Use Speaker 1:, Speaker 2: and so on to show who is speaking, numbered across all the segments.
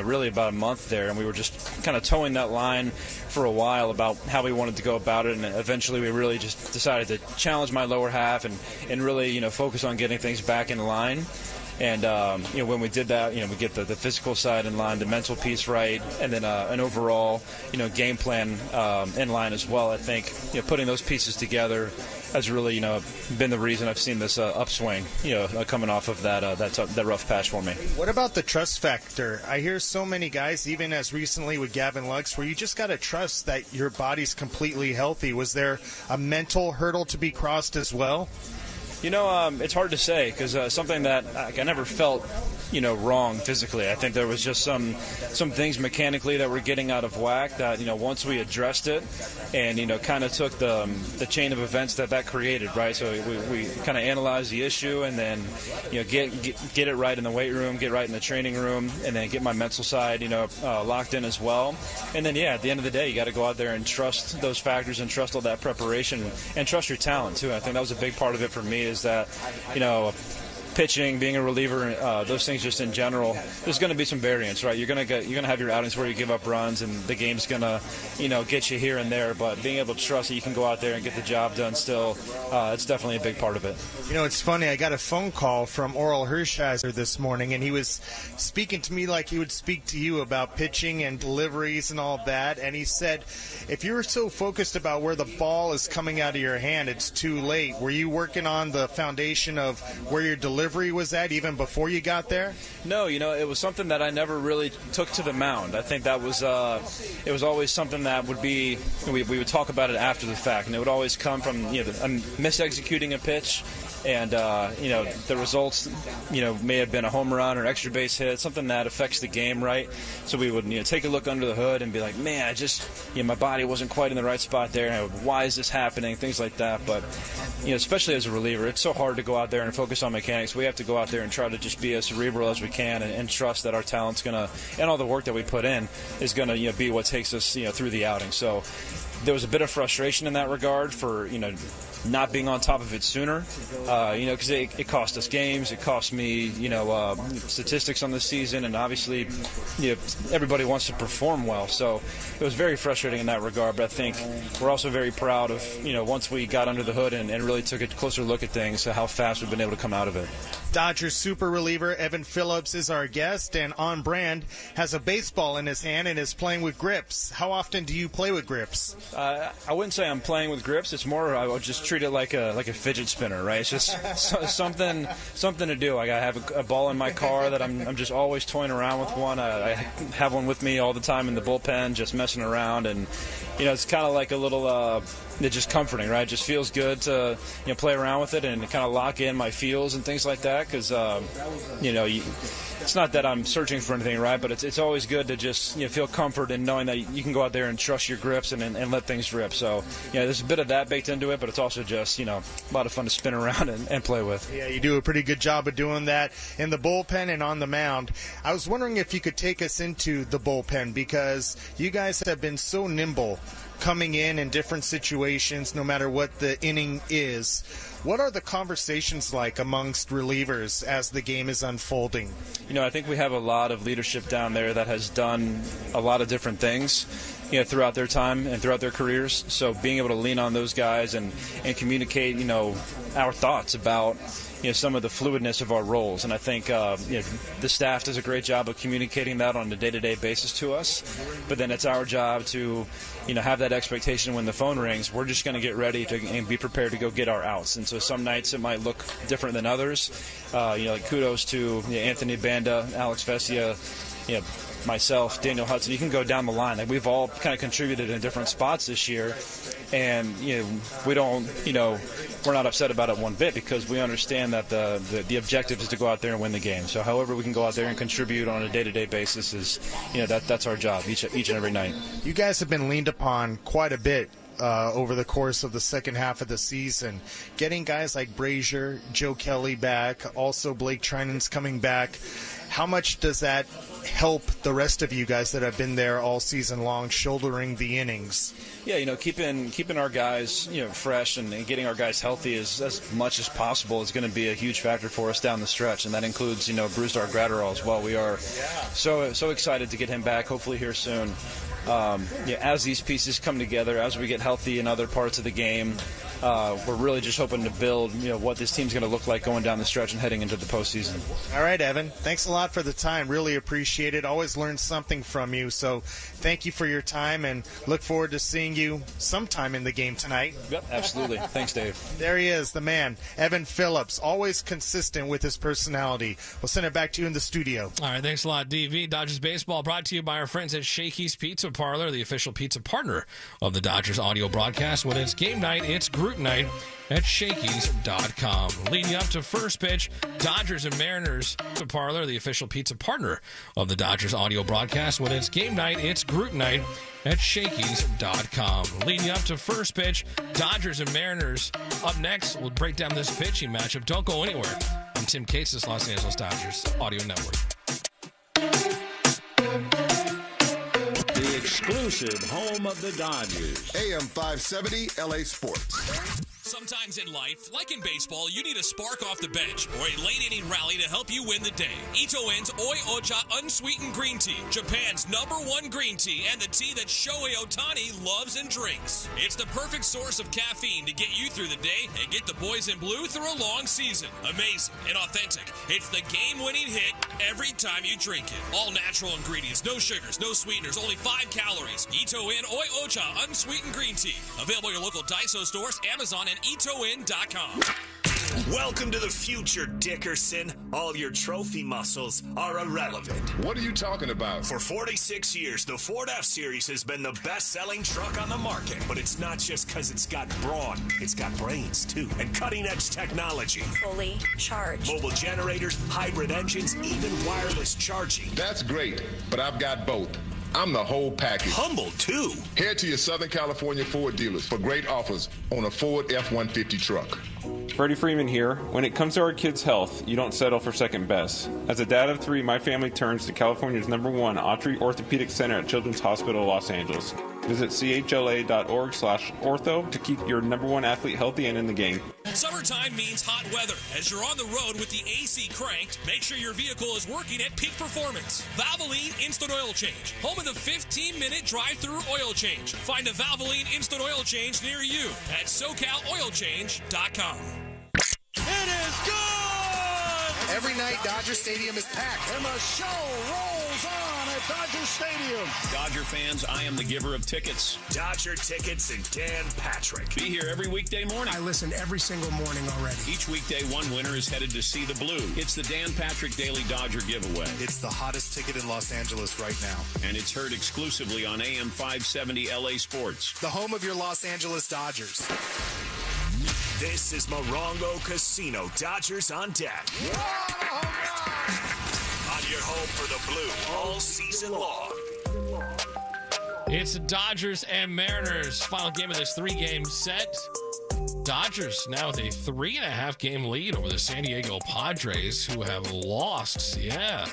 Speaker 1: really about a month there, and we were just kind of towing that line for a while about how we wanted to go about it, and eventually we really just decided to challenge my lower half and really, focus on getting things back in line. And, when we did that, we get the physical side in line, the mental piece right, and then an overall, game plan in line as well. I think, putting those pieces together has really, been the reason I've seen this upswing, coming off of that rough patch for me.
Speaker 2: What about the trust factor? I hear so many guys, even as recently with Gavin Lux, where you just got to trust that your body's completely healthy. Was there a mental hurdle to be crossed as well?
Speaker 1: It's hard to say because something that I never felt, wrong physically. I think there was just some things mechanically that were getting out of whack that, once we addressed it and, kind of took the chain of events that created, right? So we kind of analyzed the issue and then, get it right in the weight room, get right in the training room, and then get my mental side, locked in as well. And then, at the end of the day, you got to go out there and trust those factors and trust all that preparation and trust your talent, too. I think that was a big part of it for me is that, pitching, being a reliever, those things just in general, there's going to be some variance, right? You're going to have your outings where you give up runs, and the game's going to, get you here and there. But being able to trust that you can go out there and get the job done still, it's definitely a big part of it.
Speaker 2: It's funny. I got a phone call from Oral Hershiser this morning, and he was speaking to me like he would speak to you about pitching and deliveries and all that. And he said, if you're so focused about where the ball is coming out of your hand, it's too late. Were you working on the foundation of where your delivery was at even before you got there?
Speaker 1: No, it was something that I never really took to the mound. I think that was it was always something that would be we would talk about it after the fact, and it would always come from misexecuting a pitch. And, the results, may have been a home run or extra base hit, something that affects the game, right? So we would, take a look under the hood and be like, man, my body wasn't quite in the right spot there. Why is this happening? Things like that. But, especially as a reliever, it's so hard to go out there and focus on mechanics. We have to go out there and try to just be as cerebral as we can and trust that our talent's going to, and all the work that we put in is going to, be what takes us, through the outing. So there was a bit of frustration in that regard for, not being on top of it sooner, because it cost us games. It cost me, statistics on the season, and obviously, everybody wants to perform well. So it was very frustrating in that regard. But I think we're also very proud of, once we got under the hood and really took a closer look at things, how fast we've been able to come out of it.
Speaker 2: Dodgers super reliever Evan Phillips is our guest, and on brand has a baseball in his hand and is playing with grips. How often do you play with grips?
Speaker 1: I wouldn't say I'm playing with grips. It's more I would just treat it like a fidget spinner, right? It's just something to do. Like I have a ball in my car that I'm just always toying around with one. I have one with me all the time in the bullpen, just messing around, and it's kind of like a little. It's just comforting, right? It just feels good to play around with it and kind of lock in my feels and things like that. Because it's not that I'm searching for anything, right? But it's always good to just feel comfort in knowing that you can go out there and trust your grips and let things rip. So there's a bit of that baked into it, but it's also just a lot of fun to spin around and play with.
Speaker 2: Yeah, you do a pretty good job of doing that in the bullpen and on the mound. I was wondering if you could take us into the bullpen, because you guys have been so nimble coming in different situations, no matter what the inning is. What are the conversations like amongst relievers as the game is unfolding?
Speaker 1: I think we have a lot of leadership down there that has done a lot of different things, throughout their time and throughout their careers. So being able to lean on those guys and communicate, our thoughts about some of the fluidness of our roles. And I think the staff does a great job of communicating that on a day-to-day basis to us. But then it's our job to have that expectation when the phone rings. We're just going to get ready and be prepared to go get our outs. And so some nights it might look different than others. Like kudos to Anthony Banda, Alex Vesia, myself, Daniel Hudson. You can go down the line. Like, we've all kind of contributed in different spots this year, and we don't, we're not upset about it one bit, because we understand that the objective is to go out there and win the game. So however we can go out there and contribute on a day-to-day basis is, that's our job each and every night.
Speaker 2: You guys have been leaned upon quite a bit over the course of the second half of the season. Getting guys like Brazier, Joe Kelly back, also Blake Trinan's coming back. How much does that help the rest of you guys that have been there all season long, shouldering the innings?
Speaker 1: Yeah, keeping our guys, fresh and getting our guys healthy as much as possible is going to be a huge factor for us down the stretch, and that includes, Brusdar Gratterall as well. We are so excited to get him back, hopefully here soon. As these pieces come together, as we get healthy in other parts of the game, we're really just hoping to build, what this team's going to look like going down the stretch and heading into the postseason.
Speaker 2: All right, Evan. Thanks a lot for the time. Really appreciate it. Always learn something from you. So thank you for your time, and look forward to seeing you sometime in the game tonight.
Speaker 1: Yep, absolutely. Thanks, Dave.
Speaker 2: There he is, the man, Evan Phillips, always consistent with his personality. We'll send it back to you in the studio.
Speaker 3: All right, thanks a lot, DV. Dodgers baseball brought to you by our friends at Shakey's Pizza Parlor, the official pizza partner of the Dodgers audio broadcast. When it's game night, it's group night at Shakey's.com. Leading up to first pitch, Dodgers and Mariners Pizza Parlor, the official pizza partner of the Dodgers audio broadcast. When it's game night, it's group night at Shakey's.com. Leading up to first pitch, Dodgers and Mariners. Up next, we'll break down this pitching matchup. Don't go anywhere. I'm Tim Cates, this Los Angeles Dodgers Audio Network.
Speaker 4: The exclusive home of the Dodgers.
Speaker 5: AM 570 LA Sports.
Speaker 6: Sometimes in life, like in baseball, you need a spark off the bench or a late-inning rally to help you win the day. Itoen's Oi Ocha Unsweetened Green Tea, Japan's #1 green tea, and the tea that Shohei Ohtani loves and drinks. It's the perfect source of caffeine to get you through the day and get the boys in blue through a long season. Amazing and authentic. It's the game-winning hit every time you drink it. All natural ingredients, no sugars, no sweeteners, only 5 calories. Itoen Oi Ocha Unsweetened Green Tea. Available at your local Daiso stores, Amazon, and itoen.com.
Speaker 7: Welcome to the future, Dickerson. All your trophy muscles are irrelevant.
Speaker 5: What are you talking about?
Speaker 7: For 46 years, the Ford F-Series has been the best-selling truck on the market. But it's not just because it's got brawn. It's got brains, too, and cutting-edge technology.
Speaker 8: Fully charged.
Speaker 7: Mobile generators, hybrid engines, even wireless charging.
Speaker 5: That's great, but I've got both. I'm the whole package.
Speaker 7: Humble, too.
Speaker 5: Head to your Southern California Ford dealers for great offers on a Ford F-150 truck.
Speaker 9: Freddie Freeman here. When it comes to our kids' health, you don't settle for second best. As a dad of 3, my family turns to California's #1 Autry Orthopedic Center at Children's Hospital Los Angeles. Visit chla.org/ortho to keep your #1 athlete healthy and in the game.
Speaker 6: Summertime means hot weather. As you're on the road with the AC cranked, make sure your vehicle is working at peak performance. Valvoline Instant Oil Change. Home of the 15-minute drive-through oil change. Find a Valvoline Instant Oil Change near you at SoCalOilChange.com.
Speaker 4: It is good!
Speaker 10: Every night, Dodger Stadium is packed.
Speaker 4: And the show rolls on at Dodger Stadium.
Speaker 11: Dodger fans, I am the giver of tickets.
Speaker 7: Dodger Tickets and Dan Patrick.
Speaker 11: Be here every weekday morning.
Speaker 10: I listen every single morning already.
Speaker 11: Each weekday, one winner is headed to see the blue. It's the Dan Patrick Daily Dodger Giveaway.
Speaker 12: It's the hottest ticket in Los Angeles right now.
Speaker 11: And it's heard exclusively on AM 570 LA Sports.
Speaker 10: The home of your Los Angeles Dodgers.
Speaker 7: This is Morongo Casino. Dodgers on deck. On your home for the blue all season long.
Speaker 3: It's the Dodgers and Mariners. Final game of this 3-game set. Dodgers now with a 3.5-game lead over the San Diego Padres, who have lost. Yeah,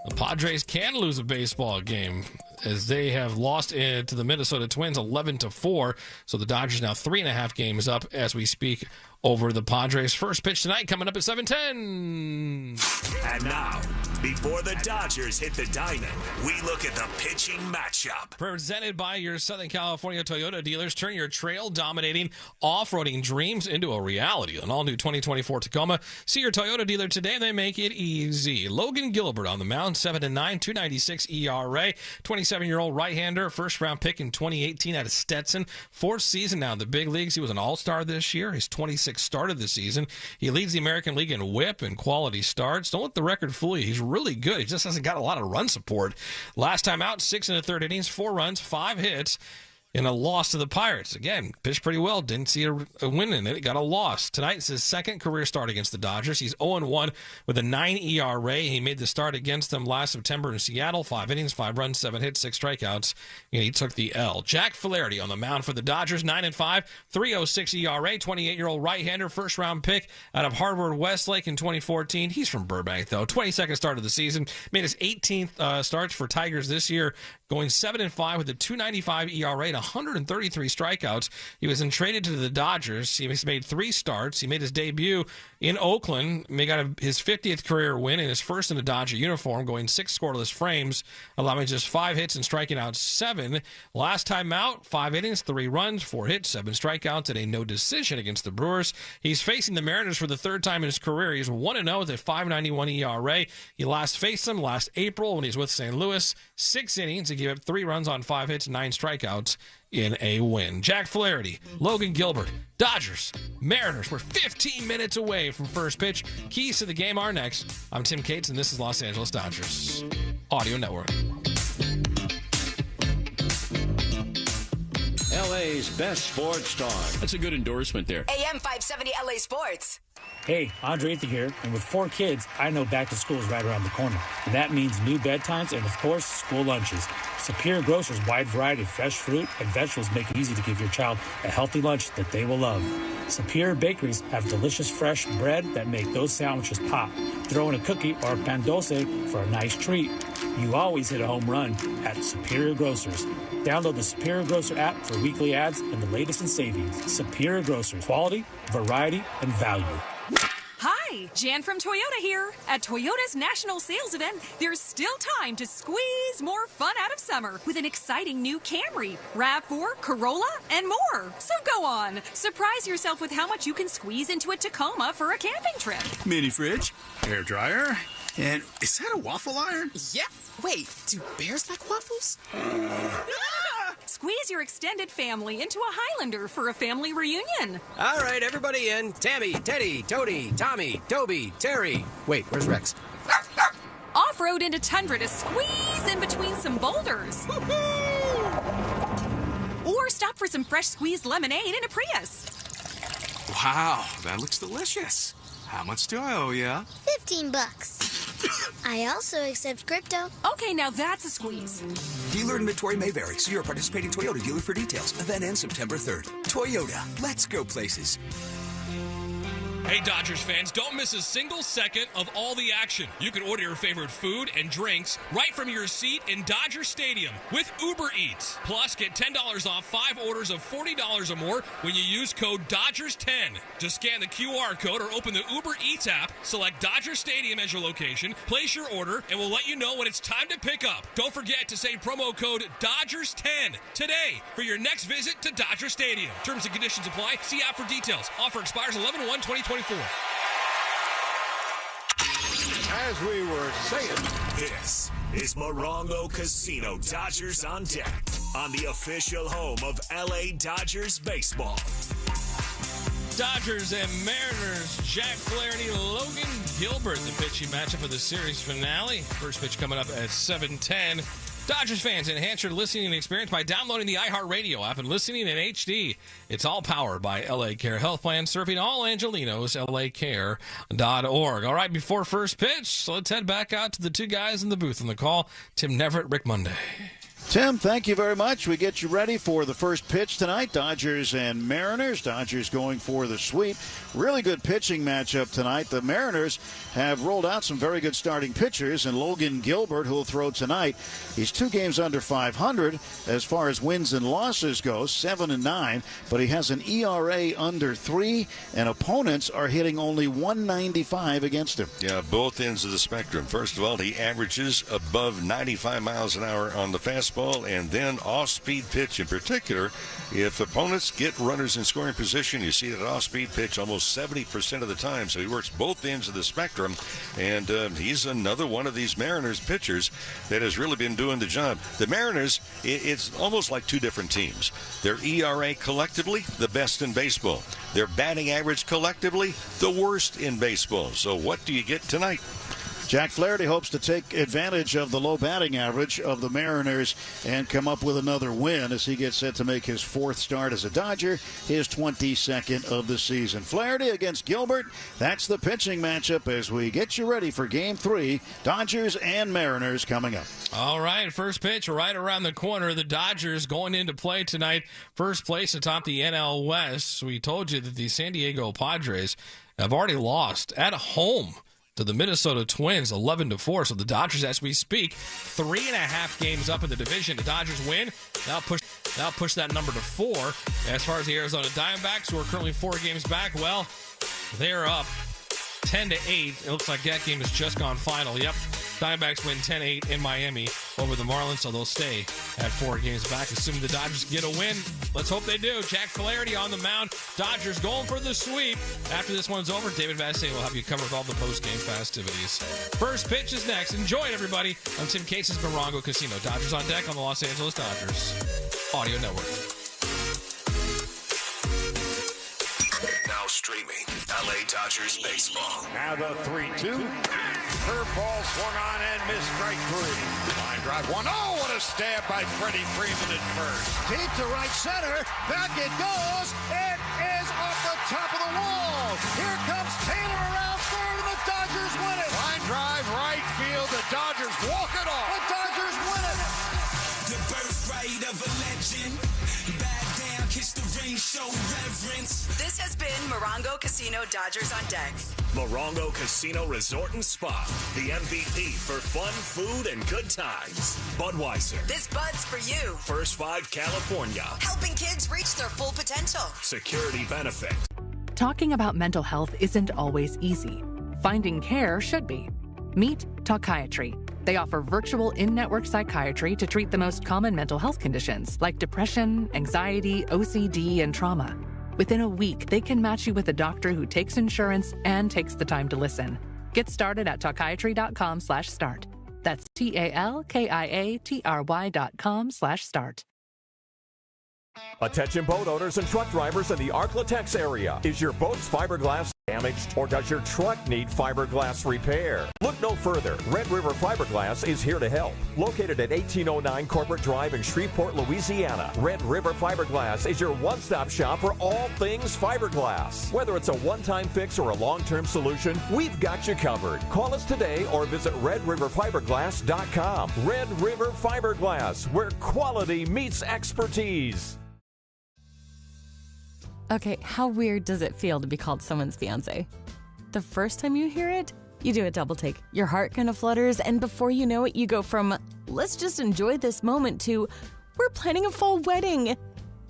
Speaker 3: the Padres can lose a baseball game, as they have lost to the Minnesota Twins 11-4. So the Dodgers now 3.5 games up as we speak over the Padres. First pitch tonight coming up at 7:10.
Speaker 7: And now, before the Dodgers hit the diamond, we look at the pitching matchup.
Speaker 3: Presented by your Southern California Toyota dealers. Turn your trail-dominating off-roading dreams into a reality. An all-new 2024 Tacoma. See your Toyota dealer today. They make it easy. Logan Gilbert on the mound, 7-9, 296 ERA. 27-year-old right-hander, first-round pick in 2018 out of Stetson. 4th season now in the big leagues. He was an all-star this year. His 26th start of the season. He leads the American League in whip and quality starts. Don't let the record fool you. He's really good. He just hasn't got a lot of run support. Last time out, 6 1/3 innings, 4 runs, 5 hits. in a loss to the Pirates. Again, pitched pretty well. Didn't see a win in it. Got a loss. Tonight is his second career start against the Dodgers. He's 0-1 with a 9 ERA. He made the start against them last September in Seattle. 5 innings, 5 runs, 7 hits, 6 strikeouts, and he took the L. Jack Flaherty on the mound for the Dodgers. 9-5, 3.06 ERA. 28-year-old right-hander, first-round pick out of Harvard Westlake in 2014. He's from Burbank, though. 22nd start of the season. Made his 18th starts for Tigers this year, going 7-5 with a 2.95 ERA and 133 strikeouts. He was traded to the Dodgers. He made 3 starts. He made his debut in Oakland. He got his 50th career win and his first in a Dodger uniform, going 6 scoreless frames, allowing just 5 hits and striking out 7. Last time out, 5 innings, 3 runs, 4 hits, 7 strikeouts, and a no decision against the Brewers. He's facing the Mariners for the 3rd time in his career. He's 1-0 with a 5.91 ERA. He last faced them last April when he was with St. Louis. 6 innings. He gave up 3 runs on 5 hits, 9 strikeouts in a win. Jack Flaherty, Logan Gilbert, Dodgers, Mariners. We're 15 minutes away from first pitch. Keys to the game are next. I'm Tim Cates, and this is Los Angeles Dodgers Audio Network.
Speaker 11: LA's best sports star. That's a good endorsement there.
Speaker 8: AM 570 LA Sports.
Speaker 13: Hey, Andre Ether here, and with 4 kids, I know back to school is right around the corner. And that means new bedtimes and, of course, school lunches. Superior Grocer's wide variety of fresh fruit and vegetables make it easy to give your child a healthy lunch that they will love. Superior Bakeries have delicious fresh bread that make those sandwiches pop. Throw in a cookie or a pan dulce for a nice treat. You always hit a home run at Superior Grocers. Download the Superior Grocer app for weekly ads and the latest in savings. Superior Grocers. Quality, variety, and value.
Speaker 14: Hi, Jan from Toyota here. At Toyota's National Sales Event, there's still time to squeeze more fun out of summer with an exciting new Camry, RAV4, Corolla, and more. So go on. Surprise yourself with how much you can squeeze into a Tacoma for a camping trip.
Speaker 15: Mini fridge, hair dryer, and is that a waffle iron?
Speaker 16: Yep. Wait, do bears like waffles?
Speaker 14: Squeeze your extended family into a Highlander for a family reunion.
Speaker 16: All right, everybody in. Tammy, Teddy, Toady, Tommy, Toby, Terry. Wait, where's Rex?
Speaker 14: Off-road into tundra to squeeze in between some boulders. Or stop for some fresh squeezed lemonade in a Prius.
Speaker 15: Wow, that looks delicious. How much do I owe ya?
Speaker 17: $15. I also accept crypto.
Speaker 14: Okay, now that's a squeeze.
Speaker 18: Dealer inventory may vary. See your participating Toyota dealer for details. Event ends September 3rd. Toyota, let's go places.
Speaker 6: Hey, Dodgers fans, don't miss a single second of all the action. You can order your favorite food and drinks right from your seat in Dodger Stadium with Uber Eats. Plus, get $10 off 5 orders of $40 or more when you use code DODGERS10. Just scan the QR code or open the Uber Eats app, select Dodger Stadium as your location, place your order, and we'll let you know when it's time to pick up. Don't forget to say promo code DODGERS10 today for your next visit to Dodger Stadium. Terms and conditions apply. See app for details. Offer expires 11/1/2024.
Speaker 4: As we were saying,
Speaker 7: this is Morongo Casino Dodgers on Deck on the official home of LA Dodgers baseball.
Speaker 3: Dodgers and Mariners, Jack Flaherty, Logan Gilbert, the pitching matchup of the series finale. First pitch coming up at 7:10. Dodgers fans, enhance your listening experience by downloading the iHeartRadio app and listening in HD. It's all powered by LA Care Health Plan, serving all Angelinos, LACare.org. All right, before first pitch, so let's head back out to the 2 guys in the booth on the call, Tim Neverett, Rick Monday.
Speaker 19: Tim, thank you very much. We get you ready for the first pitch tonight. Dodgers and Mariners. Dodgers going for the sweep. Really good pitching matchup tonight. The Mariners have rolled out some very good starting pitchers, and Logan Gilbert, who will throw tonight, he's 2 games under 500 as far as wins and losses go, 7-9, but he has an ERA under 3, and opponents are hitting only 195 against him.
Speaker 20: Yeah, both ends of the spectrum. First of all, he averages above 95 miles an hour on the fastball, and then off-speed pitch in particular. If opponents get runners in scoring position, you see that off-speed pitch almost 70% of the time, so he works both ends of the spectrum, and he's another one of these Mariners pitchers that has really been doing the job. The Mariners, it's almost like 2 different teams. Their ERA collectively, the best in baseball. Their batting average collectively, the worst in baseball. So what do you get tonight?
Speaker 19: Jack Flaherty hopes to take advantage of the low batting average of the Mariners and come up with another win as he gets set to make his 4th start as a Dodger, his 22nd of the season. Flaherty against Gilbert. That's the pitching matchup as we get you ready for Game 3, Dodgers and Mariners coming up.
Speaker 3: All right, first pitch right around the corner. The Dodgers going into play tonight. First place atop the NL West. We told you that the San Diego Padres have already lost at home to the Minnesota Twins 11-4. So the Dodgers, as we speak, 3.5 games up in the division. The Dodgers win. Now push that number to 4. As far as the Arizona Diamondbacks, who are currently 4 games back, well, they're up 10-8. It looks like that game has just gone final. Yep. Diamondbacks win 10-8 in Miami over the Marlins, so they'll stay at 4 games back, assuming the Dodgers get a win. Let's hope they do. Jack Flaherty on the mound. Dodgers going for the sweep. After this one's over, David Vassay will have you covered with all the post-game festivities. First pitch is next. Enjoy it, everybody. I'm Tim Case's Morongo Casino. Dodgers on deck on the Los Angeles Dodgers Audio Network.
Speaker 7: Now streaming LA Dodgers baseball.
Speaker 4: Now the 3-2. Curveball swung on and missed, strike 3. Line drive 1. Oh, what a stab by Freddie Freeman at first. Deep to right center. Back it goes. It is off the top of the wall. Here comes Taylor around third, and the Dodgers win it. Line drive right field. The Dodgers walk it off. The Dodgers win it.
Speaker 21: The birthright of a legend. Back down, kiss the ring, show reverence.
Speaker 8: This has been Morongo Casino Dodgers on Deck.
Speaker 7: Morongo Casino Resort and Spa. The MVP for fun, food, and good times. Budweiser.
Speaker 8: This Bud's for you.
Speaker 7: First Five California.
Speaker 8: Helping kids reach their full potential.
Speaker 7: Security benefit.
Speaker 22: Talking about mental health isn't always easy. Finding care should be. Meet Talkiatry. They offer virtual in-network psychiatry to treat the most common mental health conditions like depression, anxiety, OCD, and trauma. Within a week, they can match you with a doctor who takes insurance and takes the time to listen. Get started at talkiatry.com/start. That's TALKIATRY.com/start.
Speaker 23: Attention boat owners and truck drivers in the Arklatex area. Is your boat's fiberglass damaged, or does your truck need fiberglass repair? Look no further. Red River Fiberglass is here to help. Located at 1809 Corporate Drive in Shreveport, Louisiana, Red River Fiberglass is your one-stop shop for all things fiberglass. Whether it's a one-time fix or a long-term solution, we've got you covered. Call us today or visit redriverfiberglass.com. Red River Fiberglass, where quality meets expertise.
Speaker 24: Okay, how weird does it feel to be called someone's fiancé? The first time you hear it, you do a double take. Your heart kind of flutters, and before you know it, you go from, let's just enjoy this moment, to, we're planning a fall wedding.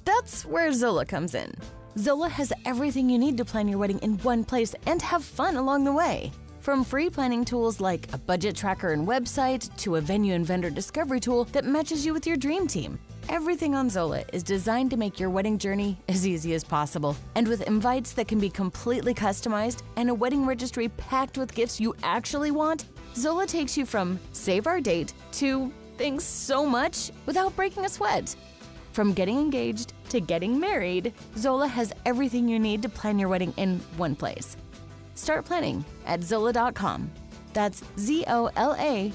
Speaker 24: That's where Zola comes in. Zola has everything you need to plan your wedding in one place and have fun along the way. From free planning tools like a budget tracker and website to a venue and vendor discovery tool that matches you with your dream team. Everything on Zola is designed to make your wedding journey as easy as possible. And with invites that can be completely customized and a wedding registry packed with gifts you actually want, Zola takes you from save our date to thanks so much without breaking a sweat. From getting engaged to getting married, Zola has everything you need to plan your wedding in one place. Start planning at Zola.com. That's ZOLA.com.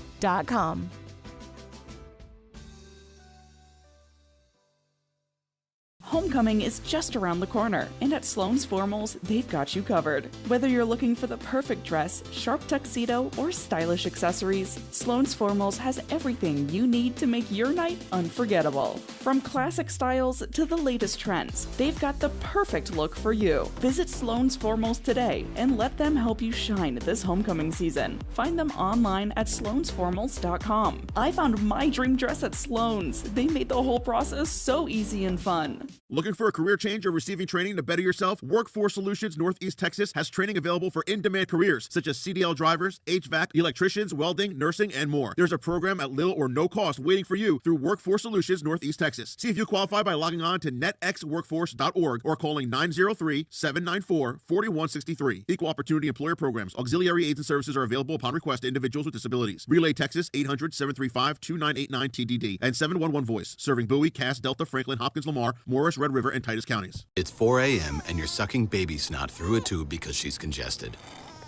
Speaker 25: Homecoming is just around the corner, and at Sloan's Formals, they've got you covered. Whether you're looking for the perfect dress, sharp tuxedo, or stylish accessories, Sloan's Formals has everything you need to make your night unforgettable. From classic styles to the latest trends, they've got the perfect look for you. Visit Sloan's Formals today and let them help you shine this homecoming season. Find them online at sloansformals.com. I found my dream dress at Sloan's. They made the whole process so easy and fun.
Speaker 26: Looking for a career change or receiving training to better yourself? Workforce Solutions Northeast Texas has training available for in-demand careers such as CDL drivers, HVAC, electricians, welding, nursing, and more. There's a program at little or no cost waiting for you through Workforce Solutions Northeast Texas. See if you qualify by logging on to netxworkforce.org or calling 903-794-4163. Equal Opportunity Employer Programs. Auxiliary aids and services are available upon request to individuals with disabilities. Relay Texas 800-735-2989-TDD and 711-VOICE. Serving Bowie, Cass, Delta, Franklin, Hopkins, Lamar, Morris, Red River, and Titus counties.
Speaker 27: It's 4 a.m. and you're sucking baby snot through a tube because she's congested.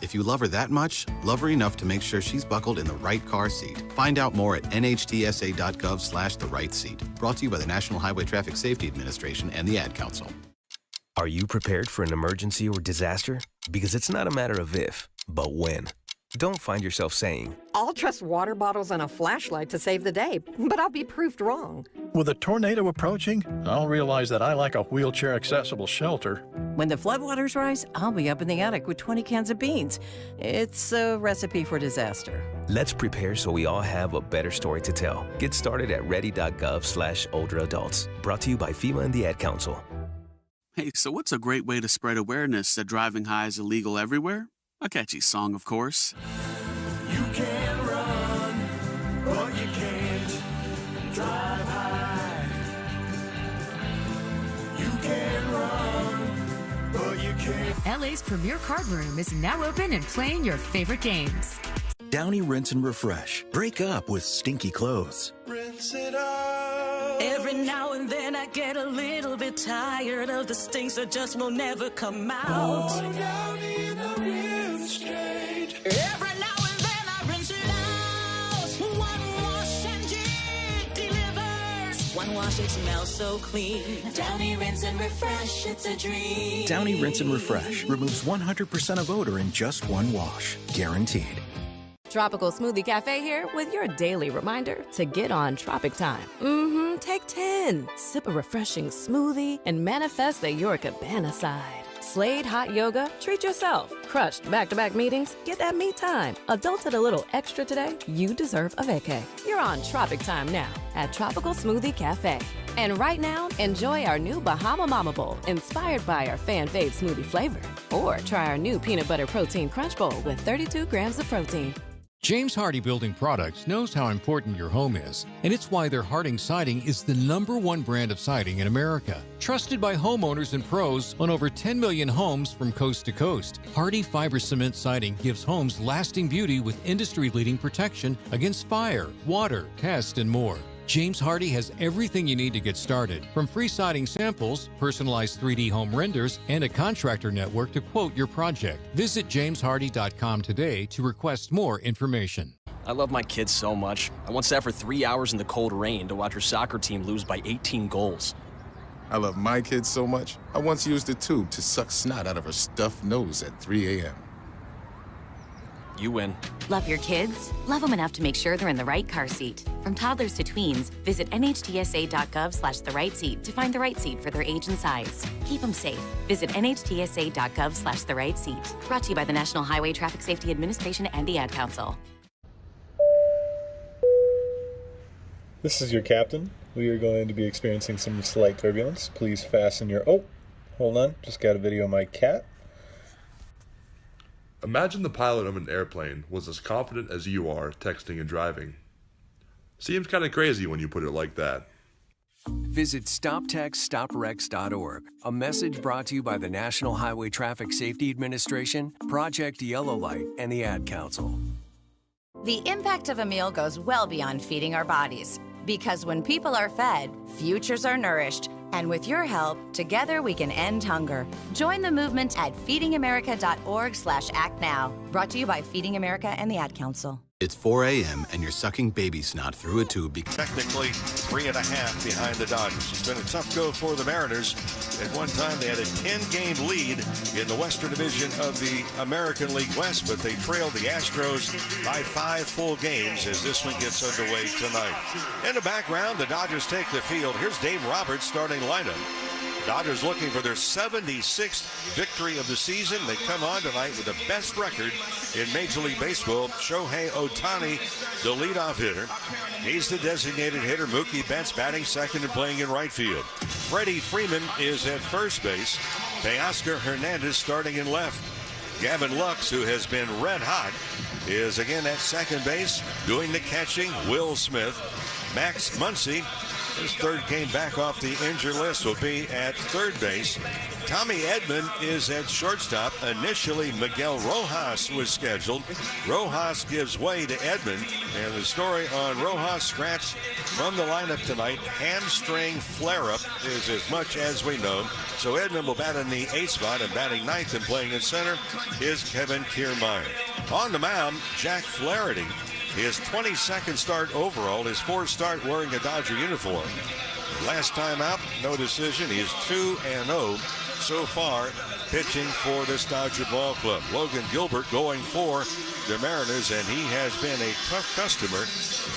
Speaker 1: If you love her that much, love her enough to make sure she's buckled in the right car seat. Find out more at nhtsa.gov/the-right-seat. Brought to you by the National Highway Traffic Safety Administration and the Ad Council.
Speaker 2: Are you prepared for an emergency or disaster? Because it's not a matter of if, but when. Don't find yourself saying,
Speaker 5: I'll trust water bottles and a flashlight to save the day, but I'll be proved wrong.
Speaker 9: With a tornado approaching, I'll realize that I like a wheelchair-accessible shelter.
Speaker 10: When the floodwaters rise, I'll be up in the attic with 20 cans of beans. It's a recipe for disaster.
Speaker 2: let's prepare so we all have a better story to tell. Get started at ready.gov/older adults. Brought to you by FEMA and the Ad Council.
Speaker 12: Hey, so what's a great way to spread awareness that driving high is illegal everywhere? A catchy song, of course.
Speaker 21: You can run, but you can't drive high. You can run, but you can't.
Speaker 27: LA's premier card room is now open and playing your favorite games.
Speaker 28: Downy Rinse and Refresh. Break up with stinky clothes.
Speaker 21: Rinse it out.
Speaker 29: Every now and then I get a little bit tired of the stinks that just will never come out.
Speaker 21: Going down in the rinse straight.
Speaker 29: Every now and then I rinse it out. One wash and it delivers. One wash, it smells so clean.
Speaker 21: Downy Rinse and Refresh, it's a dream.
Speaker 28: Downy Rinse and Refresh removes 100% of odor in just one wash. Guaranteed.
Speaker 30: Tropical Smoothie Cafe here with your daily reminder to get on Tropic Time. Take 10. Sip a refreshing smoothie and manifest the Your Cabana side. Slade hot yoga, treat yourself. Crushed back-to-back meetings, get that me time. Adulted a little extra today, you deserve a vacay. You're on Tropic Time now at Tropical Smoothie Cafe. And right now, enjoy our new Bahama Mama Bowl, inspired by our fan-fave smoothie flavor. Or try our new Peanut Butter Protein Crunch Bowl with 32 grams of protein.
Speaker 31: James Hardie Building Products knows how important your home is, and it's why their Harding Siding is the #1 brand of siding in America. Trusted by homeowners and pros on over 10 million homes from coast to coast, Hardie Fiber Cement Siding gives homes lasting beauty with industry-leading protection against fire, water, pest, and more. James Hardie has everything you need to get started, from free siding samples, personalized 3D home renders, and a contractor network to quote your project. Visit jameshardie.com today to request more information.
Speaker 32: I love my kids so much. I once sat for 3 hours in the cold rain to watch her soccer team lose by 18 goals.
Speaker 33: I love my kids so much, I once used a tube to suck snot out of her stuffed nose at 3 a.m.
Speaker 32: You win.
Speaker 34: Love your kids? Love them enough to make sure they're in the right car seat. From toddlers to tweens, visit nhtsa.gov/the-right-seat to find the right seat for their age and size. Keep them safe. Visit nhtsa.gov/the-right-seat. Brought to you by the National Highway Traffic Safety Administration and the Ad Council.
Speaker 35: This is your captain. We are going to be experiencing some slight turbulence. Please fasten your... Oh, hold on. Just got a video of my cat.
Speaker 36: Imagine the pilot of an airplane was as confident as you are texting and driving. Seems kind of crazy when you put it like that.
Speaker 37: Visit StopTextStopWrecks.org. A message brought to you by the National Highway Traffic Safety Administration, Project Yellow Light, and the Ad Council.
Speaker 38: The impact of a meal goes well beyond feeding our bodies. Because when people are fed, futures are nourished. And with your help, together we can end hunger. Join the movement at feedingamerica.org/actnow. Brought to you by Feeding America and the Ad Council.
Speaker 1: It's 4 a.m. and you're sucking baby snot through a tube.
Speaker 20: Technically 3.5 behind the Dodgers. It's been a tough go for the Mariners. At one time, they had a 10-game lead in the Western Division of the American League West, but they trailed the Astros by 5 full games as this one gets underway tonight. In the background, the Dodgers take the field. Here's Dave Roberts starting lineup. Dodgers looking for their 76th victory of the season. They come on tonight with the best record in Major League Baseball. Shohei Ohtani, the leadoff hitter. He's the designated hitter. Mookie Betts batting second and playing in right field. Freddie Freeman is at first base. Teoscar Hernandez starting in left. Gavin Lux, who has been red hot, is again at second base. Doing the catching, Will Smith. Max Muncy His third game back off the injured list will be at third base. Tommy Edman is at shortstop. Initially, Miguel Rojas was scheduled. Rojas gives way to Edman. And the story on Rojas scratched from the lineup tonight. Hamstring flare-up is as much as we know. So Edman will bat in the 8th spot, and batting 9th and playing in center is Kevin Kiermaier. On the mound, Jack Flaherty. His 22nd start overall, his 4th start wearing a Dodger uniform. Last time out, no decision. He is 2-0 so far pitching for this Dodger ball club. Logan Gilbert going for the Mariners, and he has been a tough customer.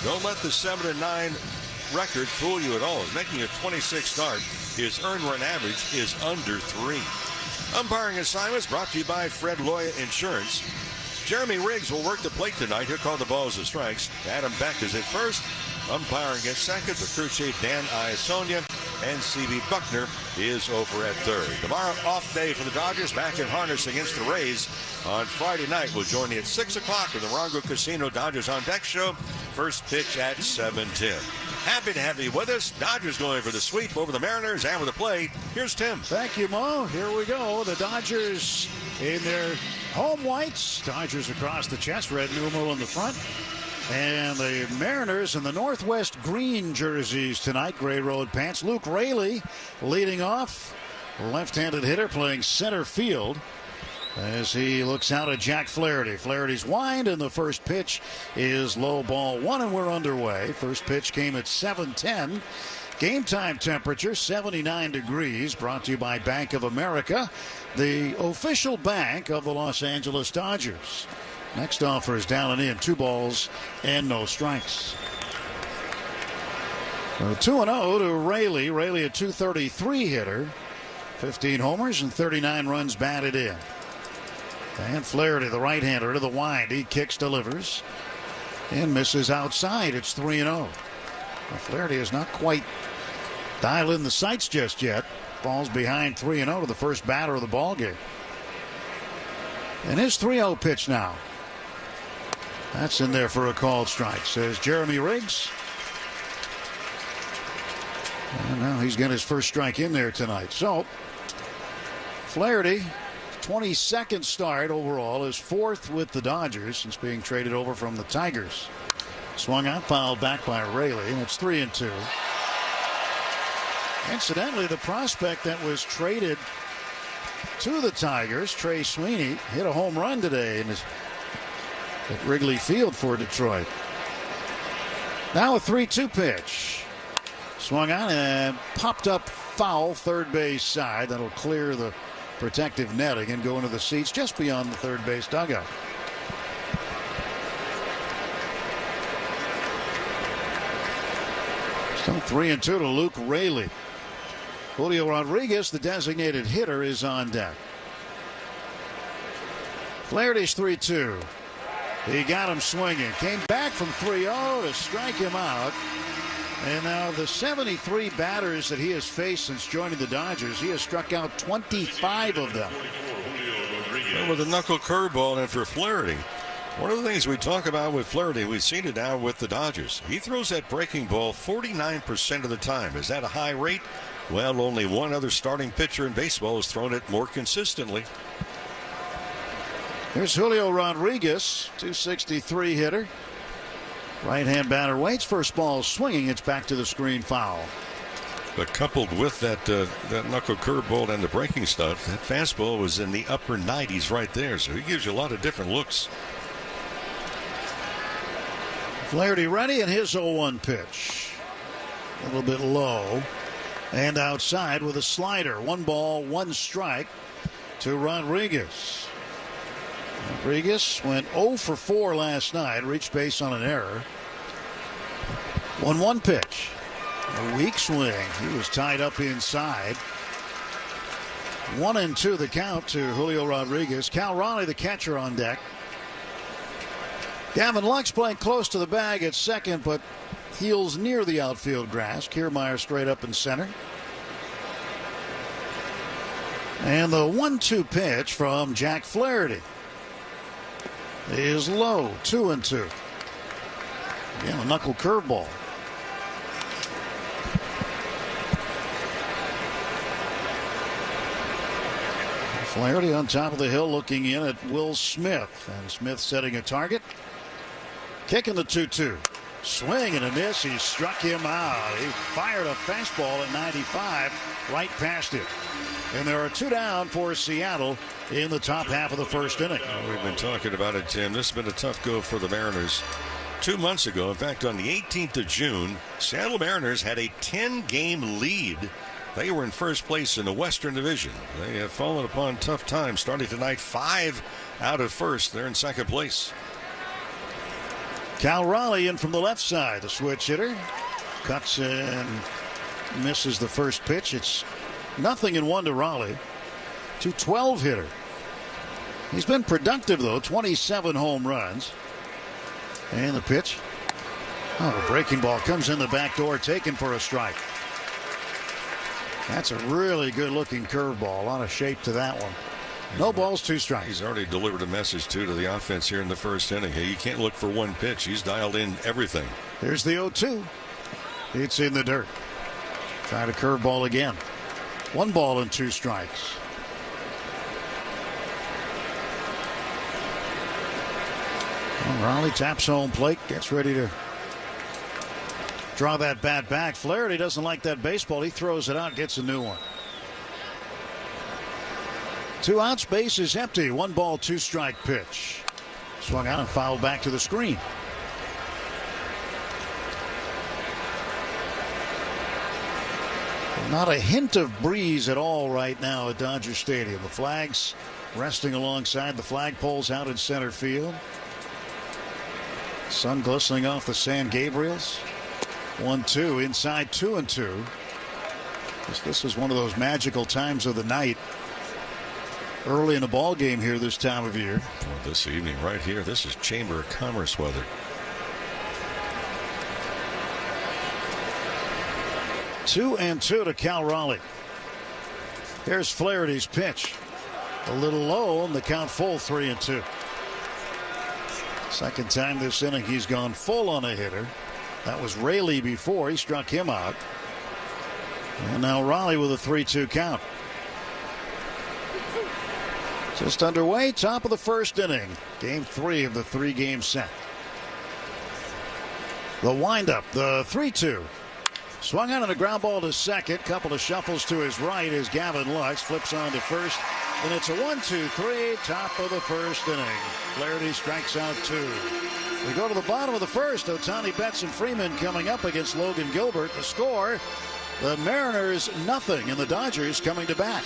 Speaker 20: Don't let the 7-9 record fool you at all. He's making a 26th start. His earned run average is under 3. Umpiring assignments brought to you by Fred Loya Insurance. Jeremy Riggs will work the plate tonight. He'll call the balls and strikes. Adam Beck is at first. Umpiring at second, the crew chief Dan Iasonia, and C.B. Buckner is over at third. Tomorrow, off day for the Dodgers, back in harness against the Rays on Friday night. We'll join you at 6 o'clock with the Morongo Casino Dodgers on Deck show. First pitch at 7:10. Happy to have you with us. Dodgers going for the sweep over the Mariners, and with the play, here's Tim.
Speaker 3: Thank you, Mo. Here we go. The Dodgers in their home whites. Dodgers across the chest, red numeral in the front. And the Mariners in the Northwest green jerseys tonight, gray road pants. Luke Raley leading off, left-handed hitter playing center field as he looks out at Jack Flaherty. Flaherty's wind, and the first pitch is low, ball 1, and we're underway. First pitch came at 7:10. Game time temperature 79 degrees, brought to you by Bank of America, the official bank of the Los Angeles Dodgers. Next offer is down and in, 2 balls and no strikes. 2-0 to Raley. Raley a .233 hitter, 15 homers and 39 runs batted in. And Flaherty, the right-hander, to the wind. He kicks, delivers, and misses outside. It's 3-0. Flaherty is not quite dialed in the sights just yet. Falls behind 3-0 to the first batter of the ball game. And his 3-0 pitch now. That's in there for a called strike, says Jeremy Riggs. And now he's got his first strike in there tonight. So Flaherty, 22nd start overall, is 4th with the Dodgers since being traded over from the Tigers. Swung out, fouled back by Raley, and it's 3-2. Incidentally, the prospect that was traded to the Tigers, Trey Sweeney, hit a home run today at Wrigley Field for Detroit. Now a 3-2 pitch. Swung on and popped up foul, third base side. That'll clear the protective netting and go into the seats just beyond the third base dugout. Still 3-2 to Luke Raley. Julio Rodriguez, the designated hitter, is on deck. Flaherty's 3-2. He got him swinging. Came back from 3-0 to strike him out. And now the 73 batters that he has faced since joining the Dodgers, he has struck out 25 of them.
Speaker 20: And with a knuckle curveball in for Flaherty. One of the things we talk about with Flaherty, we've seen it now with the Dodgers. He throws that breaking ball 49% of the time. Is that a high rate? Well, only one other starting pitcher in baseball has thrown it more consistently.
Speaker 3: Here's Julio Rodriguez, .263 hitter. Right-hand batter waits. First ball swinging. It's back to the screen, foul.
Speaker 20: But coupled with that knuckle curveball and the breaking stuff, that fastball was in the upper 90s right there. So he gives you a lot of different looks.
Speaker 3: Flaherty ready, and his 0-1 pitch. A little bit low. And outside with a slider. 1 ball, 1 strike to Rodriguez. Rodriguez went 0 for 4 last night. Reached base on an error. 1-1 pitch. A weak swing. He was tied up inside. 1-2 the count to Julio Rodriguez. Cal Raleigh, the catcher, on deck. Gavin Lux playing close to the bag at second, but heels near the outfield grass. Kiermaier straight up in center. And the 1-2 pitch from Jack Flaherty is low, 2-2. Again, a knuckle curveball. Flaherty on top of the hill looking in at Will Smith. And Smith setting a target. Kicking the 2-2. Swing and a miss. He struck him out. He fired a fastball at 95 right past him. And there are 2 down for Seattle in the top half of the first inning.
Speaker 20: We've been talking about it, Tim. This has been a tough go for the Mariners. 2 months ago, in fact, on the 18th of June, Seattle Mariners had a 10-game lead. They were in first place in the Western Division. They have fallen upon tough times. Starting tonight, 5 out of first. They're in second place.
Speaker 3: Cal Raleigh in from the left side, the switch hitter. Cuts and misses the first pitch. It's 0-1 to Raleigh. 212 hitter. He's been productive, though. 27 home runs. And the pitch. Oh, a breaking ball comes in the back door, taken for a strike. That's a really good-looking curveball. A lot of shape to that one. No balls, 2 strikes.
Speaker 20: He's already delivered a message, too, to the offense here in the first inning. Hey, you can't look for one pitch. He's dialed in everything.
Speaker 3: Here's the 0-2. It's in the dirt. Try to curveball again. 1 ball and 2 strikes. Well, Raleigh taps home plate. Gets ready to draw that bat back. Flaherty doesn't like that baseball. He throws it out, gets a new one. 2 outs, base is empty. 1 ball, 2 strike pitch. Swung out and fouled back to the screen. Not a hint of breeze at all right now at Dodger Stadium. The flags resting alongside the flagpoles out in center field. Sun glistening off the San Gabriels. 1-2 inside 2-2. This is one of those magical times of the night. Early in the ball game here this time of year.
Speaker 20: Well, this evening right here, this is Chamber of Commerce weather.
Speaker 3: 2-2 to Cal Raleigh. Here's Flaherty's pitch. A little low and the count full. 3-2. Second time this inning he's gone full on a hitter. That was Raley before. He struck him out. And now Raleigh with a 3-2 count. Just underway, top of the first inning. Game 3 of the 3-game set. The windup, the 3-2. Swung out on a ground ball to second. Couple of shuffles to his right as Gavin Lux flips on to first. And it's a 1-2-3, top of the first inning. Flaherty strikes out 2. We go to the bottom of the first. Ohtani, Betts, and Freeman coming up against Logan Gilbert. The score, the Mariners 0 and the Dodgers coming to bat.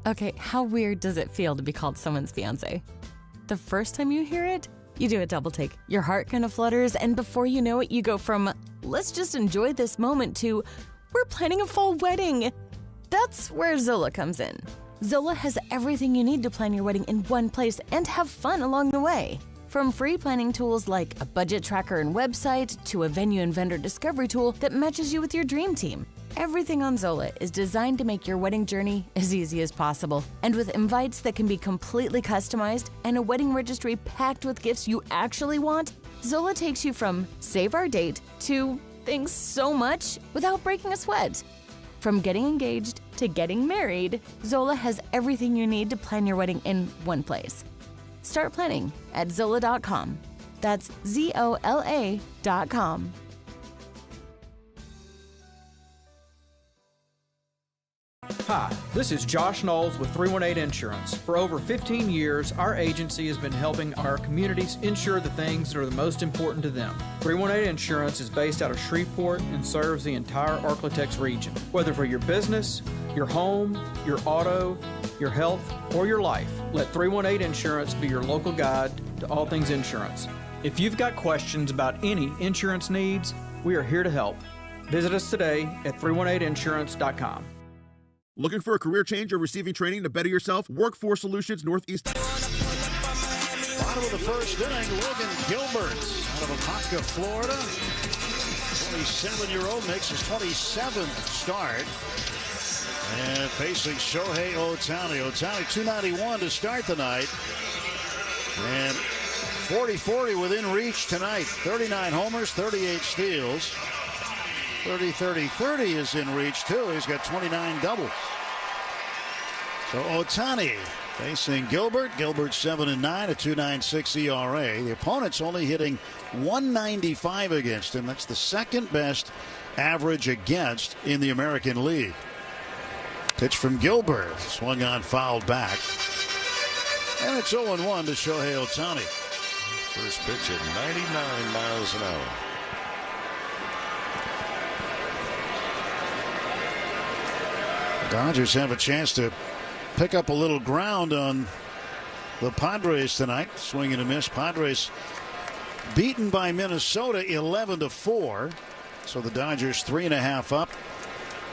Speaker 30: Okay, how weird does it feel to be called someone's fiancé? The first time you hear it, you do a double take. Your heart kind of flutters, and before you know it, you go from, let's just enjoy this moment to, we're planning a fall wedding. That's where Zola comes in. Zola has everything you need to plan your wedding in one place and have fun along the way. From free planning tools like a budget tracker and website to a venue and vendor discovery tool that matches you with your dream team. Everything on Zola is designed to make your wedding journey as easy as possible. And with invites that can be completely customized and a wedding registry packed with gifts you actually want, Zola takes you from save our date to thanks so much without breaking a sweat. From getting engaged to getting married, Zola has everything you need to plan your wedding in one place. Start planning at Zola.com. That's ZOLA.com.
Speaker 4: Hi, this is Josh Knowles with 318 Insurance. For over 15 years, our agency has been helping our communities insure the things that are the most important to them. 318 Insurance is based out of Shreveport and serves the entire Arklatex region. Whether for your business, your home, your auto, your health, or your life, let 318 Insurance be your local guide to all things insurance. If you've got questions about any insurance needs, we are here to help. Visit us today at 318insurance.com.
Speaker 5: Looking for a career change or receiving training to better yourself? Workforce Solutions Northeast.
Speaker 3: Bottom of the first inning, Logan Gilbert out of Apopka, Florida. 27-year-old makes his 27th start. And facing Shohei Ohtani. Ohtani 291 to start the night. And 40-40 within reach tonight. 39 homers, 38 steals. 30-30-30 is in reach, too. He's got 29 doubles. So Ohtani facing Gilbert. Gilbert 7-9, a 2.96 ERA. The opponent's only hitting 195 against him. That's the second best average against in the American League. Pitch from Gilbert. Swung on, fouled back. And it's 0-1 to Shohei Ohtani.
Speaker 20: First pitch at 99 miles an hour.
Speaker 3: Dodgers have a chance to pick up a little ground on the Padres tonight. Swing and a miss. Padres beaten by Minnesota 11-4. So the Dodgers 3.5 up.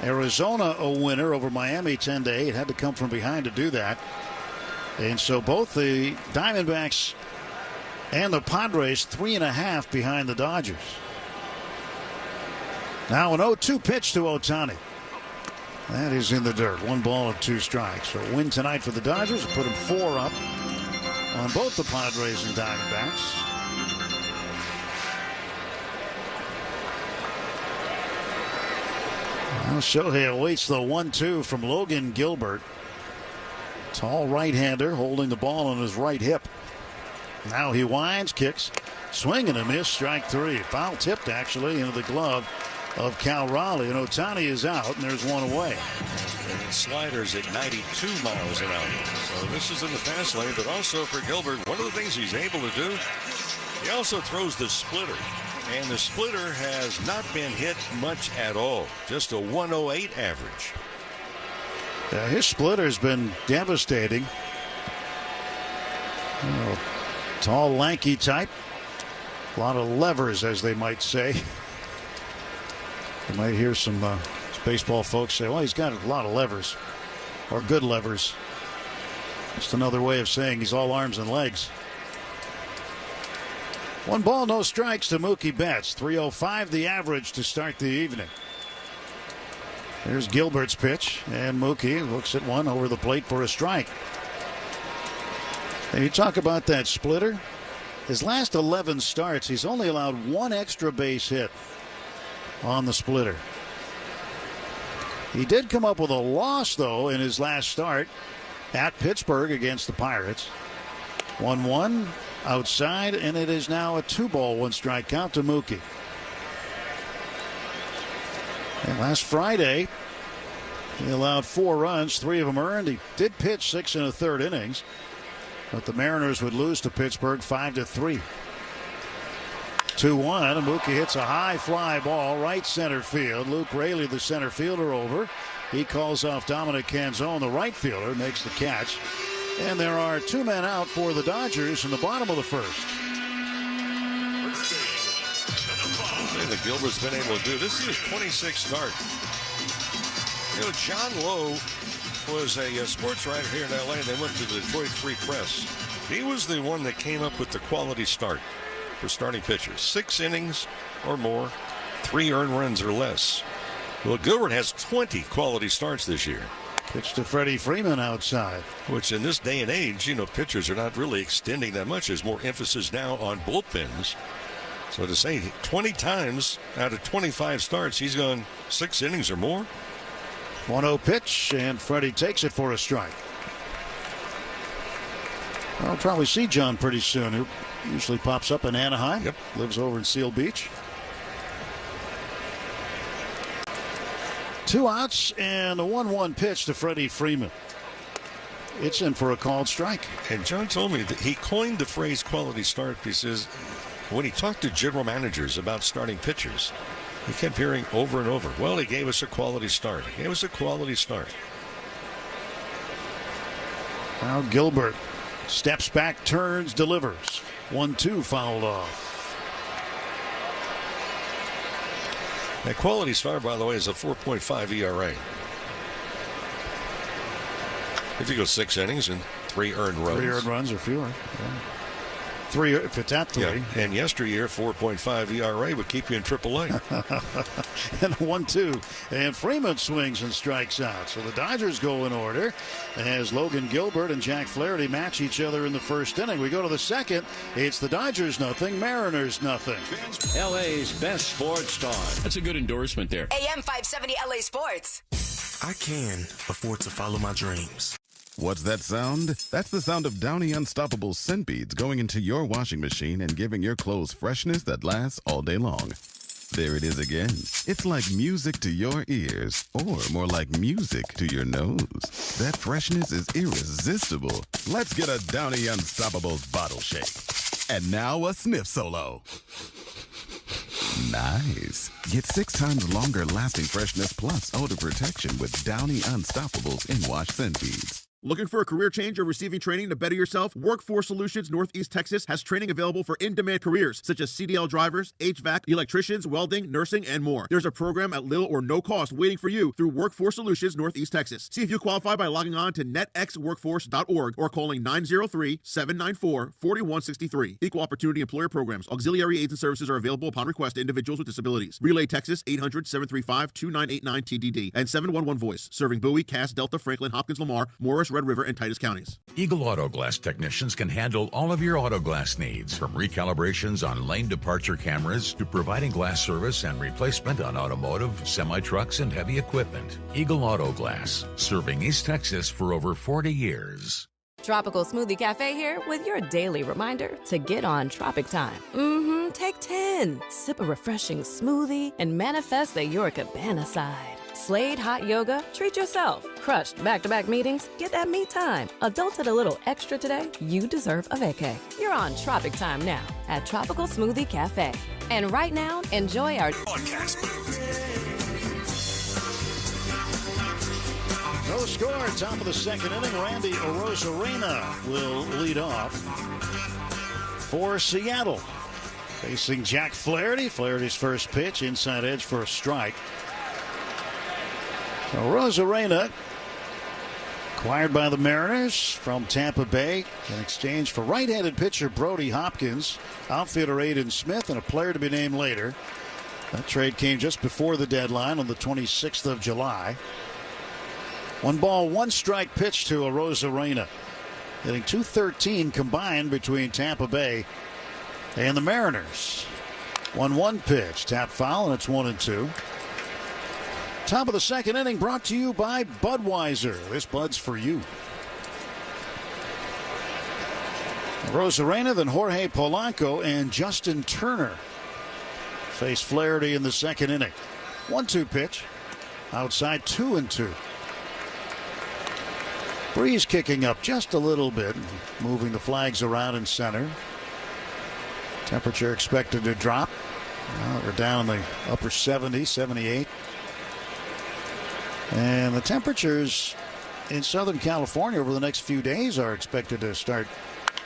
Speaker 3: Arizona a winner over Miami 10-8. Had to come from behind to do that. And so both the Diamondbacks and the Padres 3.5 behind the Dodgers. Now an 0-2 pitch to Ohtani. That is in the dirt. 1 ball and 2 strikes. So a win tonight for the Dodgers. Put them 4 up on both the Padres and Diamondbacks. Now Shohei awaits the 1-2 from Logan Gilbert. Tall right-hander holding the ball on his right hip. Now he winds, kicks, swing and a miss, strike 3. Foul tipped actually into the glove of Cal Raleigh, and Ohtani is out, and there's 1 away.
Speaker 20: And sliders at 92 miles an hour. So this is in the fast lane, but also for Gilbert, one of the things he's able to do, he also throws the splitter. And the splitter has not been hit much at all. Just a 108 average.
Speaker 3: His splitter's been devastating. Tall, lanky type. A lot of levers, as they might say. You might hear some baseball folks say, well, he's got a lot of levers. Or good levers. Just another way of saying he's all arms and legs. 1 ball, no strikes to Mookie Betts. 3.05 the average to start the evening. Here's Gilbert's pitch, and Mookie looks at one over the plate for a strike. And you talk about that splitter. His last 11 starts, he's only allowed 1 extra base hit on the splitter. He did come up with a loss, though, in his last start at Pittsburgh against the Pirates. 1-1 outside, and it is now a 2 ball, 1 strike count to Mookie. And last Friday, he allowed 4 runs, 3 of them earned. He did pitch 6 1/3 innings, but the Mariners would lose to Pittsburgh 5-3. 2-1, and Mookie hits a high fly ball right center field. Luke Raley, the center fielder, over. He calls off Dominic Canzone, the right fielder, makes the catch. And there are 2 men out for the Dodgers in the bottom of the first.
Speaker 20: That Gilbert's been able to do. This is his 26th start. You know, John Lowe was a sports writer here in L.A. They went to the Detroit Free Press. He was the one that came up with the quality start for starting pitchers. 6 innings or more, 3 earned runs or less. Well, Gilbert has 20 quality starts this year.
Speaker 3: Pitch to Freddie Freeman outside.
Speaker 20: Which in this day and age, you know, pitchers are not really extending that much. There's more emphasis now on bullpens. So to say 20 times out of 25 starts, he's gone 6 innings or more.
Speaker 3: 1-0 pitch, and Freddie takes it for a strike. I'll probably see John pretty soon. He usually pops up in Anaheim.
Speaker 20: Yep.
Speaker 3: Lives over in Seal Beach. 2 outs and a 1-1 pitch to Freddie Freeman. It's in for a called strike.
Speaker 20: And John told me that he coined the phrase quality start because when he talked to general managers about starting pitchers, he kept hearing over and over, well, he gave us a quality start. He gave us a quality start.
Speaker 3: Now Gilbert steps back, turns, delivers. 1-2 fouled off.
Speaker 20: That quality start, by the way, is a 4.5 ERA. If you go 6 innings and 3 earned runs.
Speaker 3: 3 earned runs or fewer. Yeah. 3 if it's at 3.
Speaker 20: Yeah. And yesteryear, 4.5 ERA would keep you in AAA.
Speaker 3: And 1-2. And Freeman swings and strikes out. So the Dodgers go in order as Logan Gilbert and Jack Flaherty match each other in the first inning. We go to the second. It's the Dodgers nothing, Mariners nothing.
Speaker 6: LA's best sports talk. That's a good endorsement there.
Speaker 7: AM 570 LA Sports.
Speaker 8: I can afford to follow my dreams.
Speaker 1: What's that sound? That's the sound of Downy Unstoppable scent beads going into your washing machine and giving your clothes freshness that lasts all day long. There it is again. It's like music to your ears, or more like music to your nose. That freshness is irresistible. Let's get a Downy Unstoppables bottle shake. And now a sniff solo. Nice. Get 6 times longer lasting freshness plus odor protection with Downy Unstoppables in-wash scent beads.
Speaker 5: Looking for a career change or receiving training to better yourself? Workforce Solutions Northeast Texas has training available for in-demand careers such as CDL drivers, HVAC, electricians, welding, nursing, and more. There's a program at little or no cost waiting for you through Workforce Solutions Northeast Texas. See if you qualify by logging on to netxworkforce.org or calling 903-794-4163. Equal Opportunity Employer Programs. Auxiliary aids and services are available upon request to individuals with disabilities. Relay Texas 800-735-2989 TDD and 711-VOICE. Serving Bowie, Cass, Delta, Franklin, Hopkins, Lamar, Morris, Red River, and Titus counties.
Speaker 2: Eagle Auto Glass technicians can handle all of your auto glass needs, from recalibrations on lane departure cameras to providing glass service and replacement on automotive, semi-trucks, and heavy equipment. Eagle Auto Glass, serving East Texas for over 40 years.
Speaker 30: Tropical Smoothie Cafe here with your daily reminder to get on Tropic Time. Take 10. Sip a refreshing smoothie and manifest that you're a cabana side. Slade hot yoga, treat yourself. Crushed back-to-back meetings, get that me time. Adulted a little extra today, you deserve a vacay. You're on Tropic Time now at Tropical Smoothie Cafe. And right now, enjoy our
Speaker 21: Broadcast booth.
Speaker 3: No score, top of the second inning. Randy Arozarena will lead off for Seattle. Facing Jack Flaherty. Flaherty's first pitch, inside edge for a strike. Arozarena, acquired by the Mariners from Tampa Bay in exchange for right-handed pitcher Brody Hopkins, outfielder Aiden Smith, and a player to be named later. That trade came just before the deadline on the 26th of July. 1 ball, 1 strike pitch to Arozarena, hitting .213 combined between Tampa Bay and the Mariners. 1-1 pitch, tap foul, and it's 1-2. Top of the second inning brought to you by Budweiser. This Bud's for you. Arozarena, then Jorge Polanco and Justin Turner face Flaherty in the second inning. 1-2 pitch. Outside 2-2. Breeze kicking up just a little bit, moving the flags around in center. Temperature expected to drop. Well, we're down in the upper 70s, 78. And the temperatures in Southern California over the next few days are expected to start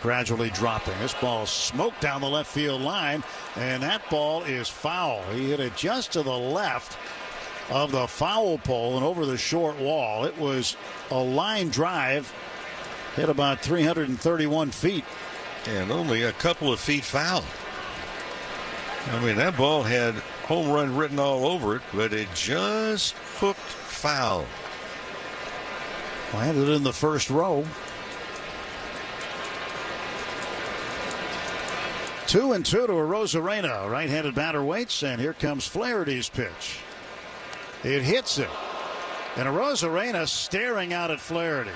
Speaker 3: gradually dropping. This ball smoked down the left field line, and that ball is foul. He hit it just to the left of the foul pole and over the short wall. It was a line drive, hit about 331 feet.
Speaker 20: And only a couple of feet foul. I mean, that ball had home run written all over it, but it just hooked foul.
Speaker 3: Landed in the first row. 2-2 to Arozarena. Right-handed batter waits, and here comes Flaherty's pitch. It hits him. And Arozarena staring out at Flaherty.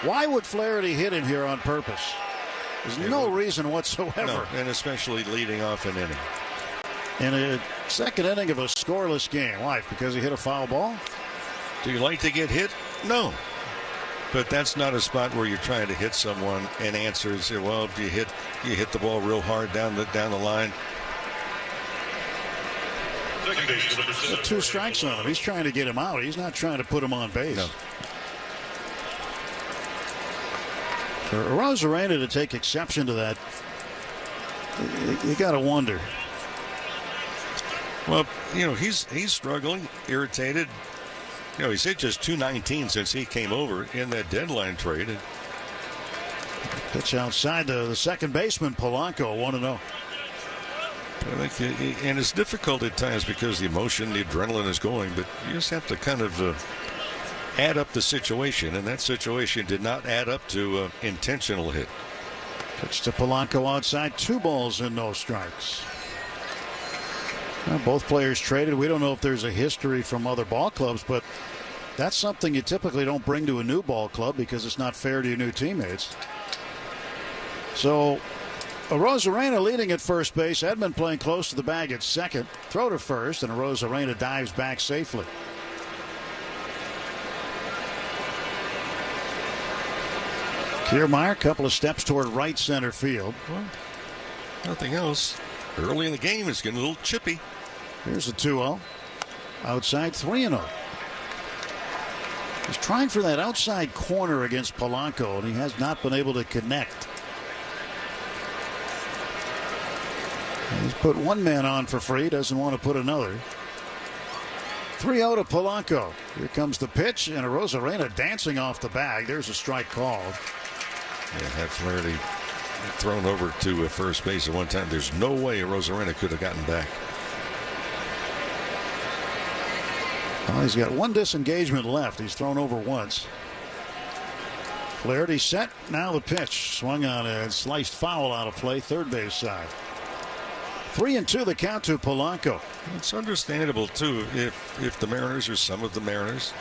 Speaker 3: Why would Flaherty hit him here on purpose? There's no reason whatsoever.
Speaker 20: No, and especially leading off an inning.
Speaker 3: In a second inning of a scoreless game. Why? Because he hit a foul ball?
Speaker 20: Do you like to get hit? No. But that's not a spot where you're trying to hit someone and answers, well, you hit the ball real hard down the line.
Speaker 3: 2 strikes on him. He's trying to get him out. He's not trying to put him on base.
Speaker 20: No.
Speaker 3: For Arozarena to take exception to that, you got to wonder.
Speaker 20: Well, he's struggling, irritated. He's hit just .219 since he came over in that deadline trade.
Speaker 3: Pitch outside the second baseman, Polanco, 1-0.
Speaker 20: I think, and it's difficult at times because the emotion, the adrenaline is going, but you just have to kind of add up the situation, and that situation did not add up to intentional hit.
Speaker 3: Pitch to Polanco outside, 2 balls and no strikes. Well, both players traded. We don't know if there's a history from other ball clubs, but That's something you typically don't bring to a new ball club because it's not fair to your new teammates. So Arozarena leading at first base. Edman playing close to the bag at second. Throw to first, and Arozarena dives back safely. Kiermaier, a couple of steps toward right center field.
Speaker 20: Well, nothing else. Early in the game, it's getting a little chippy.
Speaker 3: Here's a 2-0. Outside 3-0. He's trying for that outside corner against Polanco, and he has not been able to connect. He's put one man on for free, doesn't want to put another. 3-0 to Polanco. Here comes the pitch, and Arozarena dancing off the bag. There's a strike called.
Speaker 20: Yeah, had Flaherty thrown over to first base at one time. There's no way Arozarena could have gotten back.
Speaker 3: Well, he's got one disengagement left. He's thrown over once. Flaherty set. Now the pitch. Swung on a sliced foul out of play. Third base side. 3-2 the count to Polanco.
Speaker 20: It's understandable, too, if the Mariners or some of the Mariners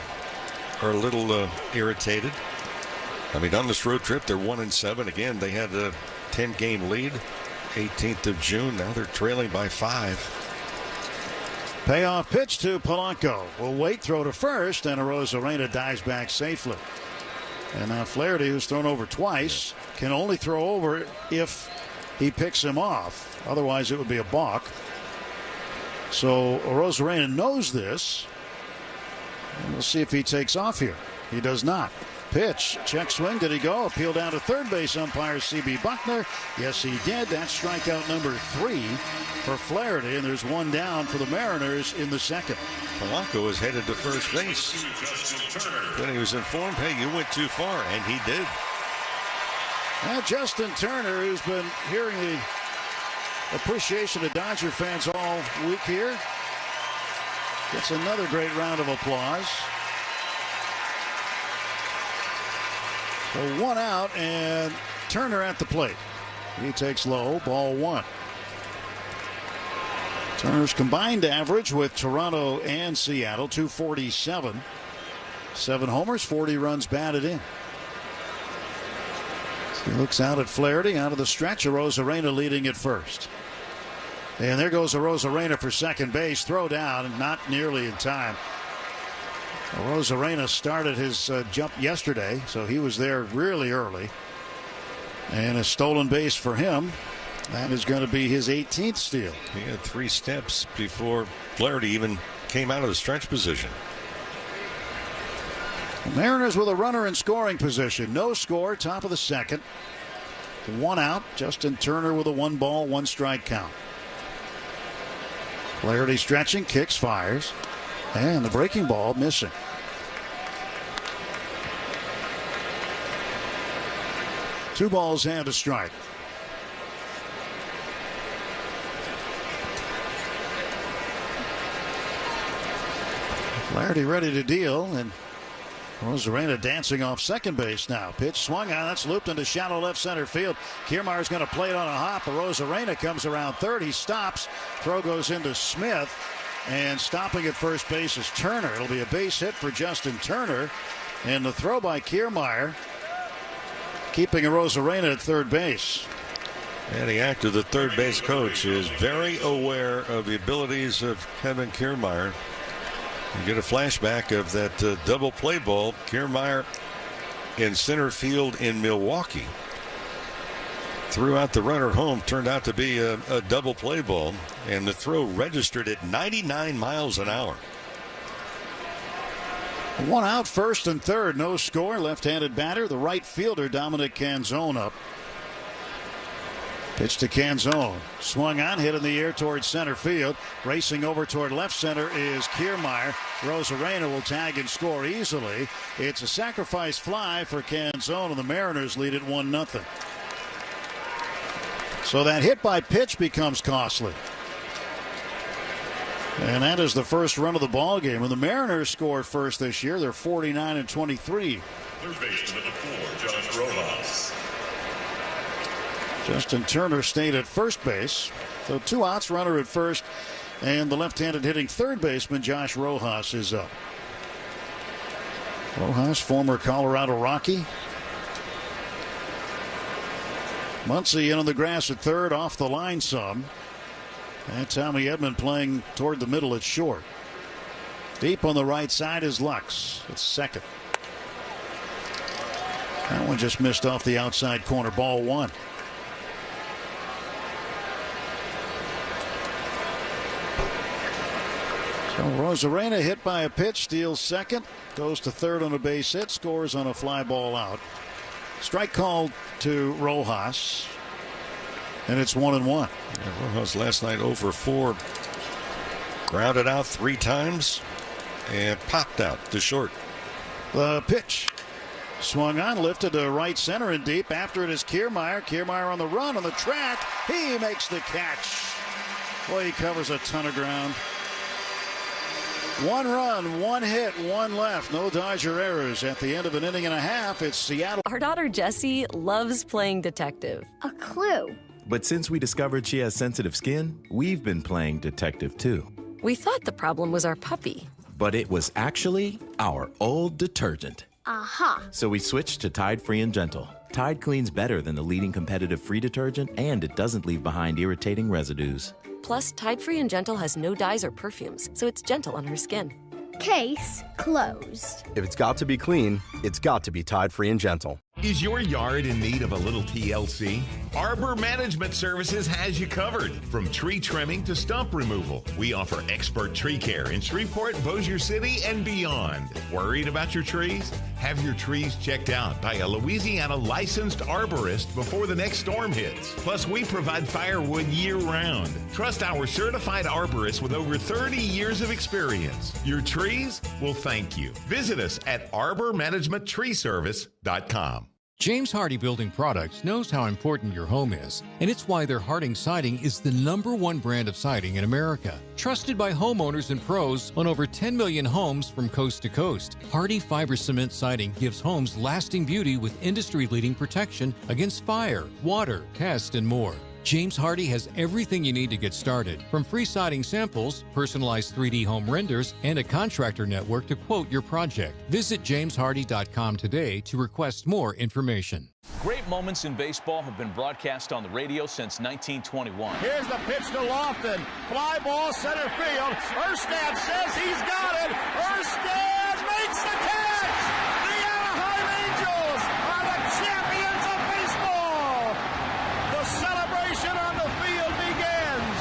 Speaker 20: are a little irritated. I mean, on this road trip, they're 1-7. Again, they had a 10-game lead. 18th of June. Now they're trailing by 5.
Speaker 3: Payoff pitch to Polanco. Will wait, throw to first, and Arozarena dives back safely. And now Flaherty, who's thrown over twice, can only throw over if he picks him off. Otherwise, it would be a balk. So Arozarena knows this. And we'll see if he takes off here. He does not. Pitch, check swing. Did he go? Appeal down to third base umpire C.B. Buckner. Yes, he did. That's strikeout number 3 for Flaherty, and there's one down for the Mariners in the second.
Speaker 20: Polanco is headed to first base. Then he was informed, hey, you went too far, and he did.
Speaker 3: Now Justin Turner, who's been hearing the appreciation of Dodger fans all week here, gets another great round of applause. So 1 out, and Turner at the plate. He takes low, ball 1. Turner's combined average with Toronto and Seattle, 247. 7 homers, 40 runs batted in. So he looks out at Flaherty, out of the stretch. Arozarena leading at first. And there goes Arozarena for second base. Throw down, and not nearly in time. Arozarena started his jump yesterday, so he was there really early. And a stolen base for him. That is going to be his 18th steal.
Speaker 20: He had 3 steps before Flaherty even came out of the stretch position.
Speaker 3: The Mariners with a runner in scoring position. No score, top of the second. 1 out. Justin Turner with a 1-ball, 1-strike count. Flaherty stretching, kicks, fires. And the breaking ball missing. Two balls and a strike. Flaherty ready to deal, and Arozarena dancing off second base now. Pitch swung on. That's looped into shallow left center field. Kiermaier's going to play it on a hop. Arozarena comes around third. He stops. Throw goes into Smith. And stopping at first base is Turner. It'll be a base hit for Justin Turner. And the throw by Kiermaier, keeping Arozarena at third base.
Speaker 20: And the actor, the third base coach, is very aware of the abilities of Kevin Kiermaier. You get a flashback of that double play ball. Kiermaier in center field in Milwaukee threw out the runner home. Turned out to be a double play ball, and the throw registered at 99 miles an hour.
Speaker 3: 1 out, first and third, no score. Left-handed batter, the right fielder Dominic Canzone up. Pitch to Canzone. Swung on, hit in the air towards center field. Racing over toward left center is Kiermaier. Arozarena will tag and score easily. It's a sacrifice fly for Canzone, and the Mariners lead it 1-0. So that hit by pitch becomes costly. And that is the first run of the ball game. When the Mariners score first this year, they're 49-23.
Speaker 7: Third baseman at 4, Josh Rojas.
Speaker 3: Justin Turner stayed at first base. So 2 outs, runner at first, and the left-handed hitting third baseman Josh Rojas is up. Rojas, former Colorado Rocky. Muncy in on the grass at third, off the line some. And Tommy Edman playing toward the middle at short. Deep on the right side is Lux at second. That one just missed off the outside corner. Ball one. So Rosarena hit by a pitch, steals second, goes to third on a base hit, scores on a fly ball out. Strike called to Rojas, and it's 1-1.
Speaker 20: Yeah, Rojas last night over 4, grounded out 3 times and popped out to short.
Speaker 3: The pitch swung on, lifted to right center and deep. After it is Kiermaier. Kiermaier on the run on the track. He makes the catch. Boy, he covers a ton of ground. 1 run, 1 hit, 1 left. No Dodger errors at the end of an inning and a half. It's Seattle.
Speaker 8: Our daughter Jessie loves playing detective.
Speaker 9: A clue.
Speaker 10: But since we discovered she has sensitive skin, we've been playing detective too.
Speaker 8: We thought the problem was our puppy.
Speaker 10: But it was actually our old detergent.
Speaker 9: Aha.
Speaker 10: So we switched to Tide Free and Gentle. Tide cleans better than the leading competitive free detergent, and it doesn't leave behind irritating residues.
Speaker 8: Plus, Tide Free and Gentle has no dyes or perfumes, so it's gentle on her skin.
Speaker 9: Case closed.
Speaker 11: If it's got to be clean, it's got to be Tide Free and Gentle.
Speaker 12: Is your yard in need of a little TLC? Arbor Management Services has you covered. From tree trimming to stump removal, we offer expert tree care in Shreveport, Bossier City, and beyond. Worried about your trees? Have your trees checked out by a Louisiana licensed arborist before the next storm hits. Plus, we provide firewood year-round. Trust our certified arborists with over 30 years of experience. Your trees will thank you. Visit us at arbormanagementtreeservice.com.
Speaker 31: James Hardie Building Products knows how important your home is, and it's why their Harding Siding is the #1 brand of siding in America. Trusted by homeowners and pros on over 10 million homes from coast to coast, Hardie Fiber Cement Siding gives homes lasting beauty with industry-leading protection against fire, water, pest, and more. James Hardie has everything you need to get started, from free siding samples, personalized 3D home renders, and a contractor network to quote your project. Visit jameshardie.com today to request more information.
Speaker 13: Great moments in baseball have been broadcast on the radio since 1921.
Speaker 14: Here's the pitch to Lofton. Fly ball center field. Erstad says he's got it. Erstad makes the catch. The Anaheim Angels are the champions of baseball. The celebration on the field begins.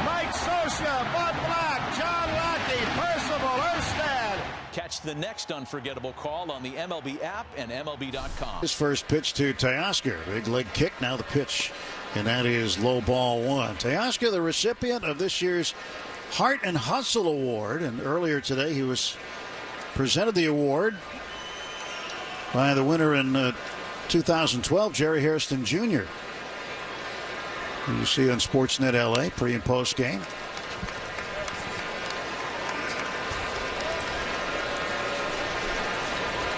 Speaker 14: Mike Scioscia, Bud Black, John Lackey, Percival, Erstad.
Speaker 13: Catch the next unforgettable call on the MLB app and MLB.com.
Speaker 3: His first pitch to Teoscar. Big leg kick, now the pitch. And that is low ball one. Teoscar, the recipient of this year's Heart and Hustle Award. And earlier today he was presented the award by the winner in 2012, Jerry Hairston Jr. You see on Sportsnet LA, pre and post game.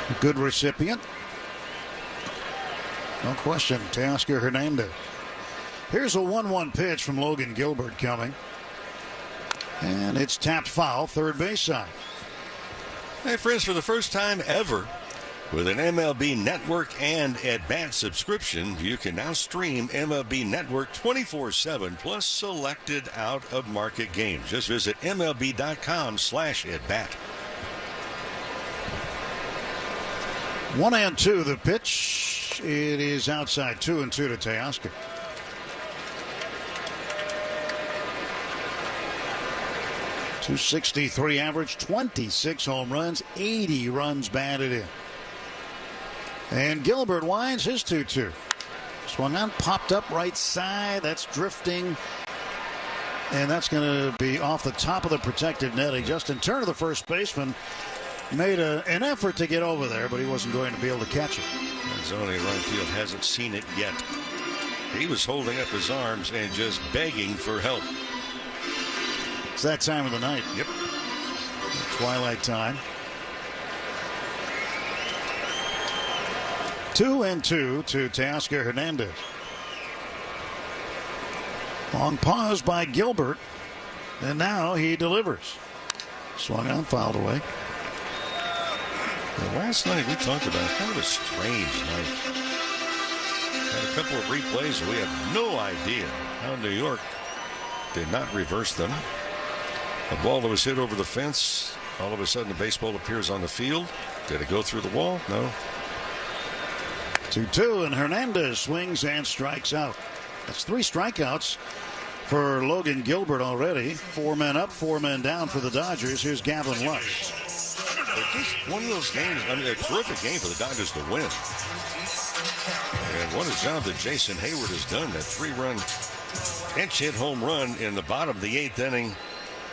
Speaker 3: A good recipient. No question, Teoscar Hernandez. Here's a 1-1 pitch from Logan Gilbert coming. And it's tapped foul, third base side.
Speaker 20: Hey, friends, for the first time ever, with an MLB Network and at-bat subscription, you can now stream MLB Network 24/7 plus selected out-of-market games. Just visit MLB.com/at-bat.
Speaker 3: 1-2 the pitch. It is outside, 2-2 to Teoscar. .263 average, 26 home runs, 80 runs batted in. And Gilbert winds his 2-2. Swung on, popped up right side. That's drifting. And that's going to be off the top of the protective netting. Justin Turner, the first baseman, made an effort to get over there, but he wasn't going to be able to catch it.
Speaker 20: Zone right field hasn't seen it yet. He was holding up his arms and just begging for help.
Speaker 3: It's that time of the night.
Speaker 20: Yep.
Speaker 3: Twilight time. 2-2 to Teoscar Hernandez. Long pause by Gilbert. And now he delivers. Swung on, fouled away.
Speaker 20: Last night we talked about kind of a strange night. Had a couple of replays. We have no idea how New York did not reverse them. A ball that was hit over the fence. All of a sudden, the baseball appears on the field. Did it go through the wall? No.
Speaker 3: 2-2, and Hernandez swings and strikes out. That's 3 strikeouts for Logan Gilbert already. 4 men up, 4 men down for the Dodgers. Here's Gavin Lux.
Speaker 20: Just one of those games, I mean, a terrific game for the Dodgers to win. And what a job that Jason Hayward has done. That 3-run pinch hit home run in the bottom of the 8th inning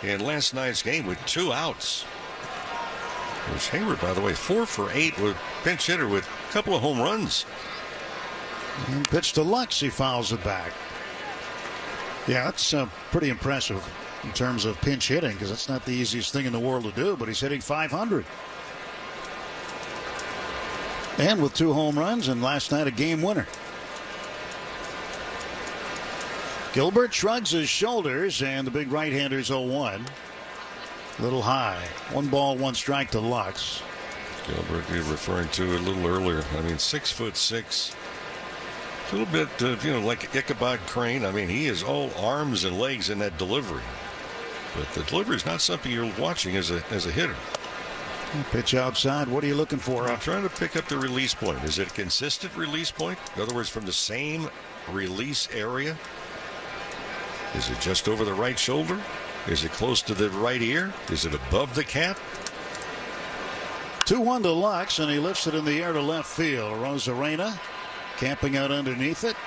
Speaker 20: in last night's game with 2 outs. There's Hayward, by the way, 4 for 8 with pinch hitter with a couple of home runs.
Speaker 3: And pitch to Lux, he fouls it back. Yeah, that's pretty impressive in terms of pinch hitting, because that's not the easiest thing in the world to do, but he's hitting .500. And with 2 home runs, and last night a game winner. Gilbert shrugs his shoulders, and the big right-hander's 0-1. Little high. 1 ball, 1 strike to Lux.
Speaker 20: Gilbert, you're referring to a little earlier. I mean, 6'6". A little bit, like Ichabod Crane. I mean, he is all arms and legs in that delivery. But the delivery is not something you're watching as a hitter.
Speaker 3: Pitch outside. What are you looking for?
Speaker 20: I'm trying to pick up the release point. Is it a consistent release point? In other words, from the same release area? Is it just over the right shoulder? Is it close to the right ear? Is it above the cap?
Speaker 3: 2-1 to Lux, and he lifts it in the air to left field. Rosarena camping out underneath it,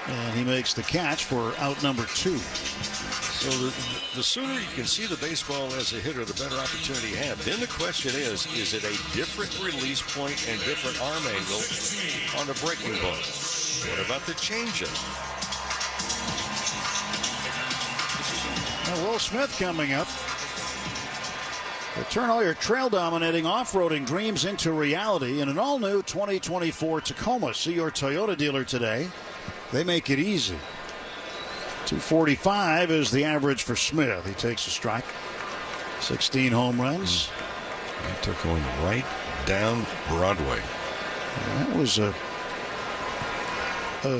Speaker 3: and he makes the catch for out number 2.
Speaker 20: So the sooner you can see the baseball as a hitter, the better opportunity you have. Then the question is it a different release point and different arm angle on the breaking ball? What about the changeup?
Speaker 3: Will Smith coming up. Turn all your trail dominating off-roading dreams into reality in an all-new 2024 Tacoma. See your Toyota dealer today. They make it easy. 245 is the average for Smith. He takes a strike. 16 home runs.
Speaker 20: They're going right down Broadway.
Speaker 3: And that was a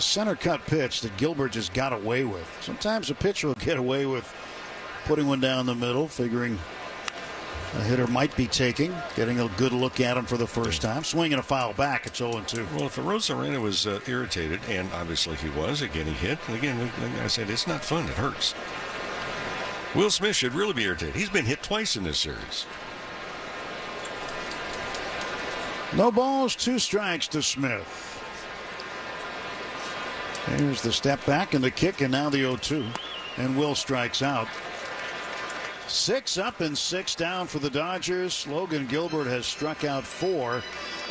Speaker 3: center cut pitch that Gilbert just got away with. Sometimes a pitcher will get away with putting one down the middle, figuring a hitter might be taking, getting a good look at him for the first time. Swinging a foul back, it's 0-2.
Speaker 20: Well, if Rosarena was irritated, and obviously he was, again he hit. And again, like I said, it's not fun. It hurts. Will Smith should really be irritated. He's been hit twice in this series.
Speaker 3: No balls, 2 strikes to Smith. Here's the step back and the kick, and now the 0-2. And Will strikes out. 6 up and 6 down for the Dodgers. Logan Gilbert has struck out 4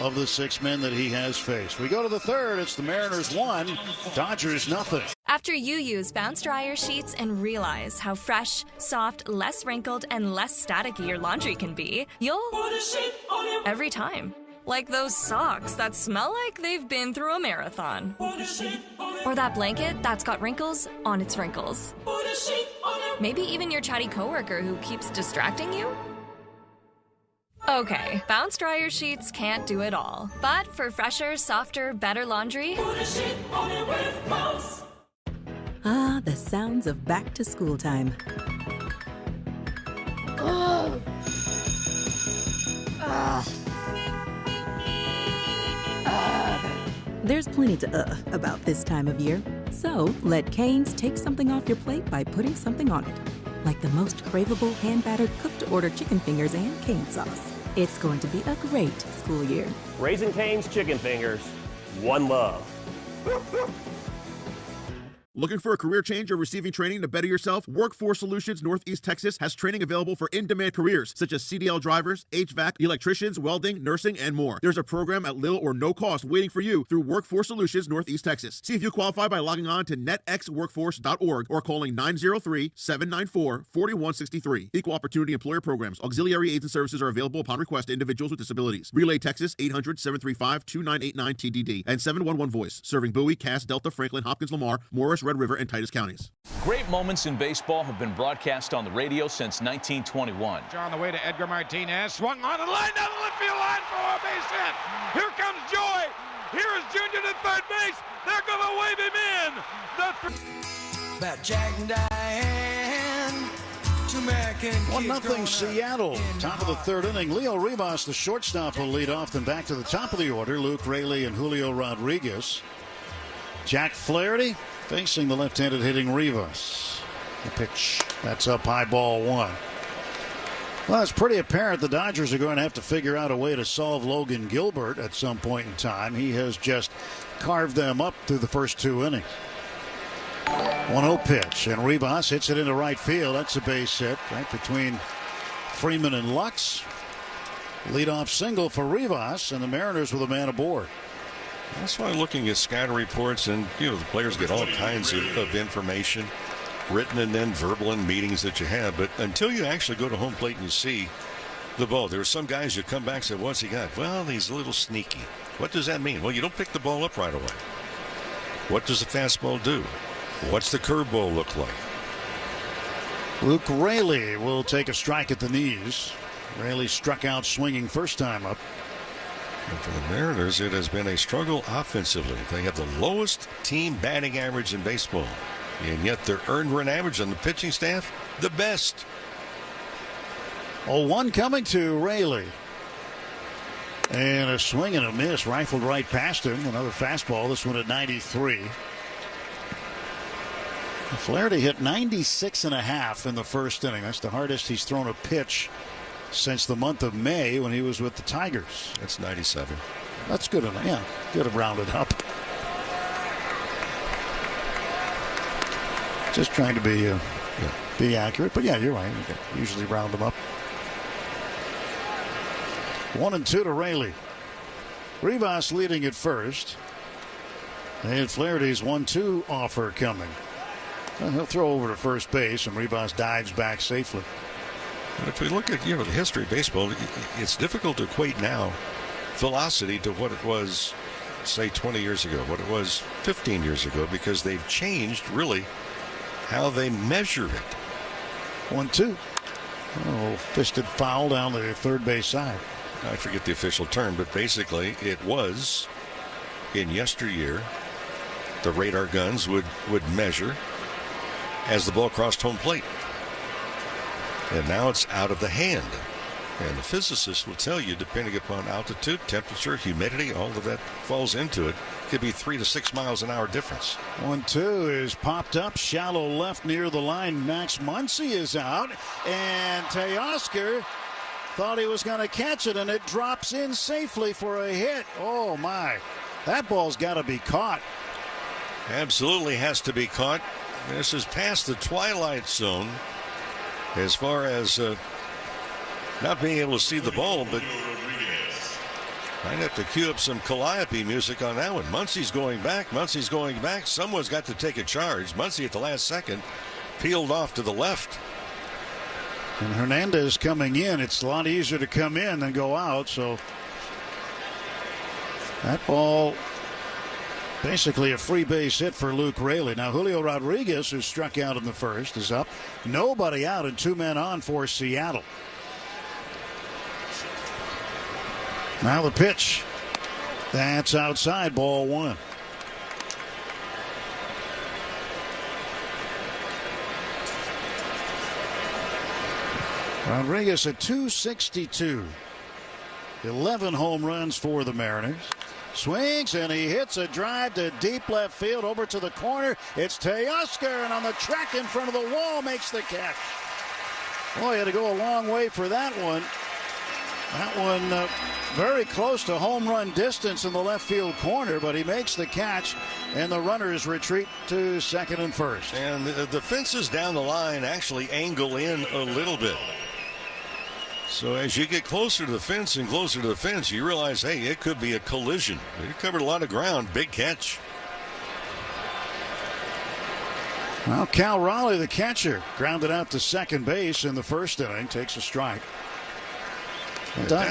Speaker 3: of the 6 men that he has faced. We go to the third. It's the Mariners 1, Dodgers nothing.
Speaker 15: After you use Bounce Dryer sheets and realize how fresh, soft, less wrinkled, and less staticky your laundry can be, you'll put a sheet on it every time. Like those socks that smell like they've been through a marathon. Put a sheet on it. Or that blanket that's got wrinkles on its wrinkles. Put a sheet on it. Maybe even your chatty coworker who keeps distracting you. Okay, Bounce Dryer sheets can't do it all. But for fresher, softer, better laundry, put a sheet on it with Bounce.
Speaker 16: Ah, the sounds of back to school time.
Speaker 9: Oh.
Speaker 16: There's plenty to about this time of year. So let Cane's take something off your plate by putting something on it. Like the most craveable hand-battered cooked-to-order chicken fingers and cane sauce. It's going to be a great school year.
Speaker 17: Raising Cane's chicken fingers. One love.
Speaker 5: Looking for a career change or receiving training to better yourself? Workforce Solutions Northeast Texas has training available for in-demand careers such as CDL drivers, HVAC, electricians, welding, nursing, and more. There's a program at little or no cost waiting for you through Workforce Solutions Northeast Texas. See if you qualify by logging on to netxworkforce.org or calling 903-794-4163. Equal Opportunity Employer Programs. Auxiliary aids and services are available upon request to individuals with disabilities. Relay Texas 800-735-2989 TDD and 711 Voice. Serving Bowie, Cass, Delta, Franklin, Hopkins, Lamar, Morris, Red River, and Titus counties.
Speaker 13: Great moments in baseball have been broadcast on the radio since 1921.
Speaker 14: On the way to Edgar Martinez, swung on and lined down the left field line for a base hit. Here comes Joy. Here is Junior to third base. They're going to wave him in.
Speaker 21: About Jack and Diane.
Speaker 3: 1-0 Seattle. Top of the third inning. Leo Rivas, the shortstop, will lead off. Then back to the top of the order. Luke Raley and Julio Rodriguez. Jack Flaherty facing the left-handed hitting Rivas. The pitch. That's up high, ball one. Well, it's pretty apparent the Dodgers are going to have to figure out a way to solve Logan Gilbert at some point in time. He has just carved them up through the first two innings. 1-0 pitch, and Rivas hits it into right field. That's a base hit right between Freeman and Lux. Leadoff single for Rivas, and the Mariners with a man aboard.
Speaker 20: That's why looking at scatter reports, and the players get all kinds of information, written and then verbal in meetings that you have. But until you actually go to home plate and you see the ball, there are some guys who come back and say, "What's he got?" Well, he's a little sneaky. What does that mean? Well, you don't pick the ball up right away. What does the fastball do? What's the curveball look like?
Speaker 3: Luke Raley will take a strike at the knees. Raley struck out swinging first time up.
Speaker 20: And for the Mariners, it has been a struggle offensively. They have the lowest team batting average in baseball, and yet their earned run average on the pitching staff, the best.
Speaker 3: 0-1 coming to Raley. And a swing and a miss, rifled right past him. Another fastball, this one at 93. Flaherty hit 96.5 in the first inning. That's the hardest he's thrown a pitch since the month of May when he was with the Tigers.
Speaker 20: That's 97.
Speaker 3: That's good enough. Yeah, good to round it up. Just trying to be accurate, but yeah, you're right. You can usually round them up. 1-2 to Raley. Rivas leading at first. And Flaherty's 1-2 offer coming. Well, he'll throw over to first base, and Rivas dives back safely.
Speaker 20: And if we look at the history of baseball, it's difficult to equate now velocity to what it was, say, 20 years ago, what it was 15 years ago, because they've changed really how they measure it.
Speaker 3: 1-2. Oh, fisted foul down the third base side.
Speaker 20: I forget the official term, but basically it was in yesteryear the radar guns would measure as the ball crossed home plate. And now it's out of the hand. And the physicists will tell you, depending upon altitude, temperature, humidity, all of that falls into it. Could be 3 to 6 miles an hour difference.
Speaker 3: 1-2 is popped up, shallow left near the line. Max Muncy is out, and Teoscar thought he was going to catch it, and it drops in safely for a hit. Oh my, that ball's got to be caught.
Speaker 20: Absolutely has to be caught. This is past the twilight zone as far as not being able to see the ball, but I'd have to cue up some Calliope music on that one. Muncy's going back. Muncy's going back. Someone's got to take a charge. Muncy at the last second peeled off to the left.
Speaker 3: And Hernandez coming in. It's a lot easier to come in than go out. So that ball, basically a free base hit for Luke Raley. Now Julio Rodriguez, who struck out in the first, is up. Nobody out and 2 men on for Seattle. Now the pitch. That's outside, ball one. Rodriguez at 262. 11 home runs for the Mariners. Swings and he hits a drive to deep left field over to the corner. It's Teoscar, and on the track in front of the wall makes the catch. Boy, he had to go a long way for that one. That one very close to home run distance in the left field corner, but he makes the catch, and the runners retreat to second and first.
Speaker 20: And the fences down the line actually angle in a little bit. So as you get closer to the fence and closer to the fence, you realize, hey, it could be a collision. He covered a lot of ground. Big catch.
Speaker 3: Well, Cal Raleigh, the catcher, grounded out to second base in the first inning, takes a strike.
Speaker 20: Down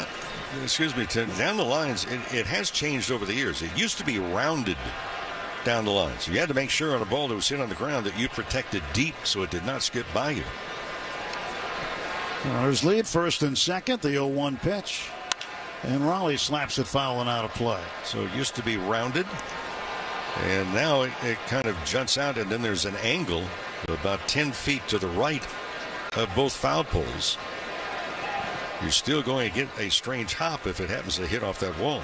Speaker 20: the lines, it has changed over the years. It used to be rounded down the line. So you had to make sure on a ball that was hit on the ground that you protected deep so it did not skip by you.
Speaker 3: Mariners lead first and second. The 0-1 pitch. And Raleigh slaps it foul and out of play.
Speaker 20: So it used to be rounded. And now it kind of juts out, and then there's an angle about 10 feet to the right of both foul poles. You're still going to get a strange hop if it happens to hit off that wall.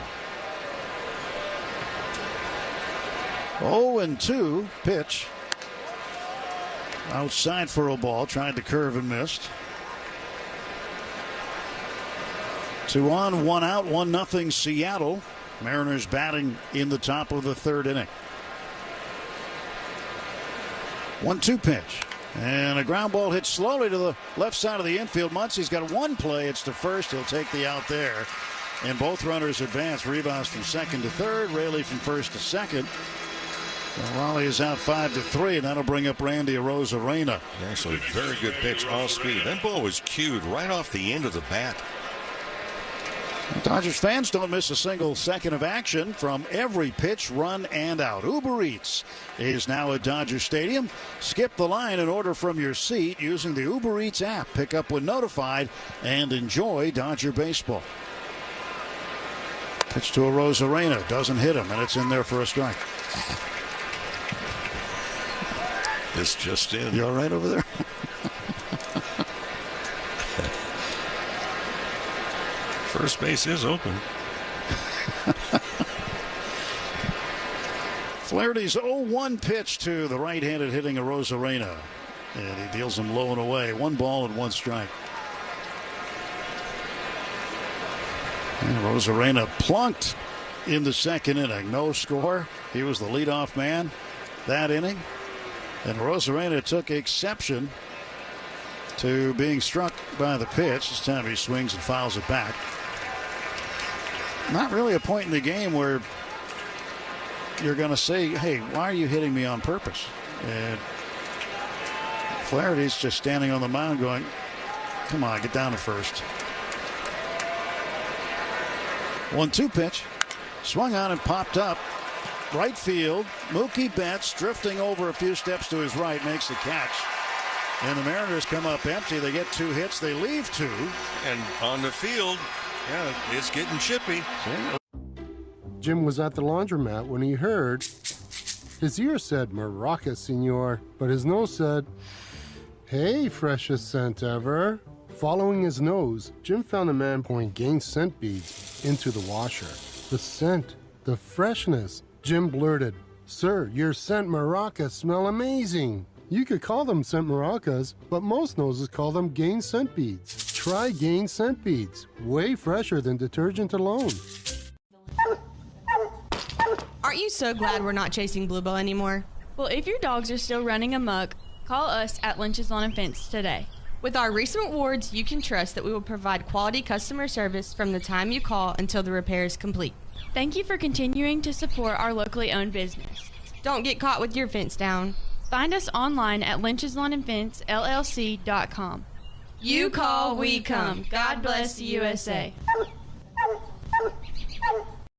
Speaker 3: 0-2 pitch. Outside for a ball. Tried to curve and missed. 2 on, 1 out, 1-0 Seattle. Mariners batting in the top of the third inning. 1-2 pitch. And a ground ball hit slowly to the left side of the infield. Muncie's got one play. It's to first. He'll take the out there. And both runners advance. Rebounds from second to third. Raley from first to second. Well, Raleigh is out 5-3, and that'll bring up Randy Arozarena.
Speaker 20: Actually, very good pitch, all speed. That ball was cued right off the end of the bat.
Speaker 3: Dodgers fans don't miss a single second of action from every pitch, run, and out. Uber Eats is now at Dodger Stadium. Skip the line and order from your seat using the Uber Eats app. Pick up when notified and enjoy Dodger baseball. Pitch to Arozarena. Doesn't hit him, and it's in there for a strike.
Speaker 20: This just in.
Speaker 3: You all right over there?
Speaker 20: First base is open.
Speaker 3: Flaherty's 0-1 pitch to the right-handed hitting Arozarena. And he deals him low and away. 1 ball and 1 strike. And Arozarena plunked in the second inning. No score. He was the leadoff man that inning. And Arozarena took exception to being struck by the pitch. This time he swings and fouls it back. Not really a point in the game where you're going to say, hey, why are you hitting me on purpose? And Flaherty's just standing on the mound going, come on, get down to first. 1-2 pitch. Swung on and popped up. Right field. Mookie Betts drifting over a few steps to his right makes the catch. And the Mariners come up empty. They get 2 hits. They leave 2.
Speaker 20: And on the field, yeah, it's getting chippy.
Speaker 4: Jim was at the laundromat when he heard. His ear said, Maraca, senor. But his nose said, hey, freshest scent ever. Following his nose, Jim found a man pouring Gain scent beads into the washer. The scent, the freshness. Jim blurted, sir, your scent maracas smell amazing. You could call them scent maracas, but most noses call them Gain scent beads. Try Gain scent beads. Way fresher than detergent alone.
Speaker 18: Aren't you so glad we're not chasing Bluebell anymore?
Speaker 19: Well, if your dogs are still running amok, call us at Lynch's Lawn and Fence today.
Speaker 18: With our recent awards, you can trust that we will provide quality customer service from the time you call until the repair is complete.
Speaker 19: Thank you for continuing to support our locally owned business.
Speaker 18: Don't get caught with your fence down.
Speaker 19: Find us online at lyncheslawnandfencellc.com.
Speaker 18: You call, we come. God bless the USA.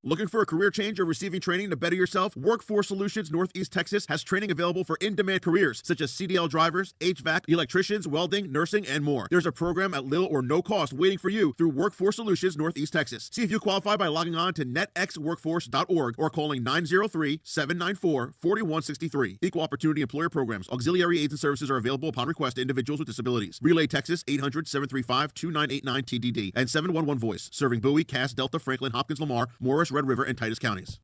Speaker 5: Looking for a career change or receiving training to better yourself? Workforce Solutions Northeast Texas has training available for in-demand careers such as CDL drivers, HVAC, electricians, welding, nursing, and more. There's a program at little or no cost waiting for you through Workforce Solutions Northeast Texas. See if you qualify by logging on to netxworkforce.org or calling 903-794-4163. Equal Opportunity Employer Programs. Auxiliary aids and services are available upon request to individuals with disabilities. Relay Texas 800-735-2989-TDD and 711-VOICE. Serving Bowie, Cass, Delta, Franklin, Hopkins, Lamar, Morris, Red River, and Titus counties.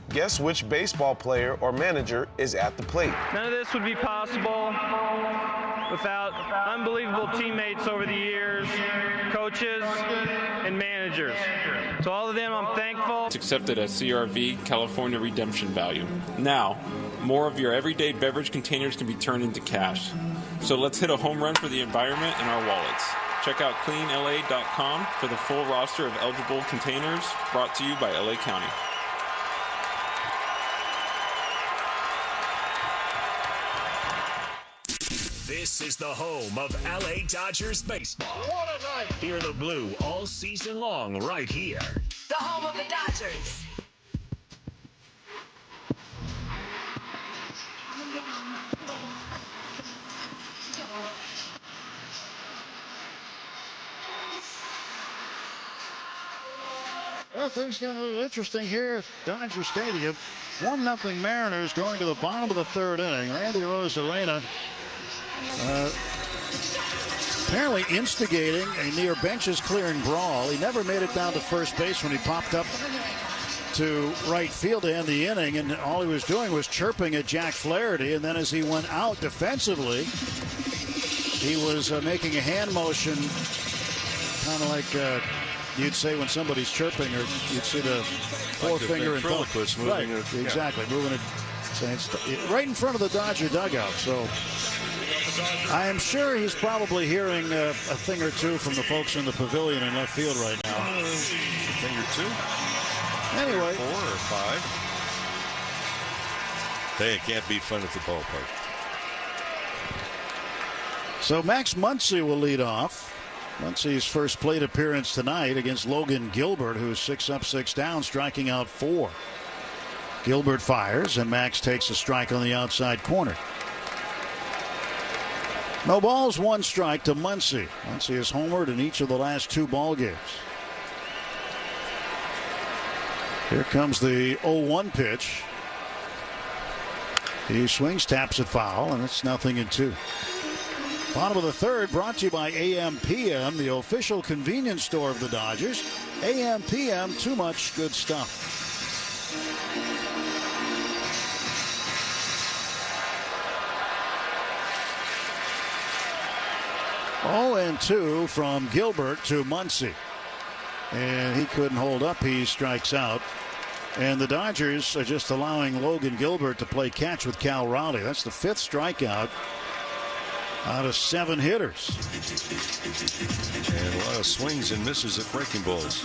Speaker 22: Guess which baseball player or manager is at the plate?
Speaker 23: None of this would be possible without unbelievable teammates over the years, coaches, and managers. To all of them, I'm thankful.
Speaker 24: It's accepted as CRV California Redemption Value. Now, more of your everyday beverage containers can be turned into cash. So let's hit a home run for the environment and our wallets. Check out cleanla.com for the full roster of eligible containers, brought to you by LA County.
Speaker 25: This is the home of LA Dodgers baseball.
Speaker 14: What a night!
Speaker 25: Hear the blue all season long right here.
Speaker 26: The home of the Dodgers.
Speaker 3: Well, things get a little interesting here at Dodger Stadium. 1-0 Mariners going to the bottom of the third inning. Randy Arozarena apparently instigating a near benches clearing brawl. He never made it down to first base when he popped up to right field to end the inning, and all he was doing was chirping at Jack Flaherty. And then as he went out defensively, he was making a hand motion, kind of like you'd say when somebody's chirping, or you'd see the forefinger and thumb. Right, exactly, moving it, saying right in front of the Dodger dugout. So I am sure he's probably hearing a thing or two from the folks in the pavilion in left field right now.
Speaker 20: A thing or two.
Speaker 3: Anyway,
Speaker 20: 4 or 5. They can't be fun at the ballpark.
Speaker 3: So Max Muncy will lead off. Muncy's first plate appearance tonight against Logan Gilbert, who's 6 up, 6 down, striking out 4. Gilbert fires, and Max takes a strike on the outside corner. No balls, 1 strike to Muncy. Muncy has homered in each of the last 2 ball games. Here comes the 0-1 pitch. He swings, taps it foul, and it's 0-2. Bottom of the third, brought to you by AM/PM, the official convenience store of the Dodgers. AM/PM, too much good stuff. Oh, and 2 from Gilbert to Muncy. And he couldn't hold up. He strikes out. And the Dodgers are just allowing Logan Gilbert to play catch with Cal Raleigh. That's the 5th strikeout out of 7 hitters.
Speaker 20: And a lot of swings and misses at breaking balls.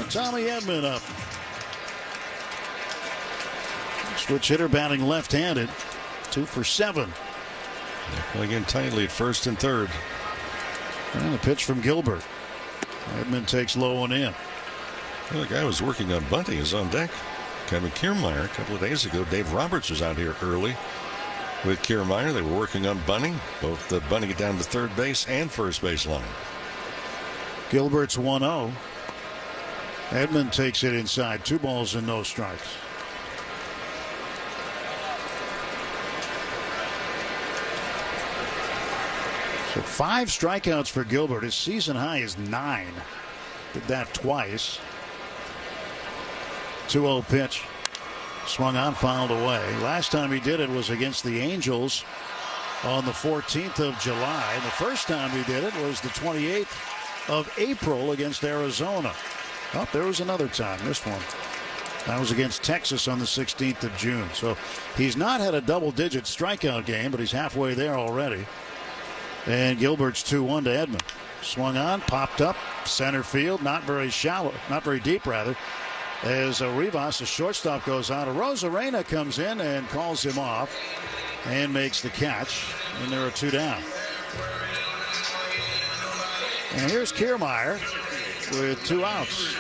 Speaker 3: Tommy Edman up. Switch hitter batting left-handed. 2 for 7.
Speaker 20: They're playing in tightly at first and third.
Speaker 3: And a pitch from Gilbert. Edman takes low and in.
Speaker 20: Well, the guy who was working on bunting is on deck. Kevin Kiermaier. A couple of days ago, Dave Roberts was out here early with Kiermaier. They were working on bunting, both bunting it down to third base and first base line.
Speaker 3: Gilbert's 1-0. Edman takes it inside. 2 balls and no strikes. So 5 strikeouts for Gilbert. His season high is 9. Did that twice. 2-0 pitch. Swung on, fouled away. Last time he did it was against the Angels on the 14th of July. And the first time he did it was the 28th of April against Arizona. Oh, there was another time. Missed one. That was against Texas on the 16th of June. So he's not had a double-digit strikeout game, but he's halfway there already. And Gilbert's 2-1 to Edman. Swung on, popped up, center field, not very shallow, not very deep rather. As Rivas, the shortstop, goes out. Arozarena comes in and calls him off and makes the catch. And there are 2 down. And here's Kiermaier with 2 outs.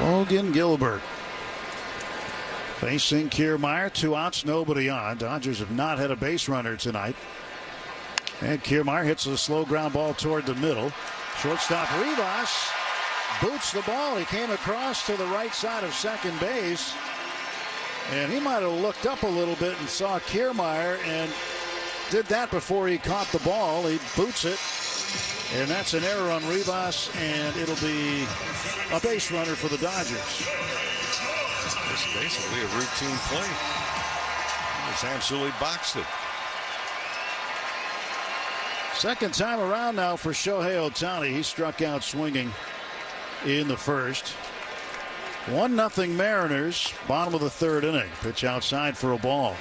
Speaker 3: Logan Gilbert facing Kiermaier. 2 outs, nobody on. Dodgers have not had a base runner tonight. And Kiermaier hits a slow ground ball toward the middle. Shortstop Rivas boots the ball. He came across to the right side of second base. And he might have looked up a little bit and saw Kiermaier and did that before he caught the ball. He boots it. And that's an error on Rivas, and it'll be a base runner for the Dodgers.
Speaker 20: It's basically a routine play. It's absolutely boxed it.
Speaker 3: Second time around now for Shohei Ohtani. He struck out swinging in the first. 1-0 Mariners, bottom of the third inning. Pitch outside for a ball.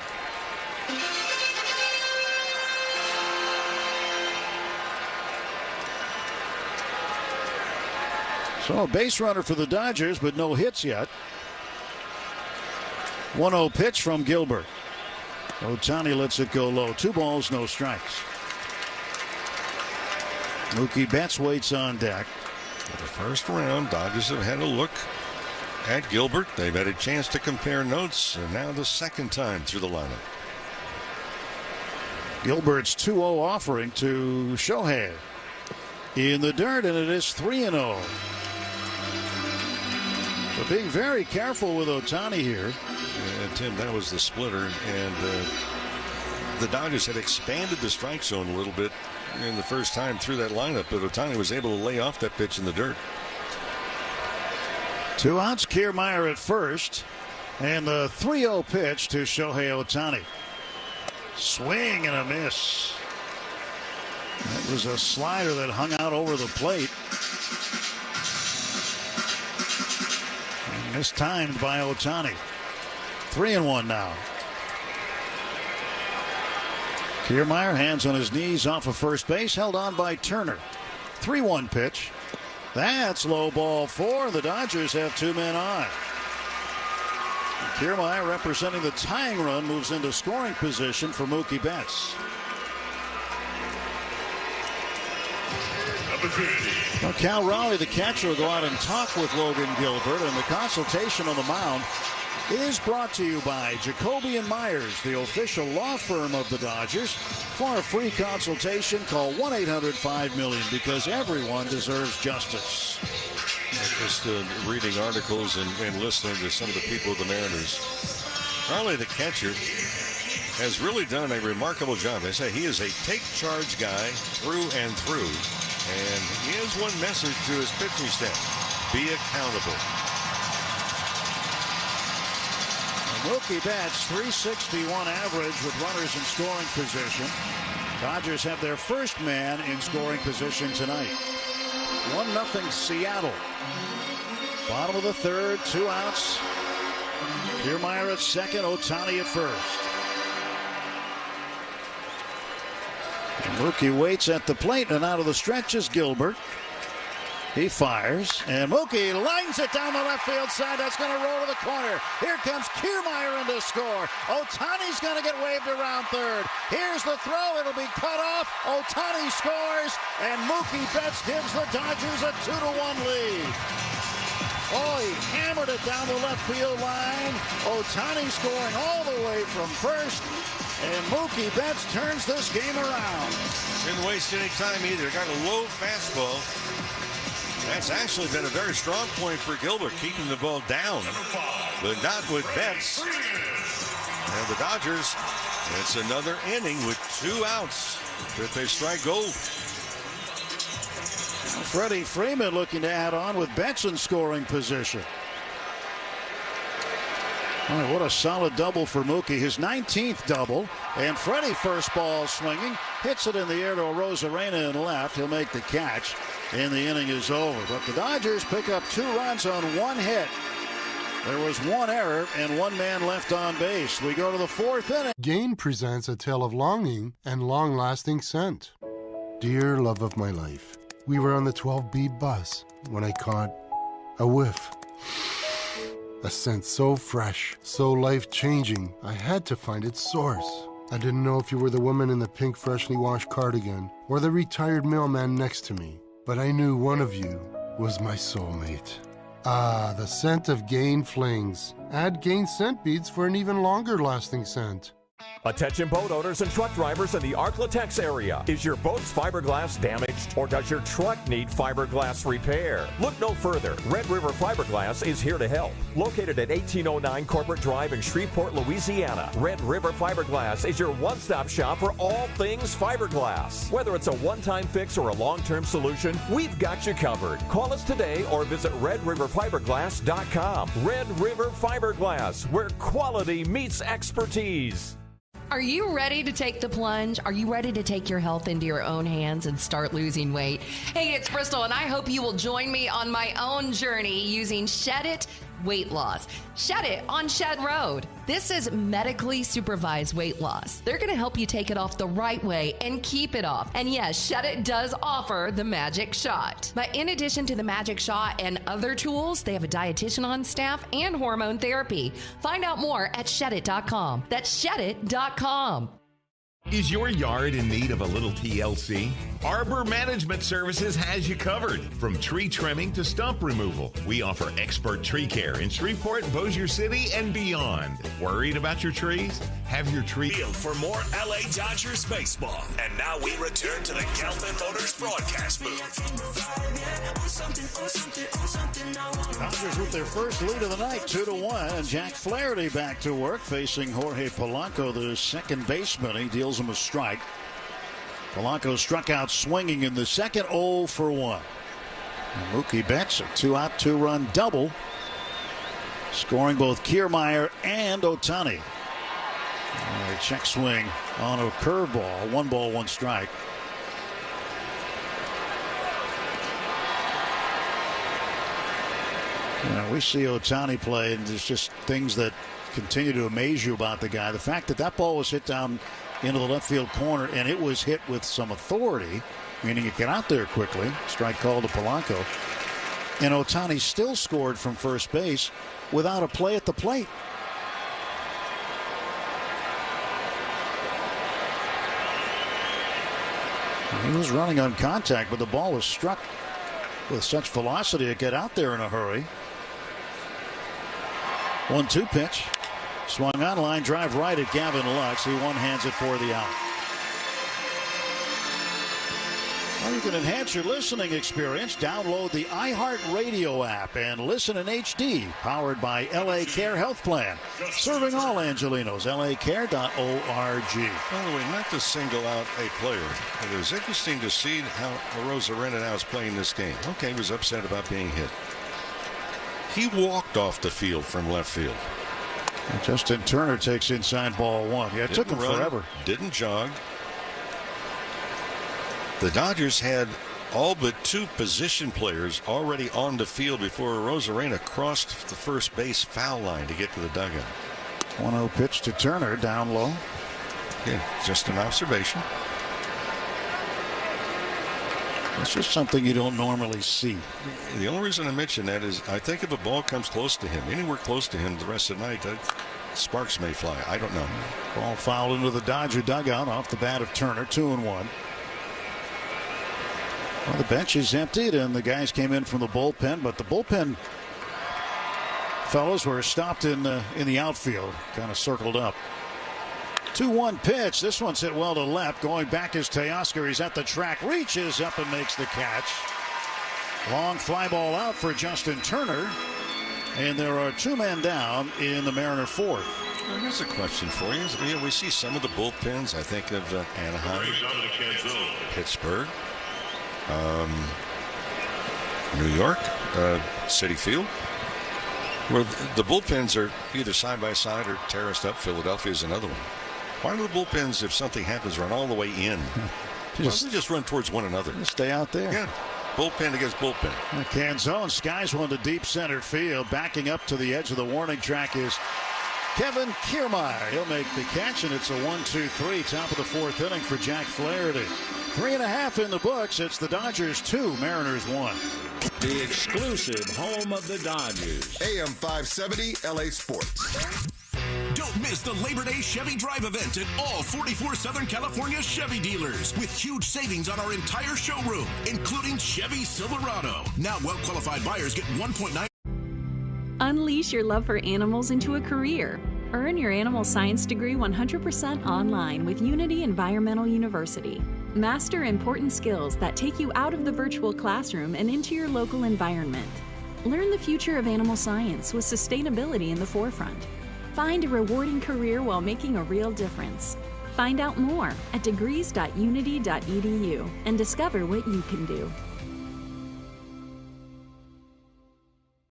Speaker 3: So a base runner for the Dodgers, but no hits yet. 1-0 pitch from Gilbert. Ohtani lets it go low. 2 balls, no strikes. Mookie Betts waits on deck.
Speaker 20: For the first round, Dodgers have had a look at Gilbert. They've had a chance to compare notes, and now the second time through the lineup.
Speaker 3: Gilbert's 2-0 offering to Shohei in the dirt, and it is 3-0. So being very careful with Ohtani here.
Speaker 20: Yeah, Tim, that was the splitter, and the Dodgers had expanded the strike zone a little bit in the first time through that lineup, but Ohtani was able to lay off that pitch in the dirt.
Speaker 3: 2 outs, Kiermaier at first, and the 3-0 pitch to Shohei Ohtani. Swing and a miss. That was a slider that hung out over the plate. Mistimed by Ohtani. 3-1 now. Kiermaier, hands on his knees off of first base, held on by Turner. 3-1 pitch. That's low ball 4. The Dodgers have 2 men on. Kiermaier, representing the tying run, moves into scoring position for Mookie Betts. Now, Cal Raleigh, the catcher, will go out and talk with Logan Gilbert, and the consultation on the mound is brought to you by Jacoby & Myers, the official law firm of the Dodgers. For a free consultation, call 1-800-5-MILLION, because everyone deserves justice.
Speaker 20: Just reading articles and listening to some of the people of the Mariners. Raleigh, the catcher, has really done a remarkable job. They say he is a take-charge guy through and through. And he has one message to his pitching staff: be accountable.
Speaker 3: Mookie Betts, .361 average with runners in scoring position. Dodgers have their first man in scoring position tonight. 1-0 Seattle. Bottom of the third, 2 outs. Kiermaier at second, Ohtani at first. Mookie waits at the plate, and out of the stretch is Gilbert. He fires, and Mookie lines it down the left field side. That's going to roll to the corner. Here comes Kiermaier in to score. Ohtani's going to get waved around third. Here's the throw. It'll be cut off. Ohtani scores, and Mookie Betts gives the Dodgers a 2-1 lead. Oh, he hammered it down the left field line. Ohtani scoring all the way from first. And Mookie Betts turns this game around.
Speaker 20: Didn't waste any time either. Got a low fastball. That's actually been a very strong point for Gilbert, keeping the ball down. But not with Betts. And the Dodgers, it's another inning with 2 outs that they strike gold.
Speaker 3: Freddie Freeman looking to add on with Betts in scoring position. All right, what a solid double for Mookie. His 19th double. And Freddie, first ball swinging, hits it in the air to Arozarena in left. He'll make the catch, and the inning is over. But the Dodgers pick up 2 runs on 1 hit. There was 1 error and 1 man left on base. We go to the 4th inning.
Speaker 4: Gain presents a tale of longing and long-lasting scent. Dear love of my life, we were on the 12B bus when I caught a whiff. A scent so fresh, so life-changing, I had to find its source. I didn't know if you were the woman in the pink freshly washed cardigan or the retired mailman next to me, but I knew one of you was my soulmate. Ah, the scent of Gain Flings. Add Gain scent beads for an even longer-lasting scent.
Speaker 1: Attention boat owners and truck drivers in the Arklatex area. Is your boat's fiberglass damaged, or does your truck need fiberglass repair? Look no further. Red River Fiberglass is here to help. Located at 1809 Corporate Drive in Shreveport, Louisiana, Red River Fiberglass is your one-stop shop for all things fiberglass. Whether it's a one-time fix or a long-term solution, we've got you covered. Call us today or visit redriverfiberglass.com. Red River Fiberglass, where quality meets expertise.
Speaker 2: Are you ready to take the plunge? Are you ready to take your health into your own hands and start losing weight? Hey, it's Crystal, and I hope you will join me on my own journey using Shed It weight loss. Shed It on Shed Road. This is medically supervised weight loss. They're going to help you take it off the right way and keep it off. And yes, Shed It does offer the Magic Shot. But in addition to the Magic Shot and other tools, they have a dietitian on staff and hormone therapy. Find out more at shedit.com. That's shedit.com.
Speaker 6: Is your yard in need of a little TLC? Arbor Management Services has you covered. From tree trimming to stump removal, we offer expert tree care in Shreveport, Bossier City, and beyond. Worried about your trees? Have your tree
Speaker 25: field for more LA Dodgers baseball. And now we return to the Gelfand Motors broadcast booth.
Speaker 3: Dodgers with their first lead of the night, 2-1, and Jack Flaherty back to work facing Jorge Polanco, the second baseman. He deals him a strike. Polanco struck out swinging in the second, 0 for 1. And Mookie Betts, a 2-out, 2-run double, scoring both Kiermaier and Ohtani. A check swing on a curveball, 1 ball, 1 strike. We see Ohtani play, and there's just things that continue to amaze you about the guy. The fact that that ball was hit down into the left field corner, and it was hit with some authority, meaning it got out there quickly. Strike call to Polanco. And Ohtani still scored from first base without a play at the plate. He was running on contact, but the ball was struck with such velocity to get out there in a hurry. 1-2 pitch. Swung on, line drive right at Gavin Lux. He one-hands it for the out. Well, you can enhance your listening experience. Download the iHeartRadio app and listen in HD. Powered by LA Care Health Plan. Serving all Angelinos. LACare.org.
Speaker 20: By the way, not to single out a player, it was interesting to see how Arozarena now is playing this game. Okay, he was upset about being hit. He walked off the field from left field.
Speaker 3: And Justin Turner takes inside ball 1. Yeah, it took him forever.
Speaker 20: Didn't jog. The Dodgers had all but 2 position players already on the field before Arozarena crossed the first base foul line to get to the dugout.
Speaker 3: 1-0 pitch to Turner, down low.
Speaker 20: Yeah, just an observation.
Speaker 3: It's just something you don't normally see.
Speaker 20: The only reason I mention that is I think if a ball comes close to him, anywhere close to him the rest of the night, sparks may fly. I don't know.
Speaker 3: Ball fouled into the Dodger dugout off the bat of Turner, 2-1. Well, the bench is emptied, and the guys came in from the bullpen, but the bullpen fellows were stopped in the outfield, kind of circled up. 2-1 pitch. This one's hit well to left. Going back is Teoscar. He's at the track, reaches up and makes the catch. Long fly ball out for Justin Turner, and there are 2 men down in the Mariner 4th.
Speaker 20: Well, here's a question for you. We see some of the bullpens. I think of Anaheim, Pittsburgh, New York, Citi Field, where the bullpens are either side by side or terraced up. Philadelphia is another one. Why do the bullpens, if something happens, run all the way in? Just run towards one another.
Speaker 3: Just stay out there.
Speaker 20: Yeah. Bullpen against bullpen.
Speaker 3: Canzone skies one to deep center field. Backing up to the edge of the warning track is Kevin Kiermaier. He'll make the catch, and it's a 1-2-3. Top of the 4th inning for Jack Flaherty. 3.5 in the books. It's the Dodgers 2, Mariners 1.
Speaker 7: The exclusive home of the Dodgers.
Speaker 8: AM 570 LA Sports.
Speaker 25: Don't miss the Labor Day Chevy Drive event at all 44 Southern California Chevy dealers with huge savings on our entire showroom, including Chevy Silverado. Now well-qualified buyers get 1.9.
Speaker 10: Unleash your love for animals into a career. Earn your animal science degree 100% online with Unity Environmental University. Master important skills that take you out of the virtual classroom and into your local environment. Learn the future of animal science with sustainability in the forefront. Find a rewarding career while making a real difference. Find out more at degrees.unity.edu and discover what you can do.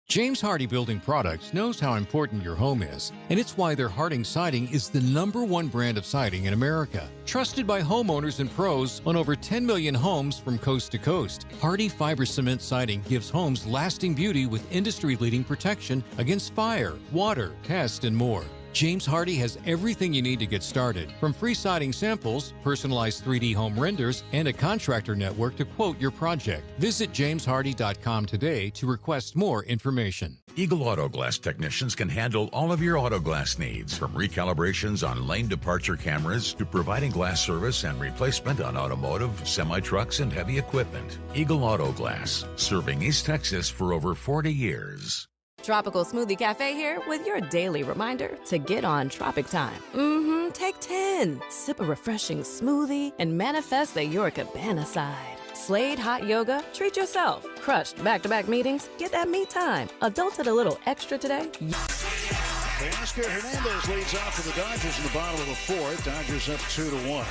Speaker 31: James Hardie Building Products knows how important your home is, and it's why their Harding Siding is the #1 brand of siding in America. Trusted by homeowners and pros on over 10 million homes from coast to coast, Hardie Fiber Cement Siding gives homes lasting beauty with industry-leading protection against fire, water, pest, and more. James Hardie has everything you need to get started, from free siding samples, personalized 3D home renders, and a contractor network to quote your project. Visit jameshardie.com today to request more information.
Speaker 9: Eagle Auto Glass technicians can handle all of your auto glass needs, from recalibrations on lane departure cameras to providing glass service and replacement on automotive, semi-trucks, and heavy equipment. Eagle Auto Glass, serving East Texas for over 40 years.
Speaker 11: Tropical Smoothie Cafe here with your daily reminder to get on Tropic Time. Take 10. Sip a refreshing smoothie and manifest the Your Cabana side. Slade hot yoga, treat yourself. Crushed back-to-back meetings, get that me time. Adulted a little extra today.
Speaker 3: Teoscar Hernandez leads off for the Dodgers in the bottom of the fourth. Dodgers up 2-1.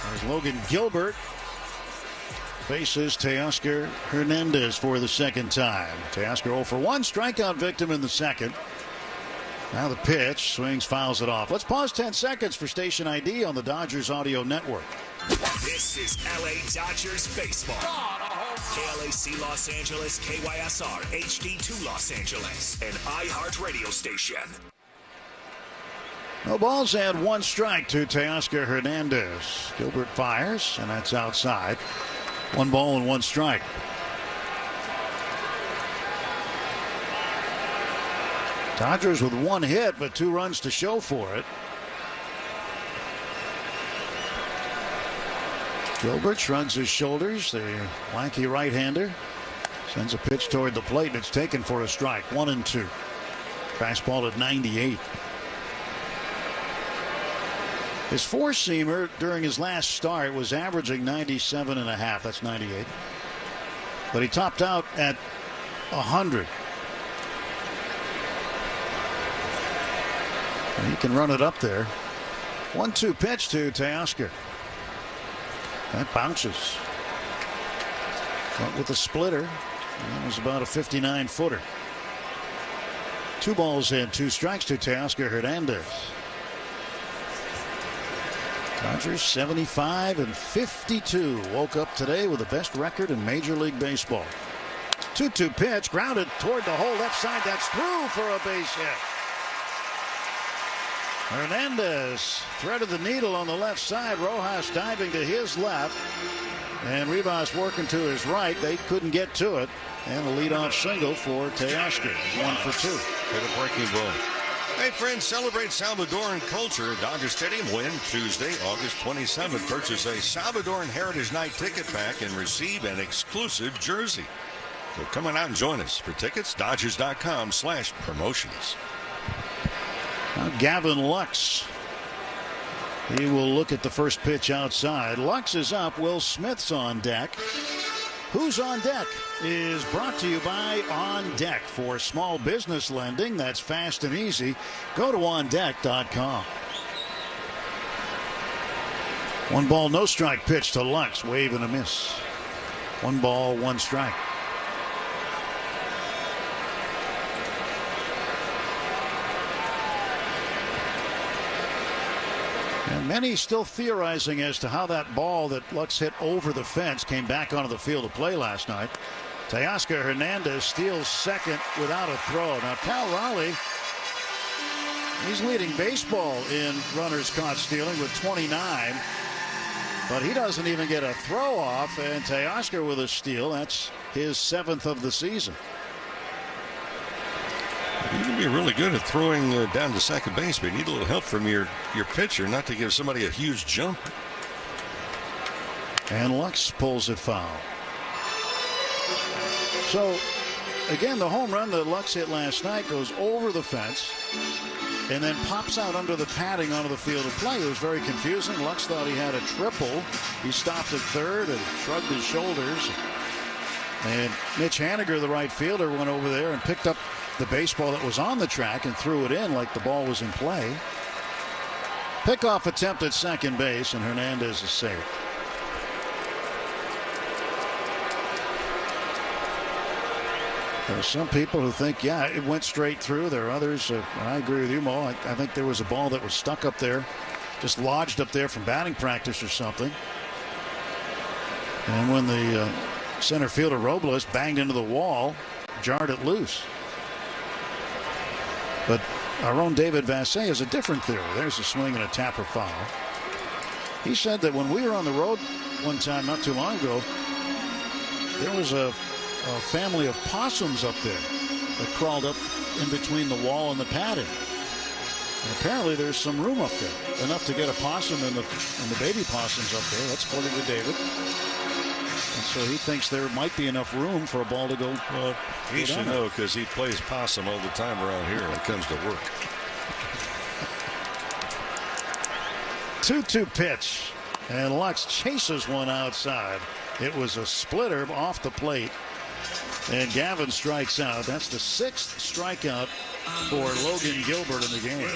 Speaker 3: There's Logan Gilbert. Faces Teoscar Hernandez for the second time. Teoscar 0 for 1, strikeout victim in the second. Now the pitch, swings, fouls it off. Let's pause 10 seconds for station ID on the Dodgers Audio Network.
Speaker 12: This is LA Dodgers baseball. KLAC Los Angeles, KYSR, HD2 Los Angeles, an iHeart radio station.
Speaker 3: No balls and 1 strike to Teoscar Hernandez. Gilbert fires, and that's outside. 1 ball and 1 strike. Dodgers with 1 hit, but 2 runs to show for it. Gilbert shrugs his shoulders. The lanky right-hander sends a pitch toward the plate, and it's taken for a strike. 1-2. Fastball at 98. His four-seamer during his last start was averaging 97.5. That's 98. But he topped out at 100. And he can run it up there. 1-2 pitch to Teoscar. That bounces. Went with a splitter. That was about a 59-footer. 2 balls and 2 strikes to Teoscar Hernandez. Dodgers 75-52. Woke up today with the best record in Major League Baseball. 2-2 pitch, grounded toward the hole left side. That's through for a base hit. Hernandez threaded the needle on the left side. Rojas diving to his left. And Rivas working to his right. They couldn't get to it. And a leadoff single for Teoscar. 1 for 2.
Speaker 20: Hit a breaking ball. Hey, friends, celebrate Salvadoran culture at Dodger Stadium. Win Tuesday, August 27th. Purchase a Salvadoran Heritage Night ticket pack and receive an exclusive jersey. So come on out and join us. For tickets, Dodgers.com/promotions.
Speaker 3: Now Gavin Lux. He will look at the first pitch outside. Lux is up. Will Smith's on deck. Who's on Deck is brought to you by On Deck. For small business lending that's fast and easy, go to OnDeck.com. 1 ball, no strike pitch to Lux. Wave and a miss. 1 ball, 1 strike. And many still theorizing as to how that ball that Lux hit over the fence came back onto the field of play last night. Teoscar Hernandez steals second without a throw. Now Cal Raleigh, he's leading baseball in runners caught stealing with 29. But he doesn't even get a throw off, and Teoscar with a steal. That's his 7th of the season.
Speaker 20: You can be really good at throwing down to second base, but you need a little help from your pitcher not to give somebody a huge jump.
Speaker 3: And Lux pulls it foul. So, again, the home run that Lux hit last night goes over the fence and then pops out under the padding onto the field of play. It was very confusing. Lux thought he had a triple. He stopped at third and shrugged his shoulders. And Mitch Haniger, the right fielder, went over there and picked up the baseball that was on the track and threw it in like the ball was in play. Pickoff attempt at second base, and Hernandez is safe. There are some people who think, yeah, it went straight through. There are others, I agree with you, Mo. I think there was a ball that was stuck up there, just lodged up there from batting practice or something. And when the center fielder Robles banged into the wall, jarred it loose. But our own David Vassay has a different theory. There's a swing and a tapper foul. He said that when we were on the road one time not too long ago, there was a family of possums up there that crawled up in between the wall and the padding. And apparently there's some room up there, enough to get a possum and the baby possums up there. That's according to David. And so he thinks there might be enough room for a ball to go.
Speaker 20: Well, he should know because he plays possum all the time around here when it comes to work.
Speaker 3: 2-2 pitch, and Lux chases one outside. It was a splitter off the plate, and Gavin strikes out. That's the 6th strikeout for Logan Gilbert in the game.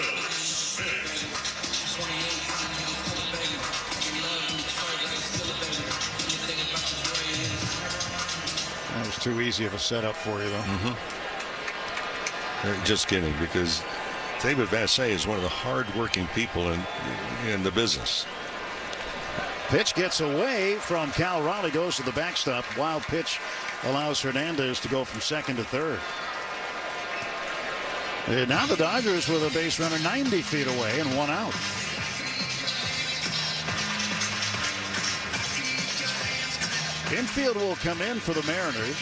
Speaker 3: That was too easy of a setup for you, though.
Speaker 20: Just kidding, because David Vassay is one of the hard-working people in the business.
Speaker 3: Pitch gets away from Cal Raleigh, goes to the backstop. Wild pitch allows Hernandez to go from second to third. And now the Dodgers with a base runner 90 feet away and one out. Infield will come in for the Mariners.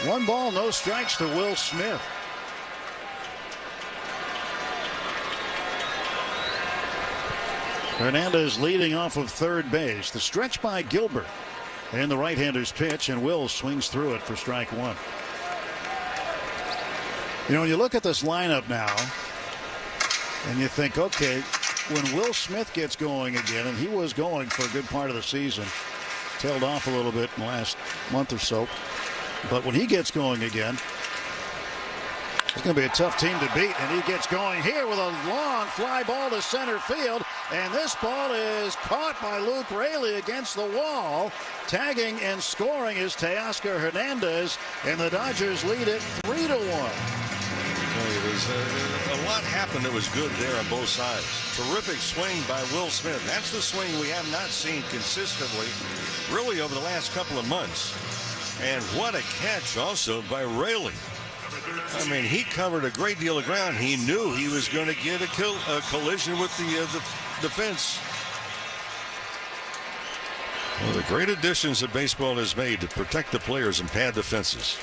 Speaker 3: One ball, no strikes to Will Smith. Hernandez leading off of third base. The stretch by Gilbert. And the right-hander's pitch, and Will swings through it for strike one. You know, when you look at this lineup now, and you think, okay, when Will Smith gets going again, and he was going for a good part of the season, tailed off a little bit in the last month or so. But when he gets going again, it's going to be a tough team to beat. And he gets going here with a long fly ball to center field. And this ball is caught by Luke Raley against the wall. Tagging and scoring is Teoscar Hernandez. And the Dodgers lead it 3-1.
Speaker 20: A lot happened that was good there on both sides. Terrific swing by Will Smith. That's the swing we have not seen consistently really over the last couple of months. And what a catch also by Raley. I mean, he covered a great deal of ground. He knew he was going to get a collision with the fence. One of the great additions that baseball has made to protect the players and pad the fences.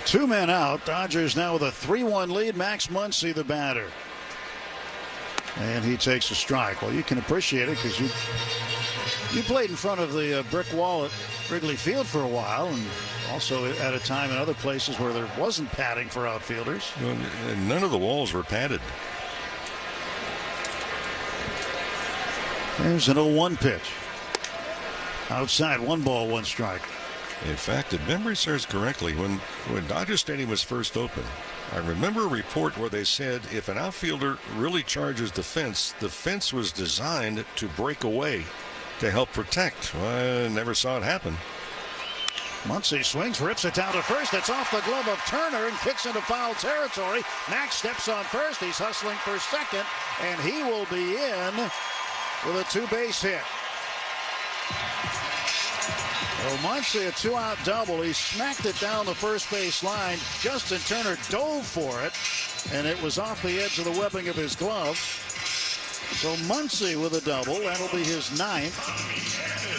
Speaker 3: 2 men out. Dodgers now with a 3-1 lead. Max Muncy, the batter. And he takes a strike. Well, you can appreciate it because you played in front of the brick wall at Wrigley Field for a while, and also at a time in other places where there wasn't padding for outfielders.
Speaker 20: None of the walls were padded.
Speaker 3: There's an 0-1 pitch. Outside, 1 ball, 1 strike.
Speaker 20: In fact, if memory serves correctly, when Dodger Stadium was first opened, I remember a report where they said if an outfielder really charges the fence was designed to break away to help protect. Well, I never saw it happen.
Speaker 3: Muncy swings, rips it down to first. It's off the glove of Turner and kicks into foul territory. Max steps on first. He's hustling for second, and he will be in with a 2-base hit. Well, Muncy, a 2-out double. He smacked it down the first base line. Justin Turner dove for it, and it was off the edge of the webbing of his glove. So Muncy with a double. That'll be his 9th.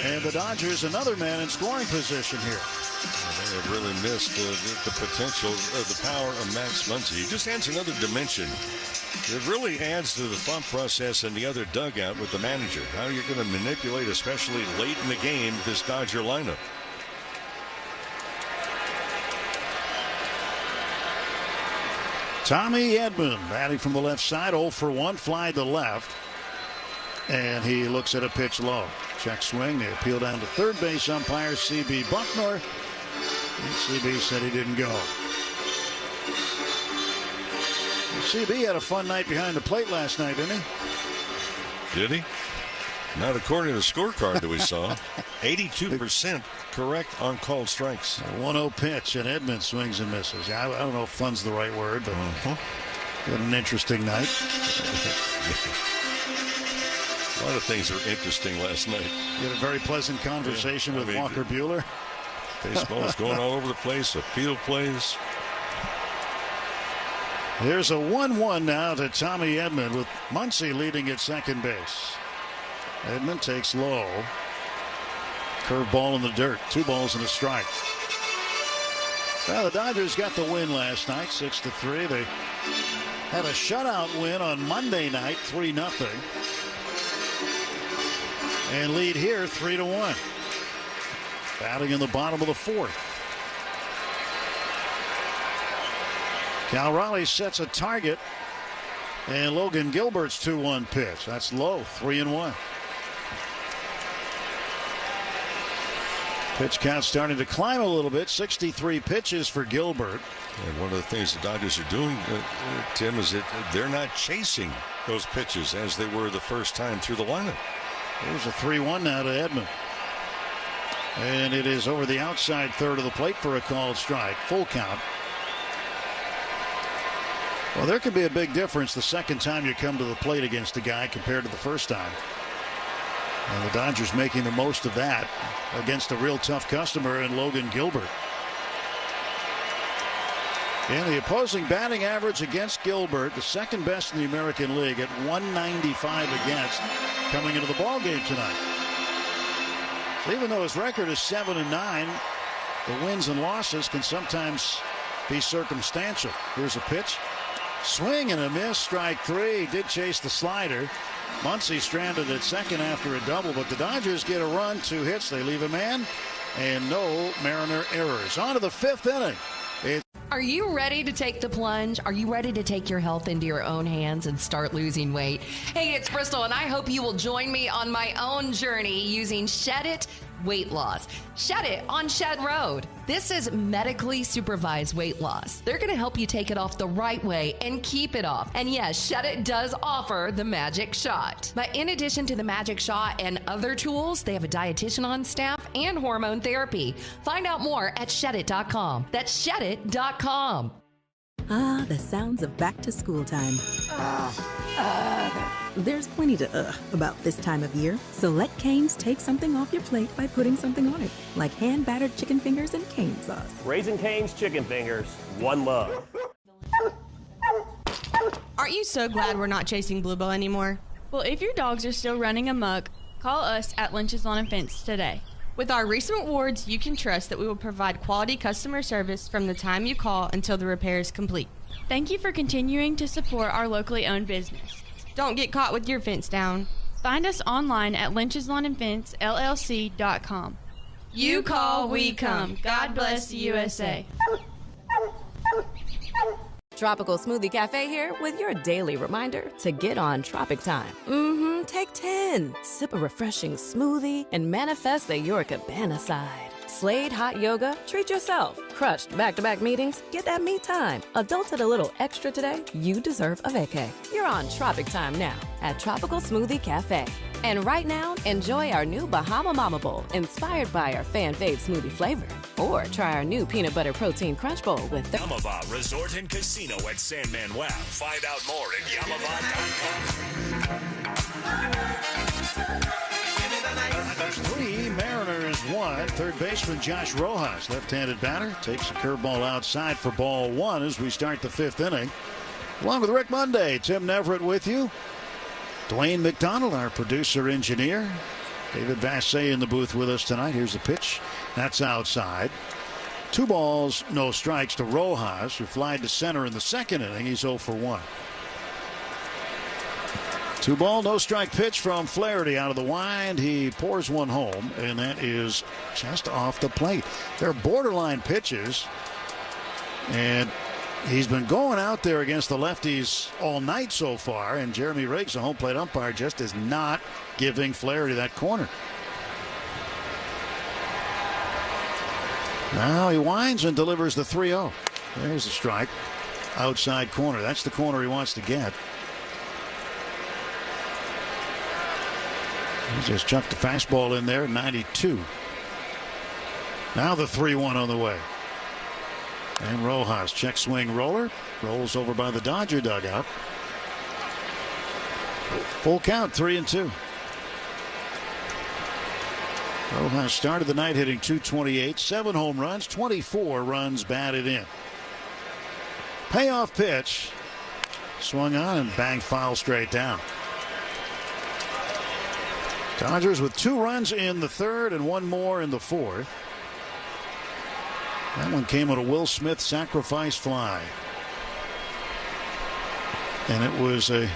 Speaker 3: And the Dodgers, another man in scoring position here.
Speaker 20: They have really missed the potential of the power of Max Muncy. He just adds another dimension. It really adds to the thought process in the other dugout with the manager. How you're going to manipulate, especially late in the game, this Dodger lineup.
Speaker 3: Tommy Edman batting from the left side, 0 for 1, fly to left. And he looks at a pitch low. Check swing. They appeal down to third base umpire C.B. Bucknor. And C.B. said he didn't go. C.B. had a fun night behind the plate last night, didn't he?
Speaker 20: Did he? Not according to the scorecard that we saw. 82% correct on called strikes.
Speaker 3: A 1-0 pitch, and Edman swings and misses. I don't know if fun's the right word, but had an interesting night.
Speaker 20: A lot of things were interesting last night.
Speaker 3: You had a very pleasant conversation with Walker Buehler.
Speaker 20: Baseball is going all over the place. Appeal plays.
Speaker 3: Here's a 1-1 now to Tommy Edman with Muncy leading at second base. Edman takes low. Curveball in the dirt. 2 balls and a strike. Well, the Dodgers got the win last night, 6-3. They had a shutout win on Monday night, 3-0. And lead here, 3-1. Batting in the bottom of the 4th. Cal Raleigh sets a target, and Logan Gilbert's 2-1 pitch. That's low, 3-1. Pitch count starting to climb a little bit. 63 pitches for Gilbert.
Speaker 20: And one of the things the Dodgers are doing, Tim, is that they're not chasing those pitches as they were the first time through the lineup.
Speaker 3: Here's a 3-1 now to Edman. And it is over the outside third of the plate for a called strike. Full count. Well, there could be a big difference the second time you come to the plate against a guy compared to the first time. And the Dodgers making the most of that against a real tough customer in Logan Gilbert. And the opposing batting average against Gilbert, the second best in the American League at 195 against coming into the ball game tonight. So even though his record is 7-9, the wins and losses can sometimes be circumstantial. Here's a pitch. Swing and a miss, strike 3. Did chase the slider. Muncy stranded at second after a double, but the Dodgers get a run, 2 hits. They leave a man, and no Mariner errors. On to the 5th inning.
Speaker 2: Are you ready to take the plunge? Are you ready to take your health into your own hands and start losing weight? Hey, it's Bristol, and I hope you will join me on my own journey using Shed It weight loss. Shed It on Shed Road. This is medically supervised weight loss. They're going to help you take it off the right way and keep it off. And yes, Shed It does offer the magic shot. But in addition to the magic shot and other tools, they have a dietitian on staff and hormone therapy. Find out more at shedit.com. That's shedit.com.
Speaker 13: Ah, the sounds of back to school time. There's plenty to about this time of year, so let Cane's take something off your plate by putting something on it, like hand-battered chicken fingers and cane sauce.
Speaker 22: Raising Cane's chicken fingers, one love.
Speaker 18: Aren't you so glad we're not chasing Bluebell anymore?
Speaker 15: Well, if your dogs are still running amok, call us at Lynch's Lawn and Fence today.
Speaker 18: With our recent awards, you can trust that we will provide quality customer service from the time you call until the repair is complete.
Speaker 15: Thank you for continuing to support our locally owned business.
Speaker 18: Don't get caught with your fence down.
Speaker 15: Find us online at lyncheslawnandfencellc.com.
Speaker 18: You call, we come. God bless the USA.
Speaker 11: Tropical Smoothie Cafe here with your daily reminder to get on Tropic Time. Take 10. Sip a refreshing smoothie and manifest that you're cabana side. Slade hot yoga, treat yourself. Crushed back-to-back meetings, get that me time. Adulted a little extra today, you deserve a vacay. You're on Tropic Time now at Tropical Smoothie Cafe. And right now, enjoy our new Bahama Mama Bowl, inspired by our fan-fave smoothie flavor. Or try our new Peanut Butter Protein Crunch Bowl with
Speaker 12: Yamava Resort and Casino at San Manuel. Find out more at yamava.com.
Speaker 3: 3, Mariners 1. Third baseman Josh Rojas, left-handed batter, takes a curveball outside for ball 1 as we start the 5th inning. Along with Rick Monday, Tim Neverett with you. Dwayne McDonald, our producer-engineer. David Vassay in the booth with us tonight. Here's the pitch. That's outside. 2 balls, no strikes to Rojas, who flied to center in the second inning. He's 0 for 1. 2 ball, no strike pitch from Flaherty out of the wind. He pours one home, and that is just off the plate. They're borderline pitches, and he's been going out there against the lefties all night so far, and Jeremy Riggs, the home plate umpire, just is not giving Flaherty that corner. Now he winds and delivers the 3-0. There's a strike. Outside corner. That's the corner he wants to get. He just chucked the fastball in there, 92. Now the 3-1 on the way. And Rojas, check swing roller. Rolls over by the Dodger dugout. Full count, 3-2. Rojas started the night hitting .228, 7 home runs, 24 runs batted in. Payoff pitch Swung on and banged foul straight down. Dodgers with 2 runs in the third and 1 more in the fourth. That one came on a Will Smith sacrifice fly. And it was a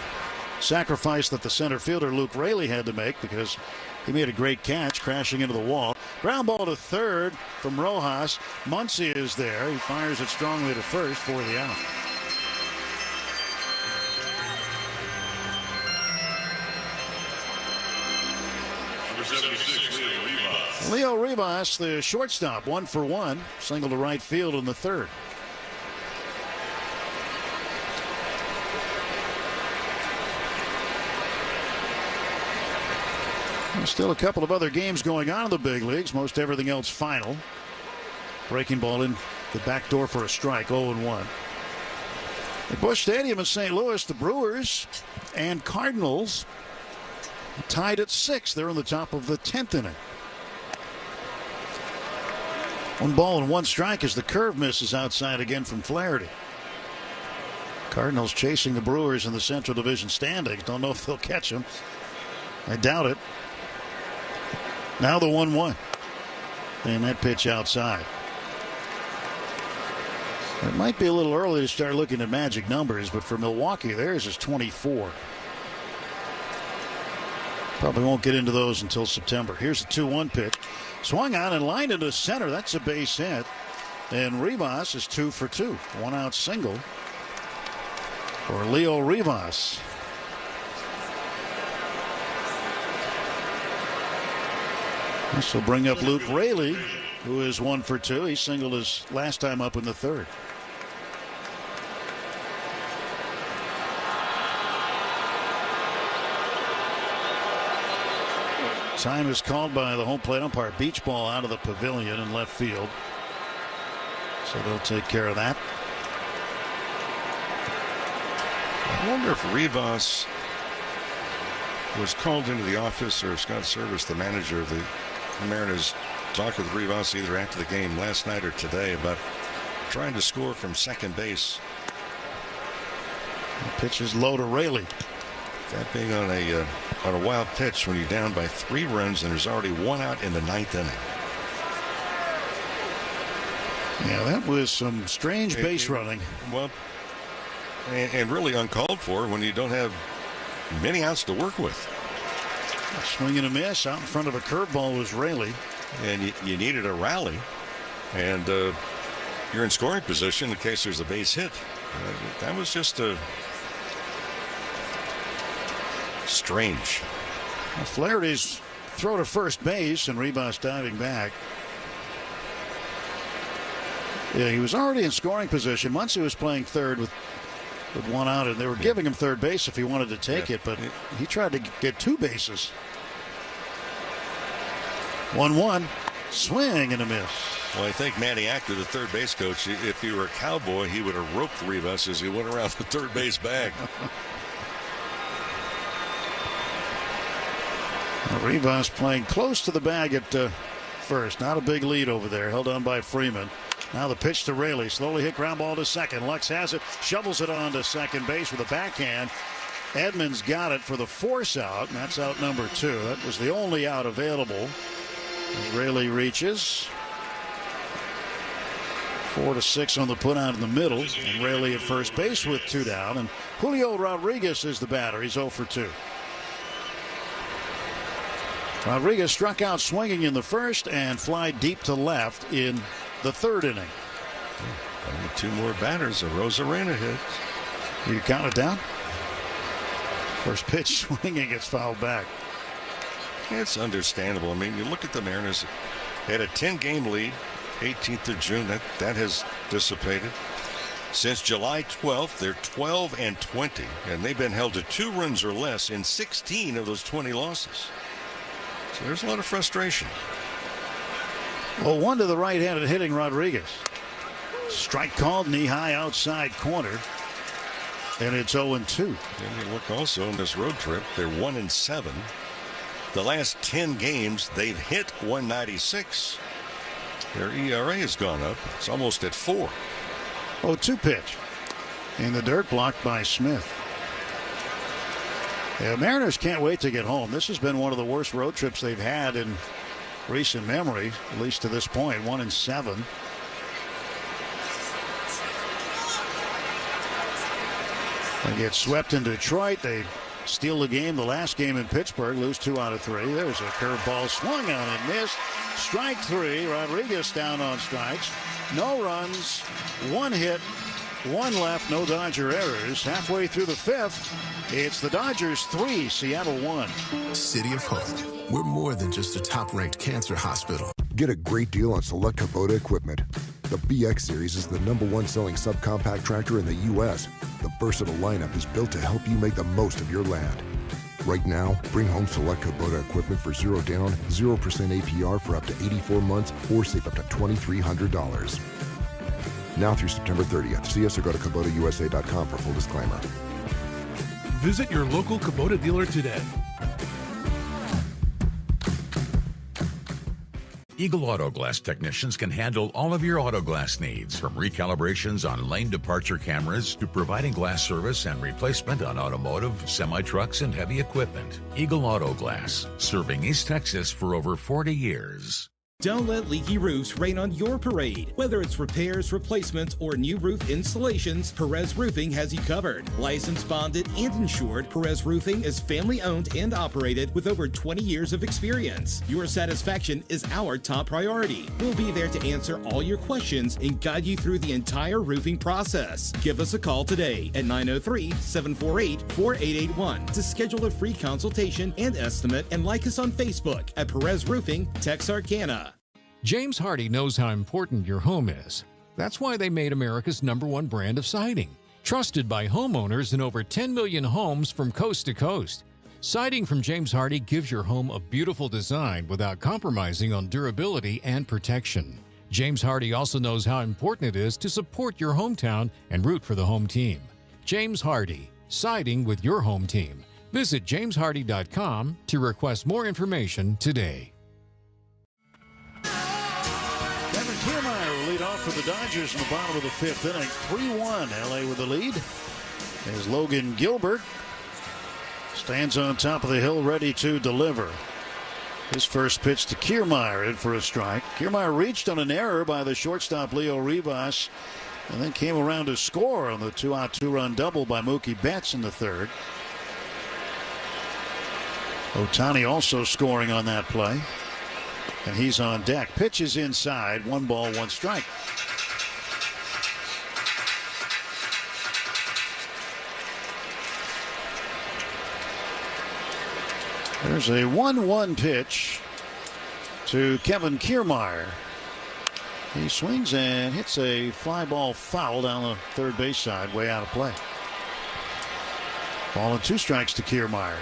Speaker 3: sacrifice that the center fielder Luke Raley had to make because he made a great catch crashing into the wall. Ground ball to third from Rojas. Muncy is there. He fires it strongly to first for the out. Leo Rivas, the shortstop, 1 for 1. Single to right field in the third. There's still a couple of other games going on in the big leagues. Most everything else final. Breaking ball in the back door for a strike, 0-1. At Busch Stadium in St. Louis, the Brewers and Cardinals tied at 6. They're on the top of the 10th inning. 1 ball and 1 strike as the curve misses outside again from Flaherty. Cardinals chasing the Brewers in the Central Division standings. Don't know if they'll catch them. I doubt it. Now the 1-1. And that pitch outside. It might be a little early to start looking at magic numbers, but for Milwaukee, theirs is 24. Probably won't get into those until September. Here's a 2-1 pitch. Swung on and lined into center. That's a base hit. And Rivas is 2 for 2. 1 out single for Leo Rivas. This will bring up Luke Raley, who is 1 for 2. He singled his last time up in the third. Time is called by the home plate umpire. Beach ball out of the pavilion in left field. So they'll take care of that.
Speaker 20: I wonder if Rivas was called into the office, or if Scott Service, the manager of the Mariners, talked with Rivas either after the game last night or today about trying to score from second base.
Speaker 3: The pitch is low to Raley.
Speaker 20: That being on a wild pitch when you're down by 3 runs and there's already 1 out in the 9th inning.
Speaker 3: Yeah, that was some strange base running.
Speaker 20: Well, and really uncalled for when you don't have many outs to work with.
Speaker 3: A swing and a miss out in front of a curveball was Raley.
Speaker 20: And you needed a rally. And you're in scoring position in case there's a base hit. That was just a strange.
Speaker 3: Well, Flaherty's throw to first base and Rivas diving back. Yeah, he was already in scoring position. Muncy was playing third with 1 out, and they were giving him third base if he wanted to take it, but he tried to get 2 bases. 1-1, swing and a miss.
Speaker 20: Well, I think Manny Actor, the third base coach, if he were a Cowboy, he would have roped Rivas as he went around the third base bag.
Speaker 3: Rivas playing close to the bag at first. Not a big lead over there. Held on by Freeman. Now the pitch to Raley. Slowly hit ground ball to second. Lux has it. Shovels it on to second base with a backhand. Edmonds got it for the force out. And that's out number 2. That was the only out available. As Raley reaches. 4-6 on the put out in the middle. And Raley at first base with 2 down. And Julio Rodriguez is the batter. He's 0 for 2. Rodriguez struck out swinging in the first and fly deep to left in the third inning.
Speaker 20: Only 2 more batters. A Rosarena hit.
Speaker 3: You count it down. First pitch swinging, gets fouled back.
Speaker 20: It's understandable. I mean, you look at the Mariners. They had a 10-game lead, 18th of June. That has dissipated. Since July 12th, they're 12-20, and they've been held to 2 runs or less in 16 of those 20 losses. So there's a lot of frustration.
Speaker 3: Well, 1 to the right-handed hitting Rodriguez. Strike called, knee high outside corner. And it's 0-2.
Speaker 20: And you look also on this road trip, they're 1-7. The last 10 games, they've hit 196. Their ERA has gone up. It's almost at 4.
Speaker 3: 0-2 pitch. in the dirt, blocked by Smith. The Mariners can't wait to get home. This has been one of the worst road trips they've had in recent memory, at least to this point, 1-7. They get swept in Detroit. They steal the game, the last game in Pittsburgh, lose 2 out of 3. There's a curveball swung on and missed. Strike 3. Rodriguez down on strikes. No runs, 1 hit, 1 left, no Dodger errors. Halfway through the 5th, it's the Dodgers 3, Seattle 1.
Speaker 5: City of Hope. We're more than just a top-ranked cancer hospital.
Speaker 16: Get a great deal on select Kubota equipment. The BX Series is the #1 selling subcompact tractor in the U.S. The versatile lineup is built to help you make the most of your land. Right now, bring home select Kubota equipment for 0 down, 0% APR for up to 84 months, or save up to $2,300. Now through September 30th. See us or go to KubotaUSA.com for full disclaimer.
Speaker 17: Visit your local Kubota dealer today.
Speaker 9: Eagle Auto Glass technicians can handle all of your auto glass needs, from recalibrations on lane departure cameras to providing glass service and replacement on automotive, semi-trucks, and heavy equipment. Eagle Auto Glass, serving East Texas for over 40 years.
Speaker 19: Don't let leaky roofs rain on your parade. Whether it's repairs, replacements, or new roof installations, Perez Roofing has you covered. Licensed, bonded, and insured, Perez Roofing is family-owned and operated with over 20 years of experience. Your satisfaction is our top priority. We'll be there to answer all your questions and guide you through the entire roofing process. Give us a call today at 903-748-4881 to schedule a free consultation and estimate, and like us on Facebook at Perez Roofing, Texarkana.
Speaker 31: James Hardie knows how important your home is. That's why they made America's #1 brand of siding. Trusted by homeowners in over 10 million homes from coast to coast. Siding from James Hardie gives your home a beautiful design without compromising on durability and protection. James Hardie also knows how important it is to support your hometown and root for the home team. James Hardie, siding with your home team. Visit jameshardie.com to request more information today.
Speaker 3: Kiermaier will lead off for the Dodgers in the bottom of the 5th inning. 3-1, LA with the lead. As Logan Gilbert stands on top of the hill ready to deliver. His first pitch to Kiermaier, in for a strike. Kiermaier reached on an error by the shortstop Leo Rivas, and then came around to score on the 2-out 2-run double by Mookie Betts in the 3rd. Ohtani also scoring on that play. And he's on deck. Pitch is inside. 1 ball, 1 strike. There's a 1-1 pitch to Kevin Kiermaier. He swings and hits a fly ball foul down the third base side, way out of play. Ball and 2 strikes to Kiermaier.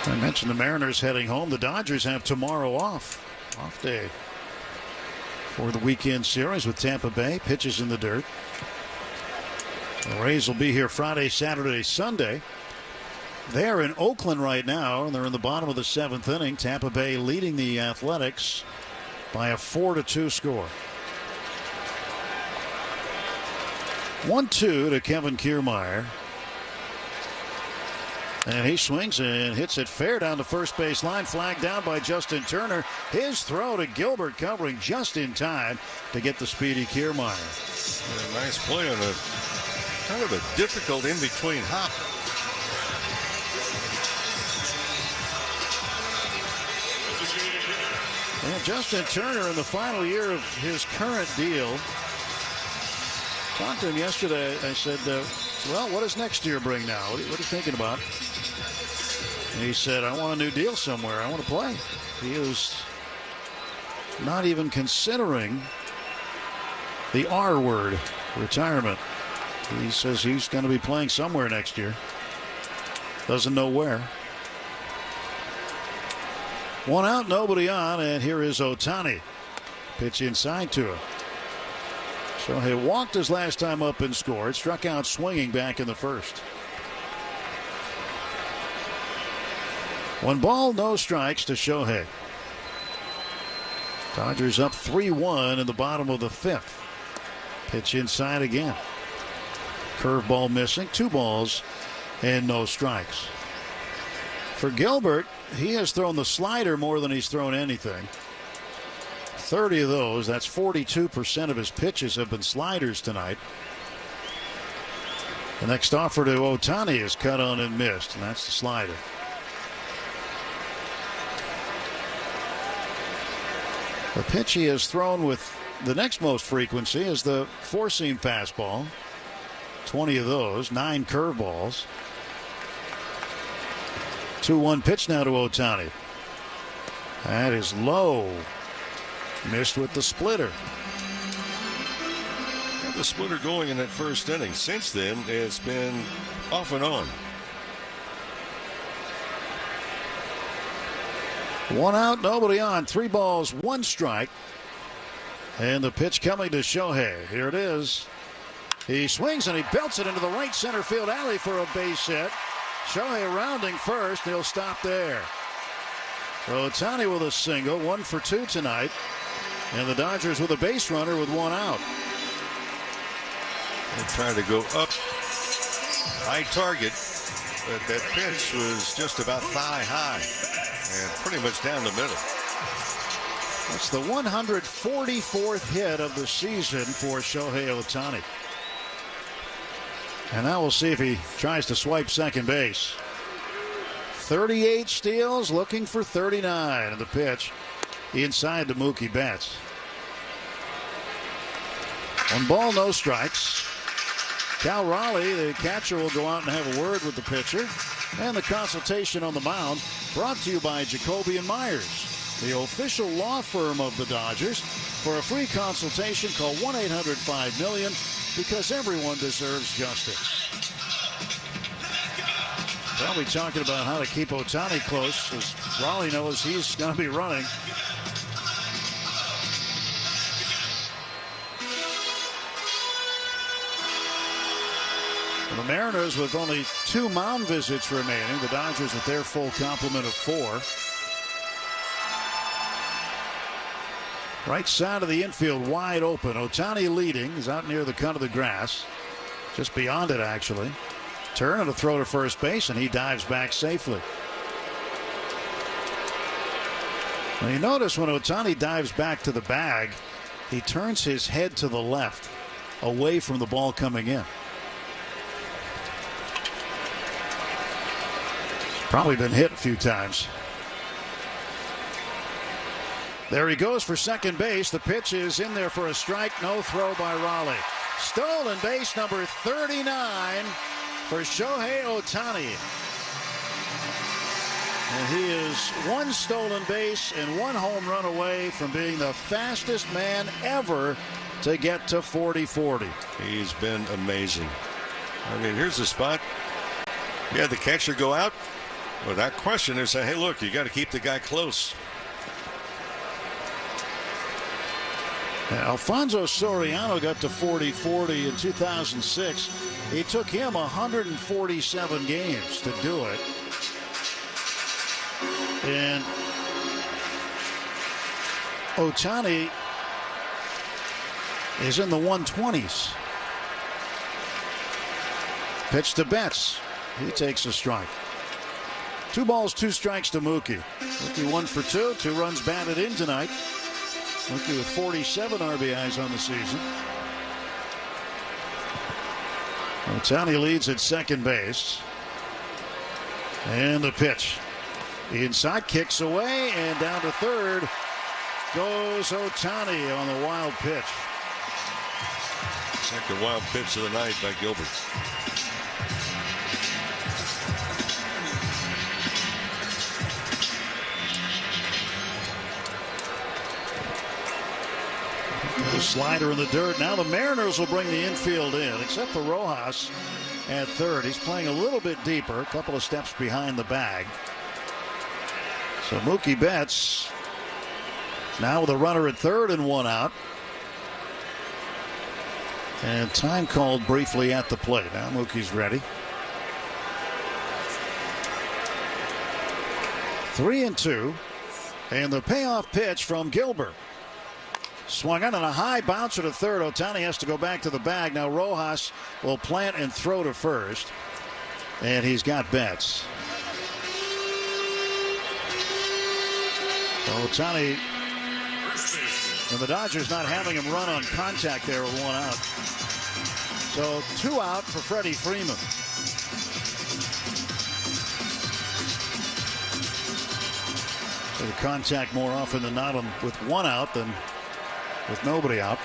Speaker 3: I mentioned the Mariners heading home. The Dodgers have tomorrow off day for the weekend series with Tampa Bay. Pitches in the dirt. The Rays will be here Friday, Saturday, Sunday. They're in Oakland right now, and they're in the bottom of the 7th inning. Tampa Bay leading the Athletics by a 4-2 score. 1-2 to Kevin Kiermaier. And he swings and hits it fair down the first base line. Flagged down by Justin Turner. His throw to Gilbert covering just in time to get the speedy Kiermaier.
Speaker 20: A nice play on a kind of a difficult in-between hop.
Speaker 3: And Justin Turner in the final year of his current deal. Talked to him yesterday. I said, well, what does next year bring now? What are you thinking about? And he said, I want a new deal somewhere. I want to play. He was not even considering the R word, retirement. He says he's going to be playing somewhere next year. Doesn't know where. 1 out, nobody on, and here is Ohtani. Pitch inside to him. So he walked his last time up and scored. Struck out swinging back in the 1st. 1 ball, no strikes to Shohei. Dodgers up 3-1 in the bottom of the 5th. Pitch inside again. Curveball missing. 2 balls and no strikes. For Gilbert, he has thrown the slider more than he's thrown anything. 30 of those. That's 42% of his pitches have been sliders tonight. The next offer to Ohtani is cut on and missed, and that's the slider. The pitch he has thrown with the next most frequency is the 4-seam fastball. 20 of those, 9 curveballs. 2-1 pitch now to Ohtani. That is low. Missed with the splitter.
Speaker 20: The splitter going in that first inning. Since then, it's been off and on.
Speaker 3: 1 out, nobody on. 3 balls, 1 strike. And the pitch coming to Shohei. Here it is. He swings and he belts it into the right center field alley for a base hit. Shohei rounding first. He'll stop there. Ohtani with a single. 1 for 2 tonight. And the Dodgers with a base runner with 1 out.
Speaker 20: They're trying to go up. High target. But that pitch was just about thigh high. And pretty much down the middle.
Speaker 3: That's the 144th hit of the season for Shohei Ohtani. And now we'll see if he tries to swipe second base. 38 steals, looking for 39. And the pitch inside to Mookie Betts. 1 ball, no strikes. Cal Raleigh, the catcher, will go out and have a word with the pitcher. And the consultation on the mound brought to you by Jacoby & Myers, the official law firm of the Dodgers. For a free consultation, call 1-800-5-MILLION, because everyone deserves justice. Probably talking about how to keep Ohtani close, as Raleigh knows he's going to be running. The Mariners with only 2 mound visits remaining. The Dodgers with their full complement of 4. Right side of the infield wide open. Ohtani leading. He's out near the cut of the grass. Just beyond it, actually. Turn and a throw to first base, and he dives back safely. Now you notice when Ohtani dives back to the bag, he turns his head to the left, away from the ball coming in. Probably been hit a few times. There he goes for second base. The pitch is in there for a strike. No throw by Raleigh. Stolen base number 39 for Shohei Ohtani. And he is 1 stolen base and 1 home run away from being the fastest man ever to get to 40-40.
Speaker 20: He's been amazing. I mean, here's the spot. Yeah, the catcher go out. Without question, they're saying, hey, look, you got to keep the guy close.
Speaker 3: Alfonso Soriano got to 40-40 in 2006. It took him 147 games to do it. And Ohtani is in the 120s. Pitch to Betts. He takes a strike. 2 balls, 2 strikes to Mookie. Mookie 1 for 2. 2 runs batted in tonight. Mookie with 47 RBIs on the season. Ohtani leads at second base. And the pitch. Inside, kicks away, and down to third goes Ohtani on the wild pitch.
Speaker 20: Second wild pitch of the night by Gilbert.
Speaker 3: The slider in the dirt. Now the Mariners will bring the infield in, except for Rojas at third. He's playing a little bit deeper, a couple of steps behind the bag. So Mookie Betts now with a runner at third and 1 out. And time called briefly at the plate. Now Mookie's ready. 3-2. And the payoff pitch from Gilbert. Swung on a high bouncer to third. Ohtani has to go back to the bag. Now Rojas will plant and throw to first. And he's got Betts. So Ohtani and the Dodgers not having him run on contact there with 1 out. So 2 out for Freddie Freeman. So the contact more often than not with 1 out than with nobody out.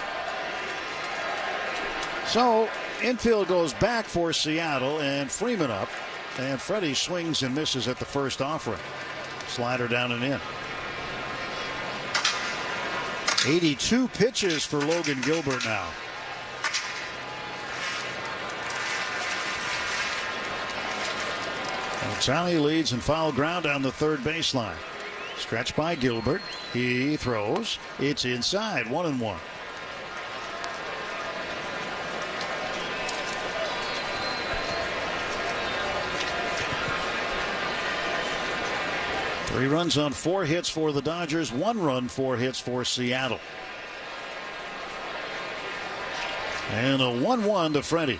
Speaker 3: So infield goes back for Seattle and Freeman up. And Freddie swings and misses at the first offering. Slider down and in. 82 pitches for Logan Gilbert now. Ohtani leads in foul ground down the third baseline. Stretched by Gilbert. He throws. It's inside. 1-1. Three runs on 4 hits for the Dodgers. 1 run, 4 hits for Seattle. And a 1-1 to Freddie.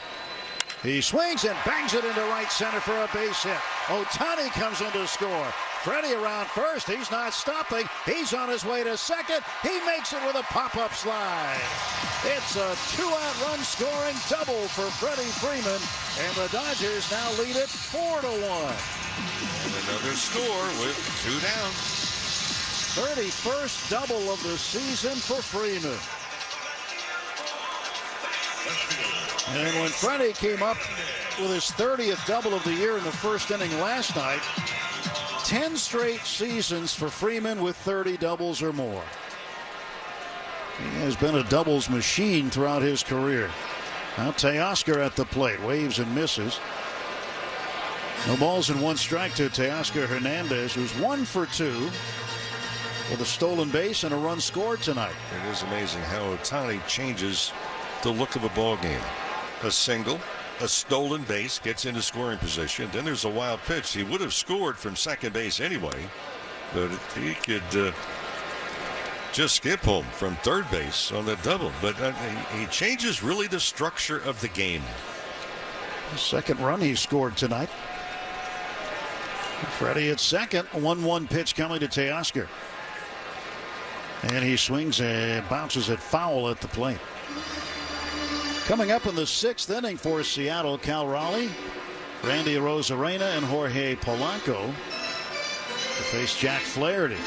Speaker 3: He swings and bangs it into right center for a base hit. Ohtani comes in to score. Freddie around first. He's not stopping. He's on his way to second. He makes it with a pop-up slide. It's a 2-out run scoring double for Freddie Freeman. And the Dodgers now lead it 4-1.
Speaker 20: And another score with 2 down.
Speaker 3: 31st double of the season for Freeman. And when Freddie came up with his 30th double of the year in the first inning last night, 10 straight seasons for Freeman with 30 doubles or more. He has been a doubles machine throughout his career. Now Teoscar at the plate, waves and misses. No balls and 1 strike to Teoscar Hernandez, who's 1 for 2 with a stolen base and a run scored tonight.
Speaker 20: It is amazing how Ohtani changes the look of a ball game. A single, a stolen base, gets into scoring position. Then there's a wild pitch. He would have scored from second base anyway, but he could just skip home from third base on that double. But he changes really the structure of the game.
Speaker 3: The second run he scored tonight. Freddie at second. 1-1 pitch coming to Teoscar. And he swings and bounces it foul at the plate. Coming up in the 6th inning for Seattle, Cal Raleigh, Randy Arozarena, and Jorge Polanco to face Jack Flaherty.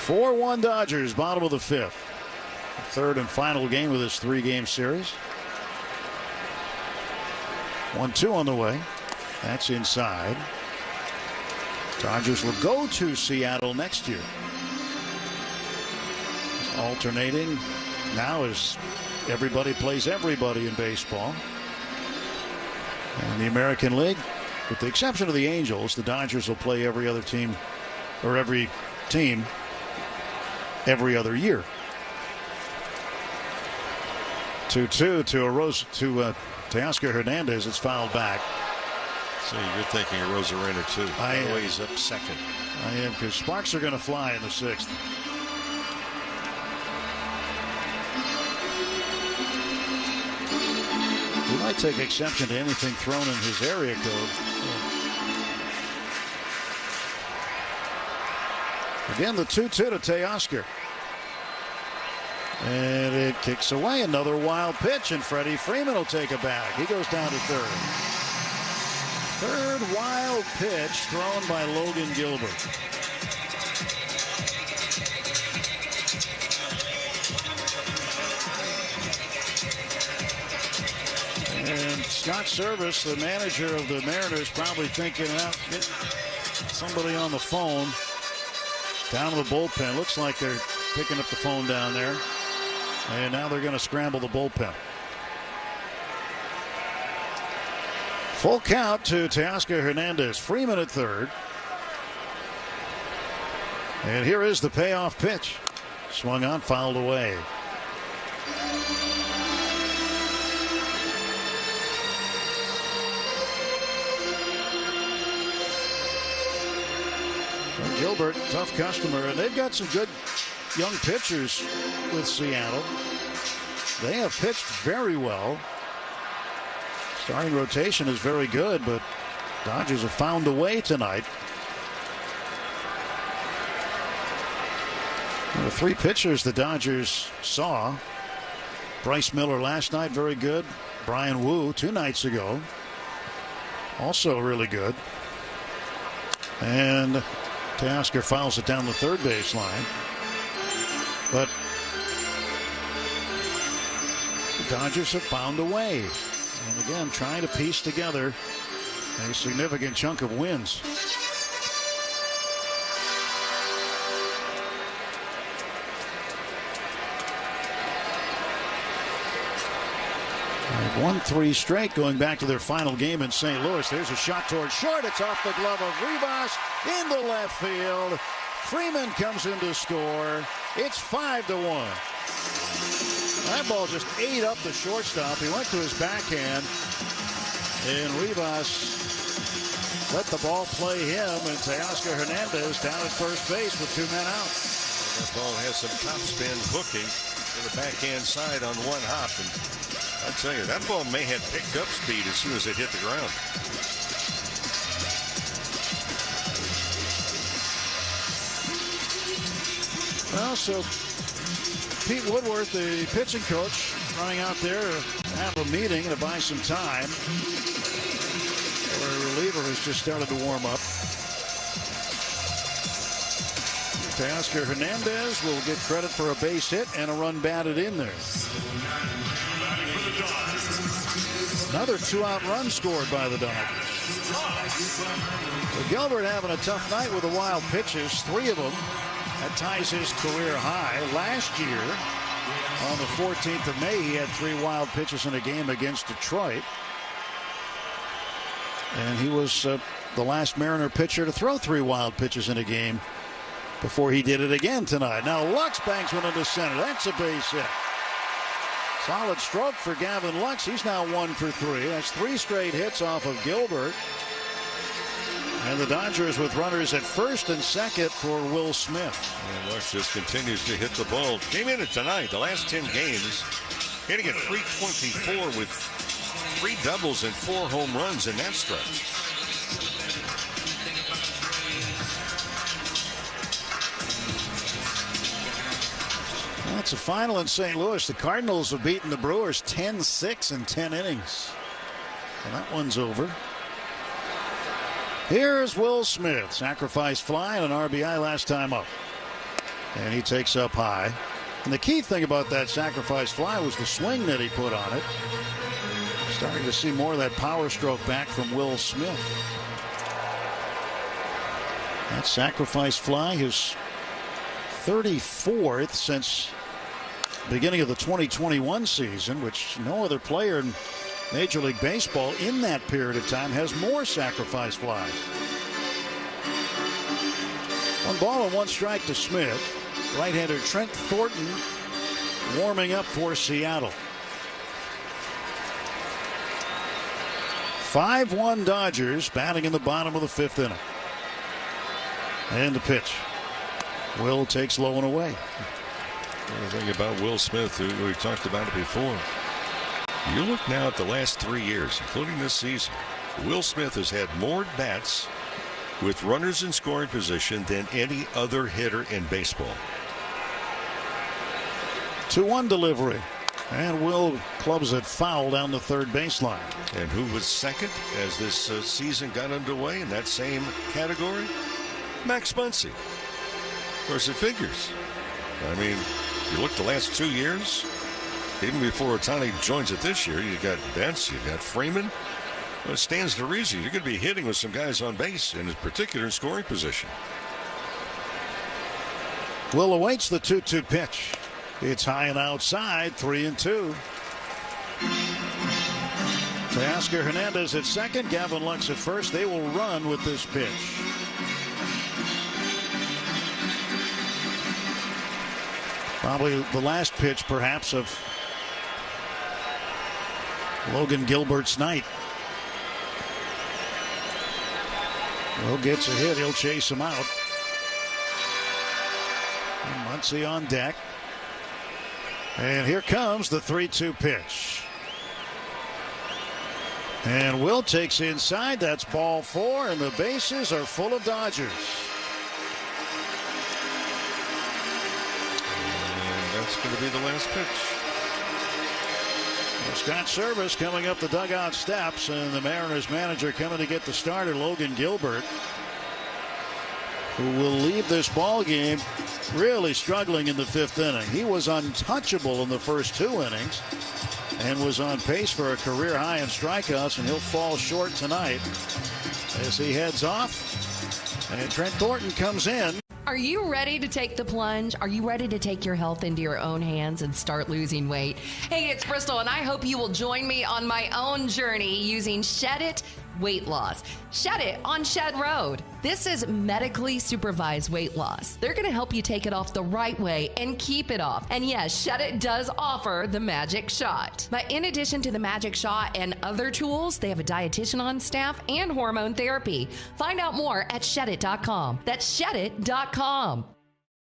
Speaker 3: 4-1 Dodgers, bottom of the 5th. The third and final game of this 3-game series. 1-2 on the way. That's inside. Dodgers will go to Seattle next year. Alternating now as everybody plays everybody in baseball. And the American League, with the exception of the Angels, the Dodgers will play every other team, or every team, every other year. 2-2 to Teoscar Hernandez. It's fouled back.
Speaker 20: So you're thinking of Arozarena too.
Speaker 3: I am.
Speaker 20: He's up second.
Speaker 3: I am, because sparks are going to fly in the 6th. We might take exception to anything thrown in his area code. Again, the 2-2 to Teoscar. And it kicks away. Another wild pitch, and Freddie Freeman will take a bag. He goes down to third. Third wild pitch thrown by Logan Gilbert. And Scott Service, the manager of the Mariners, probably thinking, well, get somebody on the phone down to the bullpen. Looks like they're picking up the phone down there. And now they're going to scramble the bullpen. Full count to Teoscar Hernandez. Freeman at third. And here is the payoff pitch. Swung on, fouled away. Gilbert, tough customer, and they've got some good young pitchers with Seattle. They have pitched very well. Starting rotation is very good, but Dodgers have found a way tonight. The three pitchers the Dodgers saw. Bryce Miller last night, very good. Brian Wu 2 nights ago, also really good. And Teoscar fouls it down the third baseline. But the Dodgers have found a way. And again, trying to piece together a significant chunk of wins. They've won 3 straight going back to their final game in St. Louis. There's a shot towards short. It's off the glove of Rivas into left field. Freeman comes in to score. It's 5-1. That ball just ate up the shortstop. He went to his backhand, and Rivas let the ball play him, and Teoscar Hernandez down at first base with 2 men out.
Speaker 20: That ball has some topspin hooking to the backhand side on one hop, and I tell you, that ball may have picked up speed as soon as it hit the ground.
Speaker 3: Well, so Pete Woodworth, the pitching coach, running out there to have a meeting to buy some time. Our reliever has just started to warm up. Teoscar Hernandez will get credit for a base hit and a run batted in there. Another 2-out run scored by the Dodgers. Well, Gilbert having a tough night with the wild pitches, 3 of them. That ties his career high. Last year, on the 14th of May, he had 3 wild pitches in a game against Detroit. And he was the last Mariner pitcher to throw 3 wild pitches in a game before he did it again tonight. Now Lux banks one into center. That's a base hit. Solid stroke for Gavin Lux. He's now 1 for 3. That's 3 straight hits off of Gilbert. And the Dodgers with runners at first and second for Will Smith.
Speaker 20: And Lux just continues to hit the ball. Came in it tonight, the last 10 games, hitting at .324 with 3 doubles and 4 home runs in that stretch.
Speaker 3: That's a final in St. Louis. The Cardinals have beaten the Brewers 10-6 in 10 innings. And that one's over. Here's Will Smith. Sacrifice fly and an RBI last time up. And he takes up high. And the key thing about that sacrifice fly was the swing that he put on it. Starting to see more of that power stroke back from Will Smith. That sacrifice fly, his 34th since the beginning of the 2021 season, which no other player in Major League Baseball in that period of time has more sacrifice flies. 1 ball and 1 strike to Smith. Right-hander Trent Thornton warming up for Seattle. 5-1 Dodgers, batting in the bottom of the 5th inning. And the pitch. Will takes low and away.
Speaker 20: The thing about Will Smith, we talked about it before. You look now at the last 3 years, including this season. Will Smith has had more bats with runners in scoring position than any other hitter in baseball.
Speaker 3: 2-1 delivery. And Will clubs it foul down the third baseline.
Speaker 20: And who was second as this season got underway in that same category? Max Muncy. Of course, it figures. I mean, you look the last 2 years, even before Ohtani joins it this year, you got Bentz, you got Freeman. Well, it stands to reason you're going to be hitting with some guys on base, in particular in scoring position.
Speaker 3: Will awaits the 2-2 pitch. It's high and outside, 3-2. Teoscar Hernandez at second, Gavin Lux at first. They will run with this pitch. Probably the last pitch, perhaps, of Logan Gilbert's night. Will gets a hit. He'll chase him out. Muncy on deck. And here comes the 3-2 pitch. And Will takes inside. That's ball 4, and the bases are full of Dodgers.
Speaker 20: And that's going to be the last pitch.
Speaker 3: Well, Scott Service coming up the dugout steps, and the Mariners manager coming to get the starter, Logan Gilbert, who will leave this ball game really struggling in the 5th inning. He was untouchable in the first 2 innings and was on pace for a career high in strikeouts, and he'll fall short tonight as he heads off. And Trent Thornton comes in.
Speaker 2: Are you ready to take the plunge? Are you ready to take your health into your own hands and start losing weight? Hey, it's Bristol, and I hope you will join me on my own journey using Shed It weight loss. Shed It on Shed Road. This is medically supervised weight loss. They're going to help you take it off the right way and keep it off. And yes, Shed It does offer the magic shot. But in addition to the magic shot and other tools, they have a dietitian on staff and hormone therapy. Find out more at shedit.com. That's shedit.com.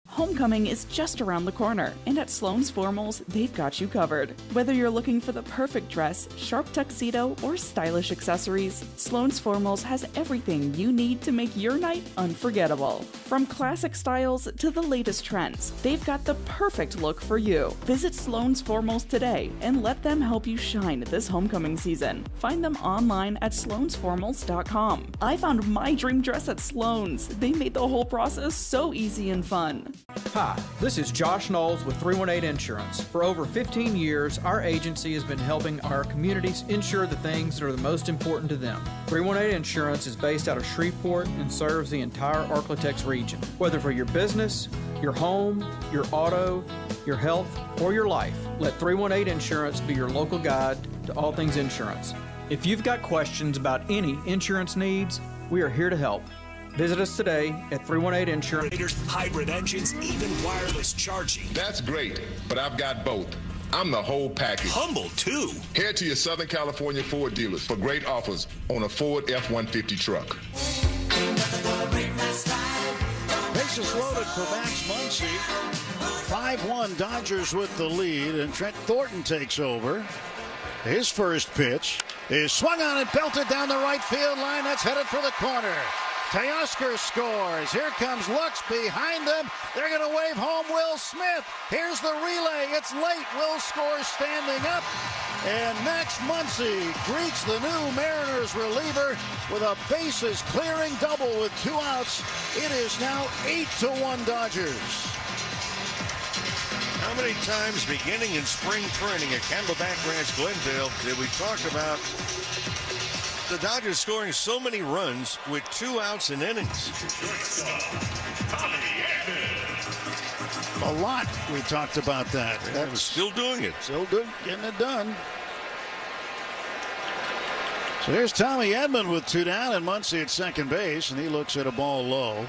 Speaker 1: Homecoming is just around the corner, and at Sloan's Formals, they've got you covered. Whether you're looking for the perfect dress, sharp tuxedo, or stylish accessories, Sloan's Formals has everything you need to make your night unforgettable. From classic styles to the latest trends, they've got the perfect look for you. Visit Sloan's Formals today and let them help you shine this homecoming season. Find them online at sloansformals.com. I found my dream dress at Sloan's. They made the whole process so easy and fun.
Speaker 4: Hi, this is Josh Knowles with 318 Insurance. For over 15 years, our agency has been helping our communities insure the things that are the most important to them. 318 Insurance is based out of Shreveport and serves the entire Arklatex region. Whether for your business, your home, your auto, your health, or your life, let 318 Insurance be your local guide to all things insurance. If you've got questions about any insurance needs, we are here to help. Visit us today at 318 Insurance.
Speaker 12: Hybrid engines, even wireless charging.
Speaker 14: That's great, but I've got both. I'm the whole package.
Speaker 12: Humble, too.
Speaker 14: Head to your Southern California Ford dealers for great offers on a Ford F-150 truck.
Speaker 3: Bases loaded for Max Muncy. 5-1 Dodgers with the lead, and Trent Thornton takes over. His first pitch is swung on and belted down the right field line. That's headed for the corner. Teoscar scores. Here comes Lux behind them. They're going to wave home Will Smith. Here's the relay. It's late. Will scores standing up. And Max Muncy greets the new Mariners reliever with a bases clearing double with 2 outs. It is now 8-1 Dodgers.
Speaker 20: How many times beginning in spring training at Candleback Ranch, Glendale, did we talk about the Dodgers scoring so many runs with 2 outs in innings?
Speaker 3: A lot we talked about that.
Speaker 20: That was still doing it.
Speaker 3: Still good, getting it done. So here's Tommy Edman with 2 down and Muncy at second base, and he looks at a ball low.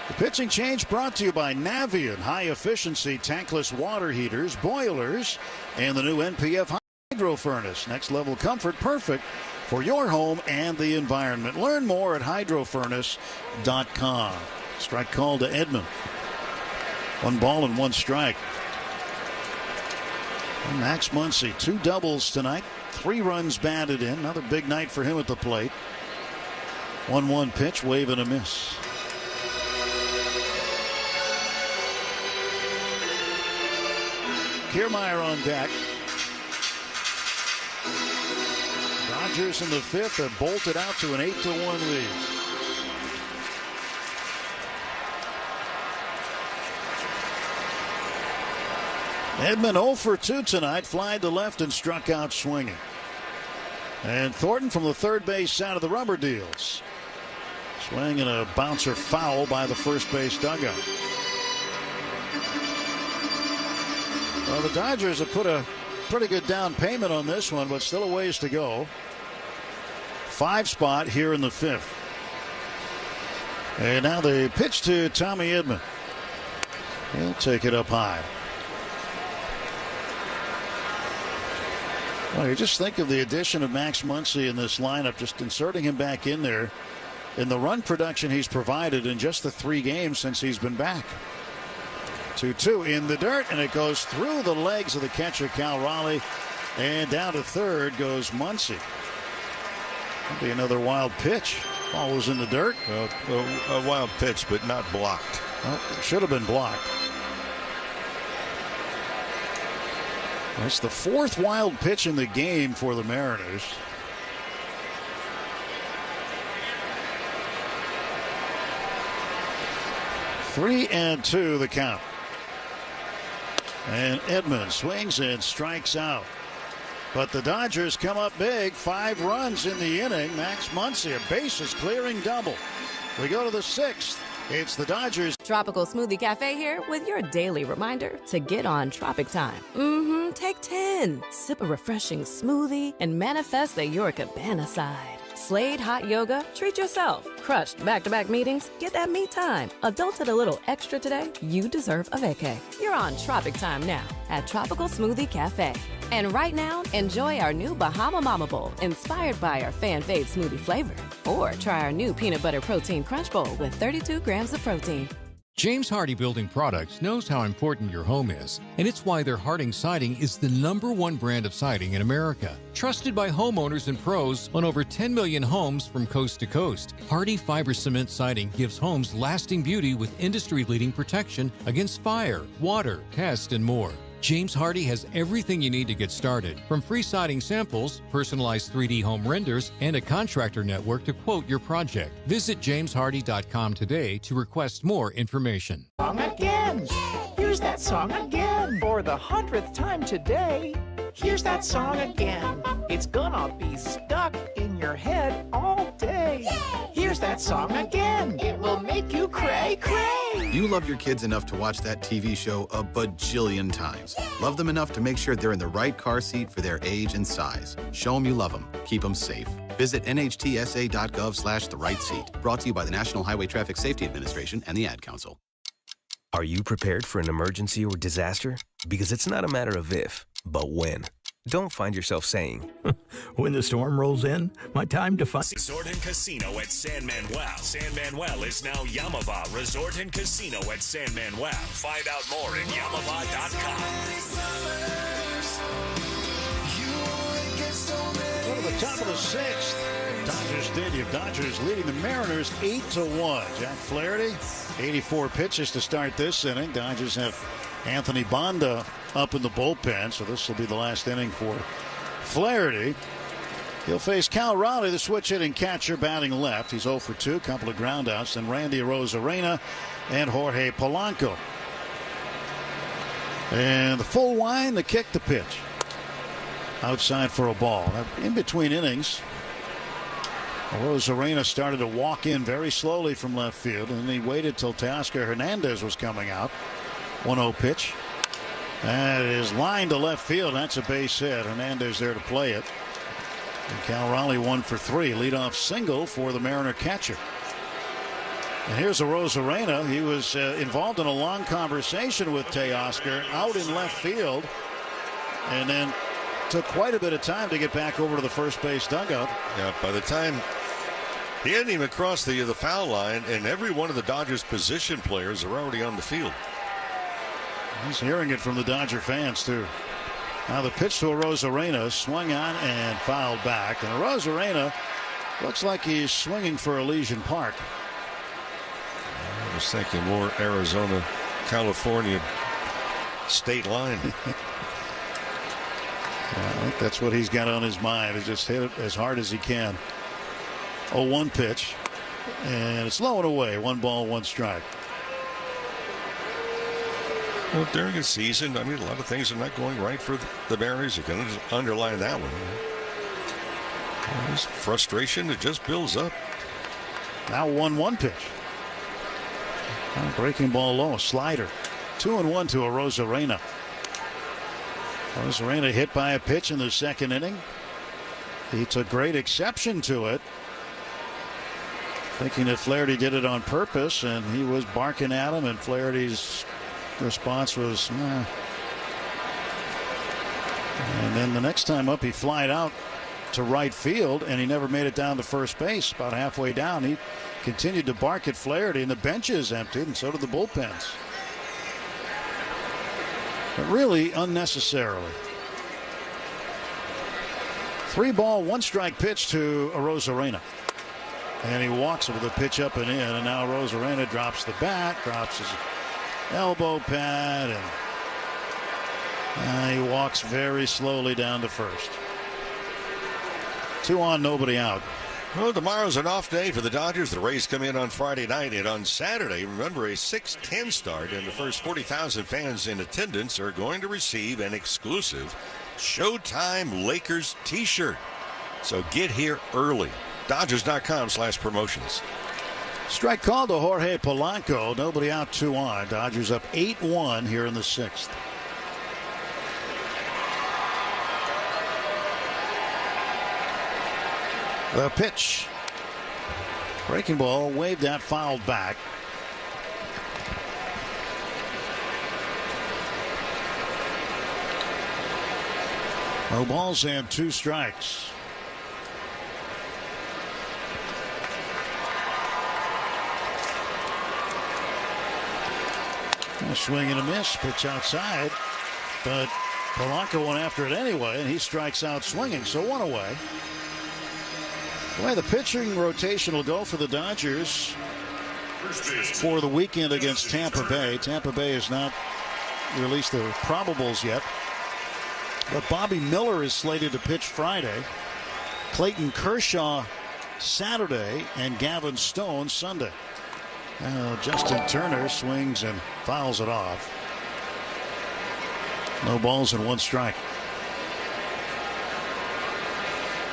Speaker 3: The pitching change brought to you by Navien, high-efficiency tankless water heaters, boilers, and the new NPF hydro furnace. Next-level comfort, perfect for your home and the environment. Learn more at hydrofurnace.com. Strike call to Edman. 1 ball and 1 strike. And Max Muncy, 2 doubles tonight. 3 runs batted in. Another big night for him at the plate. 1-1 pitch, wave and a miss. Kiermaier on deck. Dodgers in the 5th have bolted out to an 8-1 lead. Edman 0 for 2 tonight, flied to left and struck out swinging. And Thornton from the third base side of the rubber deals. Swing and a bouncer foul by the first base dugout. Well, the Dodgers have put a pretty good down payment on this one, but still a ways to go. 5 spot here in the 5th. And now the pitch to Tommy Edman. He'll take it up high. Well, you just think of the addition of Max Muncy in this lineup, just inserting him back in there, in the run production he's provided in just the 3 games since he's been back. 2-2 in the dirt, and it goes through the legs of the catcher, Cal Raleigh, and down to third goes Muncy. That'll be another wild pitch. Ball was in the dirt.
Speaker 20: A wild pitch, but not blocked.
Speaker 3: Well, it should have been blocked. That's the fourth wild pitch in the game for the Mariners. Three and two, the count. And Edmonds swings and strikes out. But the Dodgers come up big. 5 runs in the inning. Max Muncy, a bases clearing double. We go to the 6th. It's the Dodgers.
Speaker 11: Tropical Smoothie Cafe here with your daily reminder to get on Tropic Time. Take 10. Sip a refreshing smoothie and manifest that you're a cabana side. Slade hot yoga, treat yourself. Crushed back-to-back meetings, get that me time. Adulted a little extra today, you deserve a vacay. You're on Tropic Time now at Tropical Smoothie Cafe. And right now, enjoy our new Bahama Mama Bowl, inspired by our fan fave smoothie flavor. Or try our new Peanut Butter Protein Crunch Bowl with 32 grams of protein.
Speaker 31: James Hardie Building Products knows how important your home is, and it's why their Harding Siding is the #1 brand of siding in America. Trusted by homeowners and pros on over 10 million homes from coast to coast, Hardie Fiber Cement Siding gives homes lasting beauty with industry-leading protection against fire, water, pest, and more. James Hardie has everything you need to get started, from free siding samples, personalized 3D home renders, and a contractor network to quote your project. Visit jameshardie.com today to request more information.
Speaker 6: Song again. Here's that song again. For the 100th time today. Here's that song again. It's gonna be stuck in your head all day. Here's that song again. It will make you cray, cray.
Speaker 7: You love your kids enough to watch that TV show a bajillion times. Love them enough to make sure they're in the right car seat for their age and size. Show them you love them. Keep them safe. Visit nhtsa.gov/the right seat. Brought to you by the National Highway Traffic Safety Administration and the Ad Council.
Speaker 8: Are you prepared for an emergency or disaster? Because it's not a matter of if, but when. Don't find yourself saying,
Speaker 21: when the storm rolls in, my time to find...
Speaker 12: Resort and Casino at San Manuel. San Manuel is now Yamava Resort and Casino at San Manuel. Find out more at Yamava.com.
Speaker 3: Go to the top of the 6th. Dodger Stadium. Dodgers leading the Mariners 8-1. Jack Flaherty, 84 pitches to start this inning. Dodgers have Anthony Banda up in the bullpen, so this will be the last inning for Flaherty. He'll face Cal Raleigh, the switch hitting catcher, batting left. He's 0 for 2, couple of groundouts. Then Randy Arozarena and Jorge Polanco. And the full wind, the kick, the pitch. Outside for a ball. In between innings, Arozarena started to walk in very slowly from left field, and then he waited till Teoscar Hernandez was coming out. 1-0 pitch. That is lined to left field. That's a base hit. Hernandez there to play it. And Cal Raleigh 1 for 3. Leadoff single for the Mariner catcher. And here's Arozarena. He was involved in a long conversation with Teoscar out in left field, and then took quite a bit of time to get back over to the first base dugout.
Speaker 20: Yeah, by the time he hadn't even crossed the foul line, and every one of the Dodgers position players are already on the field.
Speaker 3: He's hearing it from the Dodger fans, too. Now the pitch to Arozarena, swung on and fouled back. And Arozarena looks like he's swinging for Elysian Park.
Speaker 20: I was thinking more Arizona, California state line.
Speaker 3: I think that's what he's got on his mind, is just hit it as hard as he can. 0-1 pitch. And it's low and away. 1 ball, 1 strike.
Speaker 20: Well, during a season, I mean, a lot of things are not going right for the Mariners. You can underline that one. This frustration, it just builds up.
Speaker 3: Now 1-1 pitch. Breaking ball low, slider. 2-1 to Arozarena. Arozarena hit by a pitch in the second inning. He took great exception to it, thinking that Flaherty did it on purpose, and he was barking at him, and Flaherty's response was, nah. And then the next time up, he flied out to right field, and he never made it down to first base. About halfway down, he continued to bark at Flaherty, and the bench is emptied, and so did the bullpens. but really unnecessarily. 3-ball, 1-strike pitch to Arozarena. And he walks it with a pitch up and in. And now Arozarena drops the bat, drops his elbow pad, and he walks very slowly down to first. 2 on, nobody out.
Speaker 20: Well, tomorrow's an off day for the Dodgers. The Rays come in on Friday night, and on Saturday, remember, a 6:10 start, and the first 40,000 fans in attendance are going to receive an exclusive Showtime Lakers t-shirt. So get here early. Dodgers.com/promotions.
Speaker 3: Strike called to Jorge Polanco. Nobody out, 2 on. Dodgers up 8-1 here in the 6th. The pitch. Breaking ball, waved at, fouled back. No balls and 2 strikes. A swing and a miss, pitch outside, but Polanco went after it anyway, and he strikes out swinging, so 1 away. The way the pitching rotation will go for the Dodgers for the weekend against Tampa Bay. Tampa Bay has not released the probables yet, but Bobby Miller is slated to pitch Friday, Clayton Kershaw Saturday, and Gavin Stone Sunday. Justin Turner swings and fouls it off. No balls and 1 strike.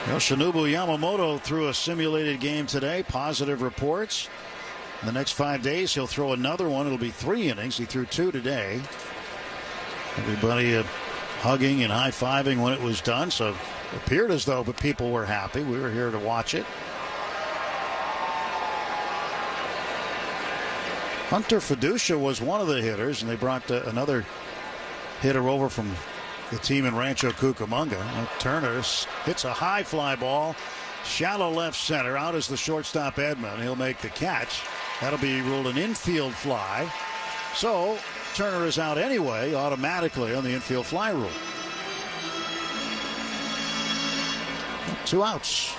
Speaker 3: Yoshinobu Yamamoto threw a simulated game today. Positive reports. In the next 5 days, he'll throw another one. It'll be 3 innings. He threw 2 today. Everybody hugging and high-fiving when it was done. So it appeared as though people were happy. We were here to watch it. Hunter Fiducia was one of the hitters, and they brought another hitter over from the team in Rancho Cucamonga. Turner hits a high fly ball, shallow left center. Out is the shortstop Edman. He'll make the catch. That'll be ruled an infield fly. So Turner is out anyway, automatically on the infield fly rule. 2 outs.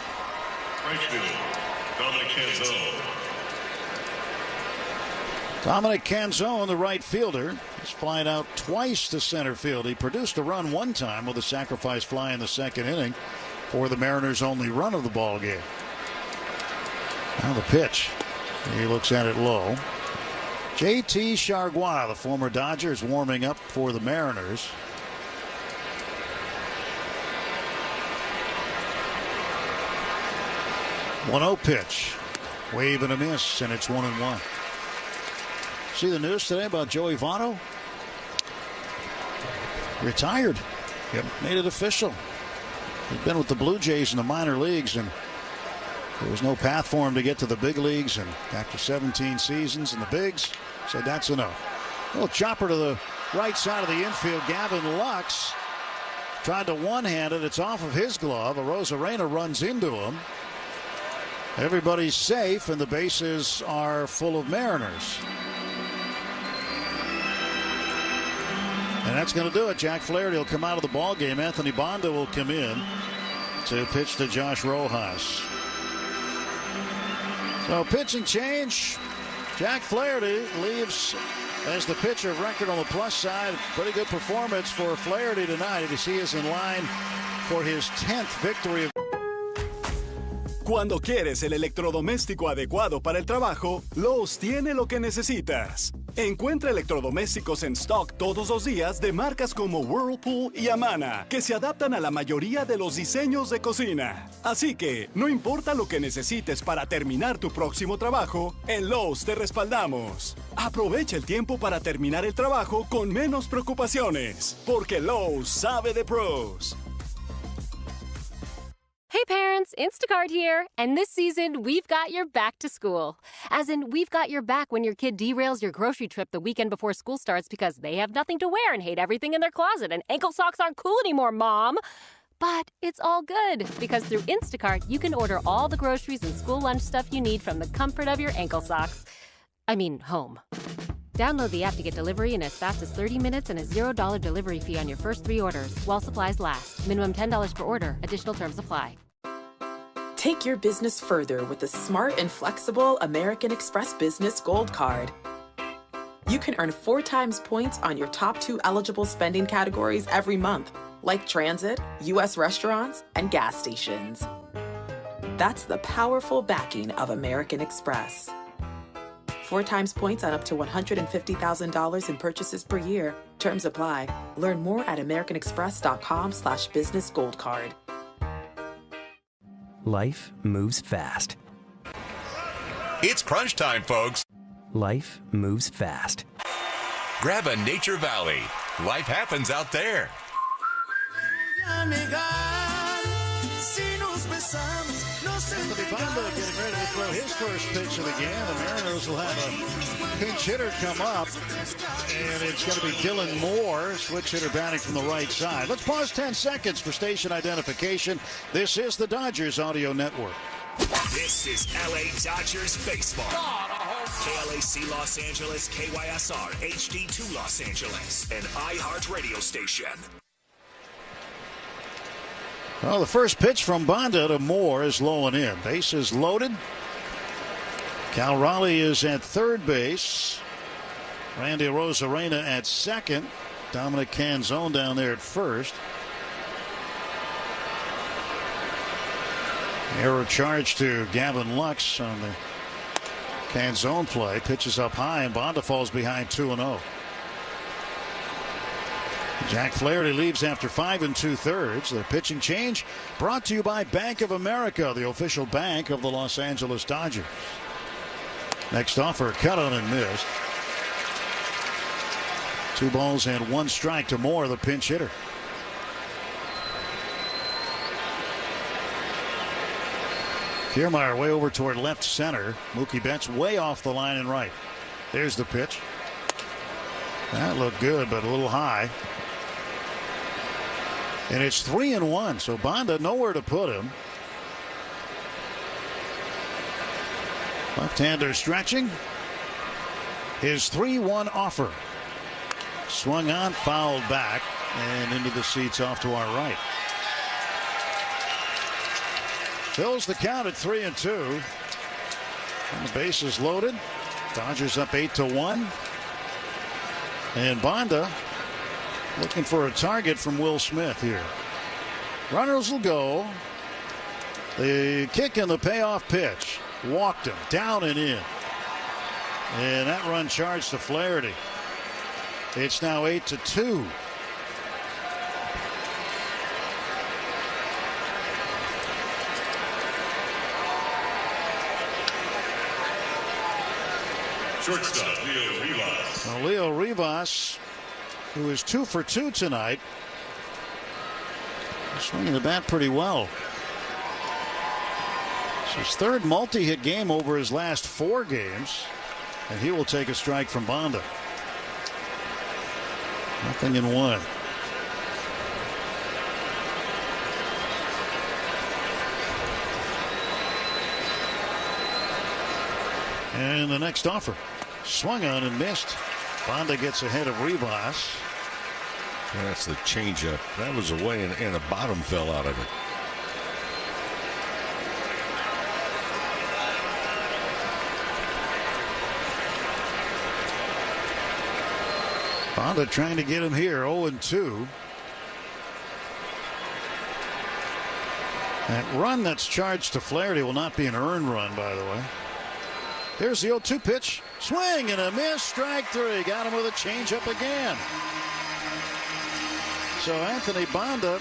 Speaker 3: Dominic Canzone, the right fielder, is flying out twice to center field. He produced a run 1 time with a sacrifice fly in the 2nd inning for the Mariners' only run of the ball game. Now the pitch. He looks at it low. JT Chargois, the former Dodger, is warming up for the Mariners. One-0 pitch. Wave and a miss, and it's 1-1. See the news today about Joey Votto? Retired. Yep. Made it official. He'd been with the Blue Jays in the minor leagues, and there was no path for him to get to the big leagues. And after 17 seasons in the bigs, said that's enough. A little chopper to the right side of the infield. Gavin Lux tried to one-hand it. It's off of his glove. Arozarena runs into him. Everybody's safe, and the bases are full of Mariners. And that's going to do it. Jack Flaherty will come out of the ball game. Anthony Banda will come in to pitch to Josh Rojas. So pitching change. Jack Flaherty leaves as the pitcher of record on the plus side. Pretty good performance for Flaherty tonight as he is in line for his 10th victory.
Speaker 10: Cuando quieres el electrodoméstico adecuado para el trabajo, Lowe's tiene lo que necesitas. Encuentra electrodomésticos en stock todos los días de marcas como Whirlpool y Amana, que se adaptan a la mayoría de los diseños de cocina. Así que, no importa lo que necesites para terminar tu próximo trabajo, en Lowe's te respaldamos. Aprovecha el tiempo para terminar el trabajo con menos preocupaciones, porque Lowe's sabe de pros.
Speaker 13: Hey parents, Instacart here. And this season, we've got your back to school. As in, we've got your back when your kid derails your grocery trip the weekend before school starts because they have nothing to wear and hate everything in their closet, and ankle socks aren't cool anymore, Mom. But it's all good, because through Instacart, you can order all the groceries and school lunch stuff you need from the comfort of your ankle socks. I mean, home. Download the app to get delivery in as fast as 30 minutes and a $0 delivery fee on your first 3 orders while supplies last. Minimum $10 per order. Additional terms apply.
Speaker 15: Take your business further with the smart and flexible American Express Business Gold Card. You can earn 4 times points on your top 2 eligible spending categories every month, like transit, U.S. restaurants, and gas stations. That's the powerful backing of American Express. 4 times points on up to $150,000 in purchases per year. Terms apply. Learn more at americanexpress.com/business gold card.
Speaker 18: Life moves fast.
Speaker 22: It's crunch time, folks.
Speaker 18: Life moves fast.
Speaker 22: Grab a Nature Valley. Life happens out there.
Speaker 3: Anthony Banda getting ready to throw his first pitch of the game. The Mariners will have a pinch hitter come up, and it's going to be Dylan Moore, switch hitter batting from the right side. Let's pause 10 seconds for station identification. This is the Dodgers Audio Network.
Speaker 12: This is LA Dodgers baseball. KLAC Los Angeles, KYSR HD2 Los Angeles, an iHeart radio station.
Speaker 3: Well, the first pitch from Banda to Moore is low and in. Base is loaded. Cal Raleigh is at third base. Randy Arozarena at second. Dominic Canzone down there at first. Error charge to Gavin Lux on the Canzone play. Pitches up high, and Banda falls behind 2-0. Jack Flaherty leaves after 5 2/3. The pitching change brought to you by Bank of America, the official bank of the Los Angeles Dodgers. Next offer, cut on and missed. 2 balls and 1 strike to Moore, the pinch hitter. Kiermaier way over toward left center. Mookie Betts way off the line and right. There's the pitch. That looked good, but a little high. And it's 3-1, so Banda nowhere to put him. Left-hander stretching. His 3-1 offer. Swung on, fouled back, and into the seats off to our right. Fills the count at 3-2. And the base is loaded. Dodgers up 8-1. And Banda looking for a target from Will Smith here. Runners will go. The kick and the payoff pitch. Walked him down and in. And that run charged to Flaherty. It's now 8-2.
Speaker 14: Shortstop, Leo Rivas.
Speaker 3: Now, Leo Rivas, who is 2 for 2 tonight, swinging the bat pretty well. It's his 3rd multi-hit game over his last 4 games, and he will take a strike from Banda. 0-1. And the next offer, swung on and missed. Banda gets ahead of Rivas.
Speaker 20: That's the changeup. That was away, and the bottom fell out of it.
Speaker 3: Banda trying to get him here, 0-2. That run that's charged to Flaherty will not be an earned run, by the way. Here's the 0-2 pitch. Swing and a miss. Strike 3. Got him with a changeup again. So Anthony Banda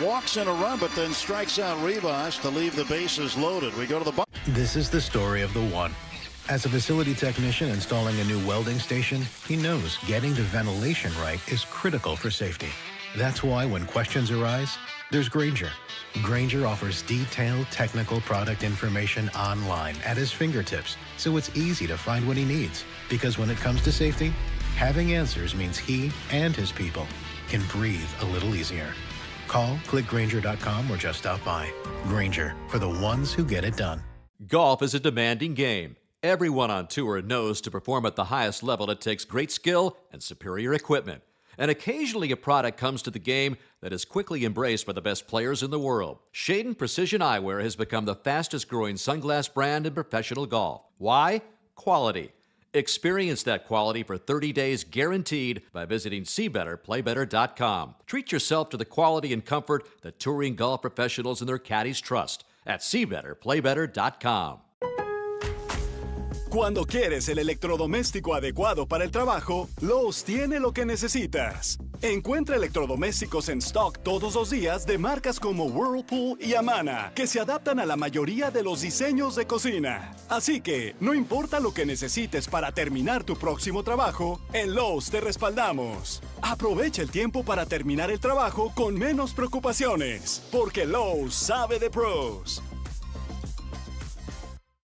Speaker 3: walks in a run, but then strikes out Rivas to leave the bases loaded. We go to the bottom.
Speaker 23: This is the story of the one. As a facility technician installing a new welding station, he knows getting the ventilation right is critical for safety. That's why when questions arise, there's Grainger. Grainger offers detailed technical product information online at his fingertips, so it's easy to find what he needs. Because when it comes to safety, having answers means he and his people can breathe a little easier. Call, click Grainger.com, or just stop by. Grainger, for the ones who get it done.
Speaker 24: Golf is a demanding game.
Speaker 5: Everyone on tour knows to perform at the highest level it takes great skill and superior equipment. And occasionally a product comes to the game that is quickly embraced by the best players in the world. Showdown Precision Eyewear has become the fastest growing sunglass brand in professional golf. Why? Quality. Experience that quality for 30 days guaranteed by visiting SeeBetterPlayBetter.com. Treat yourself to the quality and comfort that touring golf professionals and their caddies trust at SeeBetterPlayBetter.com.
Speaker 10: Cuando quieres el electrodoméstico adecuado para el trabajo, Lowe's tiene lo que necesitas. Encuentra electrodomésticos en stock todos los días de marcas como Whirlpool y Amana, que se adaptan a la mayoría de los diseños de cocina. Así que, no importa lo que necesites para terminar tu próximo trabajo, en Lowe's te respaldamos. Aprovecha el tiempo para terminar el trabajo con menos preocupaciones, porque Lowe's sabe de pros.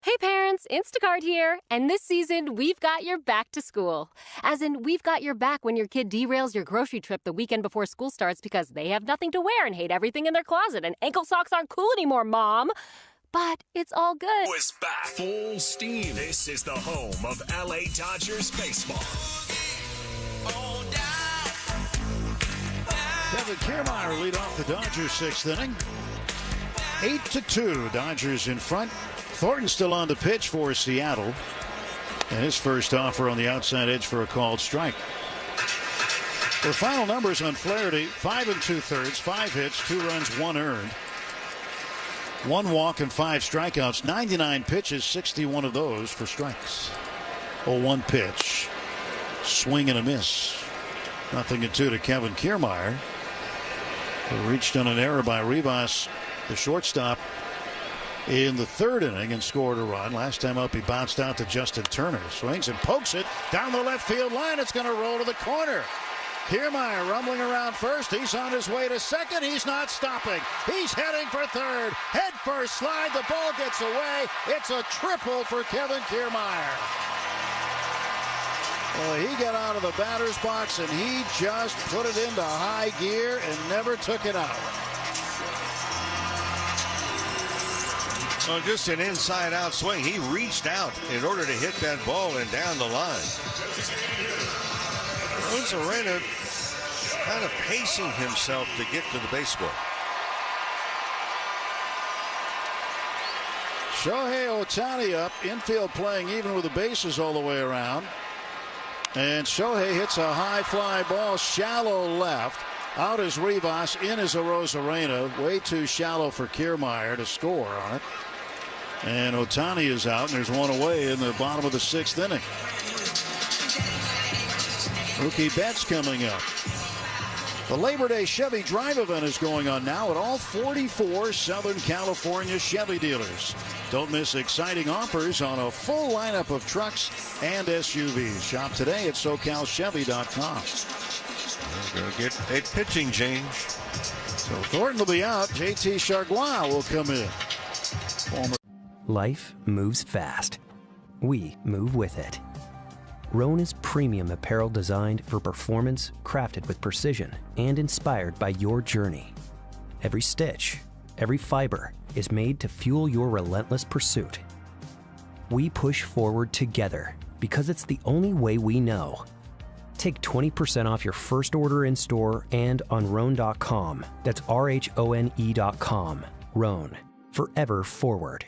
Speaker 13: Hey parents, Instacart here. And this season, we've got your back to school. As in, we've got your back when your kid derails your grocery trip the weekend before school starts because they have nothing to wear and hate everything in their closet. And ankle socks aren't cool anymore, Mom. But it's all good.
Speaker 12: Was back full steam. This is the home of LA Dodgers baseball.
Speaker 3: Kevin Kiermaier lead off the Dodgers sixth inning. 8-2, Dodgers in front. Thornton still on the pitch for Seattle. And his first offer on the outside edge for a called strike. Their final numbers on Flaherty, 5 2/3, 5 hits, 2 runs, 1 earned. 1 walk and 5 strikeouts, 99 pitches, 61 of those for strikes. 0-1 pitch. Swing and a miss. 0-2 to Kevin Kiermaier, who reached on an error by Rivas, the shortstop, in the third inning and scored a run. Last time up, he bounced out to Justin Turner. Swings and pokes it down the left field line. It's going to roll to the corner. Kiermaier rumbling around first. He's on his way to second. He's not stopping. He's heading for third. Head first slide. The ball gets away. It's a triple for Kevin Kiermaier. Well, he got out of the batter's box and he just put it into high gear and never took it out.
Speaker 20: Well, just an inside-out swing. He reached out in order to hit that ball and down the line. Arozarena kind of pacing himself to get to the baseball.
Speaker 3: Shohei Ohtani up, infield playing even with the bases all the way around. And Shohei hits a high fly ball, shallow left. Out is Rivas, in is Arozarena. Way too shallow for Kiermaier to score on it. And Ohtani is out, and there's one away in the bottom of the sixth inning. Mookie Betts coming up. The Labor Day Chevy Drive event is going on now at all 44 Southern California Chevy dealers. Don't miss exciting offers on a full lineup of trucks and SUVs. Shop today at SoCalChevy.com.
Speaker 20: We're going to get a pitching change.
Speaker 3: So Thornton will be out. JT Chargois will come in.
Speaker 18: Life moves fast. We move with it. Roan is premium apparel designed for performance, crafted with precision, and inspired by your journey. Every stitch, every fiber is made to fuel your relentless pursuit. We push forward together because it's the only way we know. Take 20% off your first order in store and on Roan.com. That's RHONE.com. Roan. Forever forward.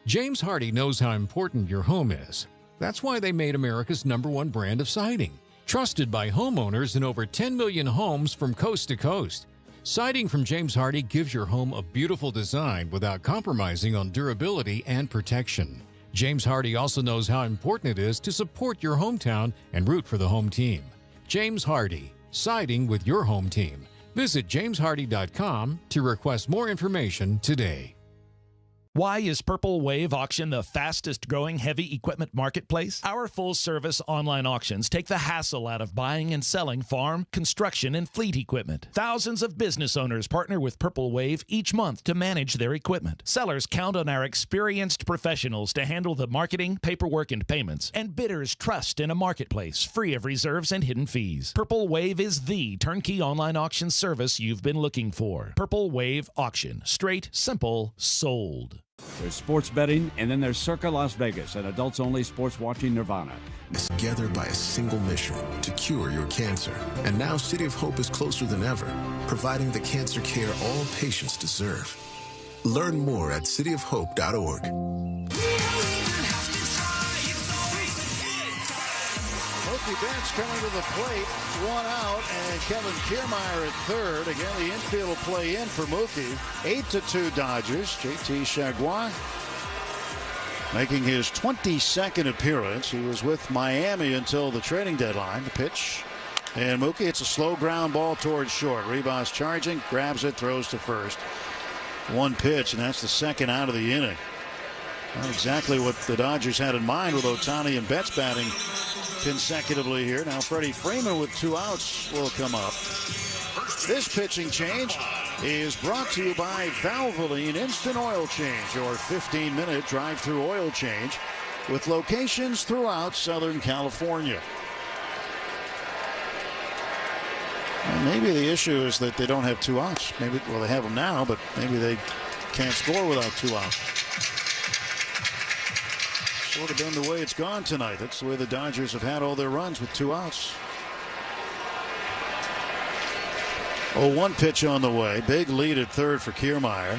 Speaker 31: James Hardie knows how important your home is. That's why they made America's #1 brand of siding. Trusted by homeowners in over 10 million homes from coast to coast. Siding from James Hardie gives your home a beautiful design without compromising on durability and protection. James Hardie also knows how important it is to support your hometown and root for the home team. James Hardie, siding with your home team. Visit jameshardie.com to request more information today.
Speaker 9: Why is Purple Wave Auction the fastest growing heavy equipment marketplace? Our full service online auctions take the hassle out of buying and selling farm, construction, and fleet equipment. Thousands of business owners partner with Purple Wave each month to manage their equipment. Sellers count on our experienced professionals to handle the marketing, paperwork, and payments. And bidders trust in a marketplace free of reserves and hidden fees. Purple Wave is the turnkey online auction service you've been looking for. Purple Wave Auction. Straight, simple, sold.
Speaker 2: There's sports betting, and then there's Circa Las Vegas, an adults-only sports-watching nirvana.
Speaker 16: Together by a single mission to cure your cancer. And now City of Hope is closer than ever, providing the cancer care all patients deserve. Learn more at cityofhope.org.
Speaker 3: Mookie Betts coming to the plate, 1 out, and Kevin Kiermaier at third. Again, the infield will play in for Mookie. 8-2 Dodgers. JT Chargois making his 22nd appearance. He was with Miami until the trading deadline. The pitch, and Mookie, it's a slow ground ball towards short. Ribas charging, grabs it, throws to first. One pitch, and that's the second out of the inning. Not exactly what the Dodgers had in mind with Ohtani and Betts batting consecutively here. Now Freddie Freeman with 2 outs will come up. This pitching change is brought to you by Valvoline Instant Oil Change, your 15-minute drive-through oil change with locations throughout Southern California. Well, maybe the issue is that they don't have 2 outs. Maybe, well, they have them now, but maybe they can't score without 2 outs. Sort of been the way it's gone tonight. That's the way the Dodgers have had all their runs, with 2 outs. 0-1 pitch on the way. Big lead at third for Kiermaier.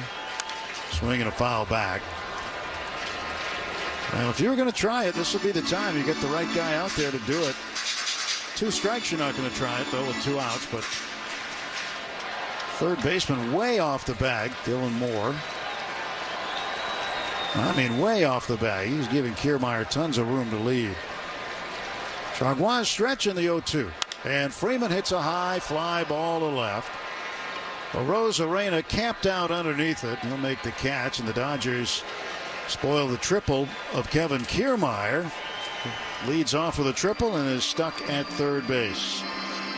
Speaker 3: Swinging a foul back. Well, if you were going to try it, this would be the time. You get the right guy out there to do it. 2 strikes, you're not going to try it, though, with 2 outs. But third baseman way off the bag, Dylan Moore. I mean, way off the bag. He's giving Kiermaier tons of room to lead. Chargois stretching the 0-2. And Freeman hits a high fly ball to left. Arozarena camped out underneath it. He'll make the catch, and the Dodgers spoil the triple of Kevin Kiermaier. Leads off with a triple and is stuck at third base.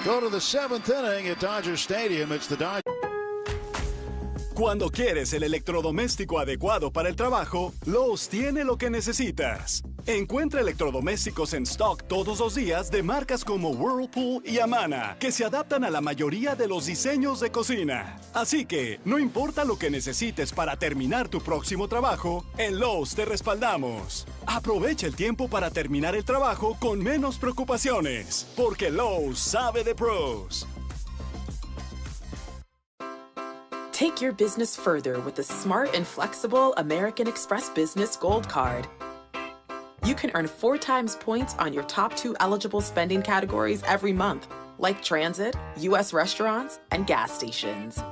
Speaker 3: Go to the 7th inning at Dodger Stadium. It's the Dodgers.
Speaker 10: Cuando quieres el electrodoméstico adecuado para el trabajo, Lowe's tiene lo que necesitas. Encuentra electrodomésticos en stock todos los días de marcas como Whirlpool y Amana, que se adaptan a la mayoría de los diseños de cocina. Así que, no importa lo que necesites para terminar tu próximo trabajo, en Lowe's te respaldamos. Aprovecha el tiempo para terminar el trabajo con menos preocupaciones, porque Lowe's sabe de pros.
Speaker 15: Take your business further with the smart and flexible American Express Business Gold Card. You can earn 4 times points on your top 2 eligible spending categories every month, like transit, U.S. restaurants, and gas stations.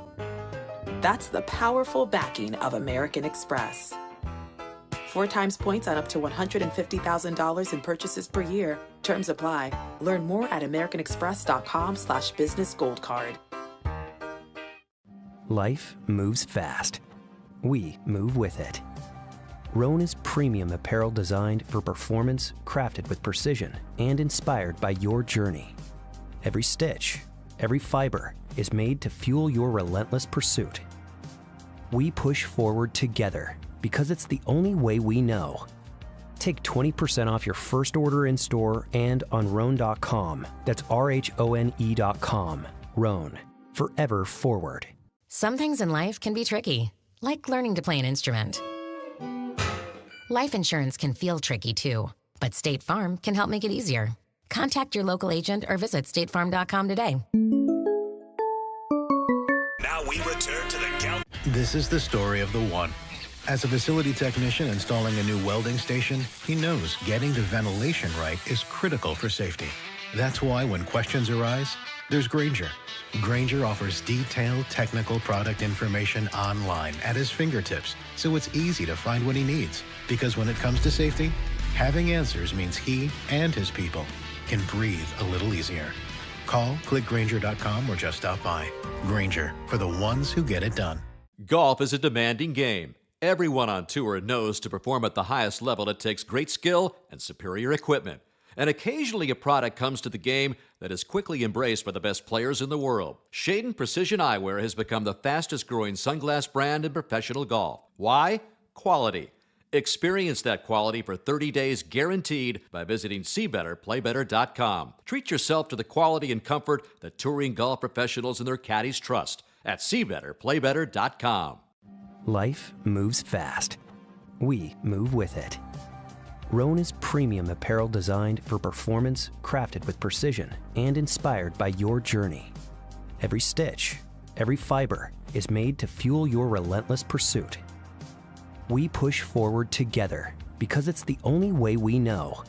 Speaker 15: That's the powerful backing of American Express. 4 times points on up to $150,000 in purchases per year. Terms apply. Learn more at americanexpress.com/businessgoldcard.
Speaker 18: Life moves fast. We move with it. Roan is premium apparel designed for performance, crafted with precision, and inspired by your journey. Every stitch, every fiber is made to fuel your relentless pursuit. We push forward together because it's the only way we know. Take 20% off your first order in store and on Roan.com. That's RHONE.com. Roan. Forever forward.
Speaker 17: Some things in life can be tricky, like learning to play an instrument. Life insurance can feel tricky too, but State Farm can help make it easier. Contact your local agent or visit statefarm.com today.
Speaker 12: Now we return to the count.
Speaker 23: This is the story of the one. As a facility technician installing a new welding station, he knows getting the ventilation right is critical for safety. That's why when questions arise, there's Grainger. Grainger offers detailed technical product information online at his fingertips, so it's easy to find what he needs. Because when it comes to safety, having answers means he and his people can breathe a little easier. Call, click Grainger.com, or just stop by. Grainger, for the ones who get it done.
Speaker 5: Golf is a demanding game. Everyone on tour knows to perform at the highest level it takes great skill and superior equipment. And occasionally a product comes to the game that is quickly embraced by the best players in the world. Showdown Precision Eyewear has become the fastest growing sunglass brand in professional golf. Why? Quality. Experience that quality for 30 days guaranteed by visiting SeeBetterPlayBetter.com. Treat yourself to the quality and comfort that touring golf professionals and their caddies trust at SeeBetterPlayBetter.com.
Speaker 18: Life moves fast. we move with it. Roan is premium apparel designed for performance, crafted with precision, and inspired by your journey. Every stitch, every fiber is made to fuel your relentless pursuit. We push forward together because it's the only way we know.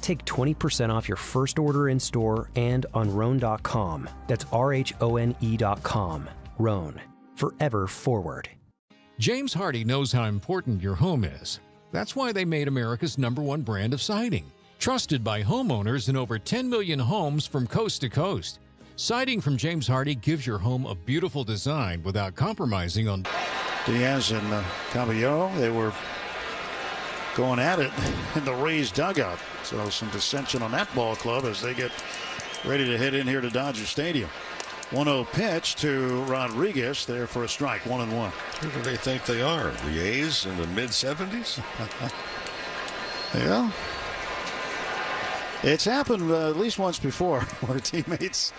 Speaker 18: Take 20% off your first order in store and on Rhone.com. That's RHONE.com. Rhone. Forever forward.
Speaker 31: James Hardy knows how important your home is. That's why they made America's #1 brand of siding. Trusted by homeowners in over 10 million homes from coast to coast. Siding from James Hardy gives your home a beautiful design without compromising on...
Speaker 3: Diaz and Caballero, they were going at it in the Rays dugout. So some dissension on that ball club as they get ready to head in here to Dodger Stadium. 1-0 pitch to Rodriguez there for a strike, 1-1.
Speaker 20: Who do they think they are? The A's in the mid-70s?
Speaker 3: Yeah. It's happened at least once before where teammates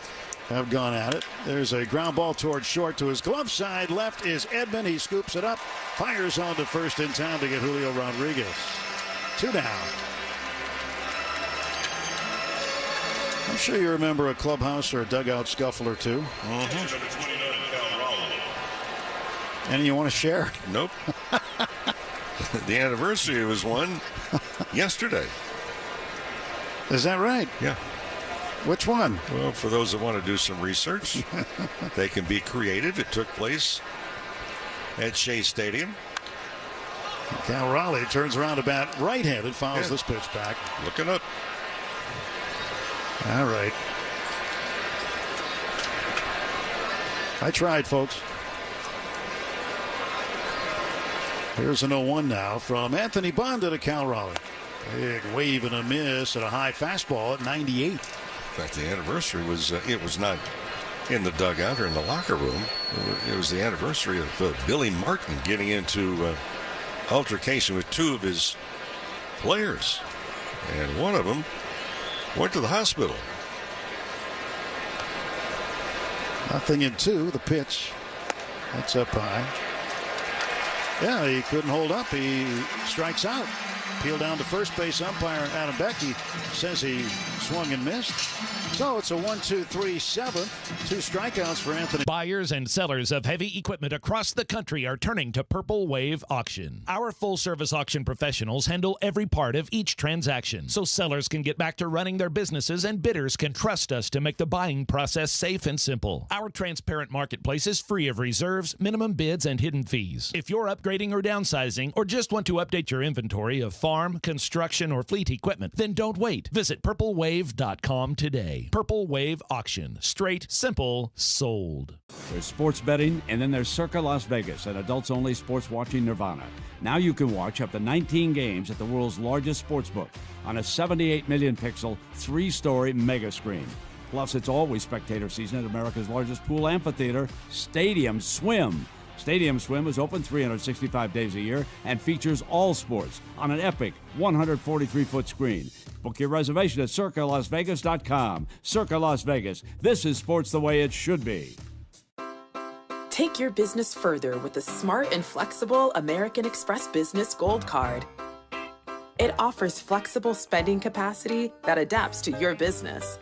Speaker 3: have gone at it. There's a ground ball towards short to his glove side. Left is Edman. He scoops it up, fires on to first in time to get Julio Rodriguez. 2 down. I'm sure you remember a clubhouse or a dugout scuffle or two. Any you want to share?
Speaker 20: Nope. The anniversary was one yesterday.
Speaker 3: Is that right?
Speaker 20: Yeah.
Speaker 3: Which one?
Speaker 20: Well, for those that want to do some research, they can be creative. It took place at Shea Stadium.
Speaker 3: Cal Raleigh turns around to bat right-handed, fouls this pitch back.
Speaker 20: Looking up.
Speaker 3: All right. I tried, folks. Here's an 0-1 now from Anthony Bonda to Cal Raleigh. Big wave and a miss at a high fastball at 98.
Speaker 20: In fact, the anniversary was, it was not in the dugout or in the locker room. It was the anniversary of Billy Martin getting into altercation with 2 of his players. And one of them went to the hospital.
Speaker 3: 0-2, the pitch. That's up high. Yeah, he couldn't hold up. He strikes out. Peel down to first base. Umpire Adam Becky says he swung and missed. So it's a 1-2-3-7. 2 strikeouts for Anthony.
Speaker 9: Buyers and sellers of heavy equipment across the country are turning to Purple Wave Auction. Our full-service auction professionals handle every part of each transaction, so sellers can get back to running their businesses and bidders can trust us to make the buying process safe and simple. Our transparent marketplace is free of reserves, minimum bids, and hidden fees. If you're upgrading or downsizing, or just want to update your inventory of farm, construction, or fleet equipment, then don't wait. Visit purplewave.com today. Purple Wave Auction. Straight, simple, sold.
Speaker 2: There's sports betting, and then there's Circa Las Vegas, an adults-only sports watching nirvana. Now you can watch up to 19 games at the world's largest sports book on a 78 million pixel, 3-story mega screen. Plus, it's always spectator season at America's largest pool amphitheater, Stadium Swim. Stadium Swim is open 365 days a year and features all sports on an epic 143-foot screen. Book your reservation at circalasvegas.com. Circa Las Vegas. This is sports the way it should be.
Speaker 15: Take your business further with the smart and flexible American Express Business Gold Card. It offers flexible spending capacity that adapts to your business.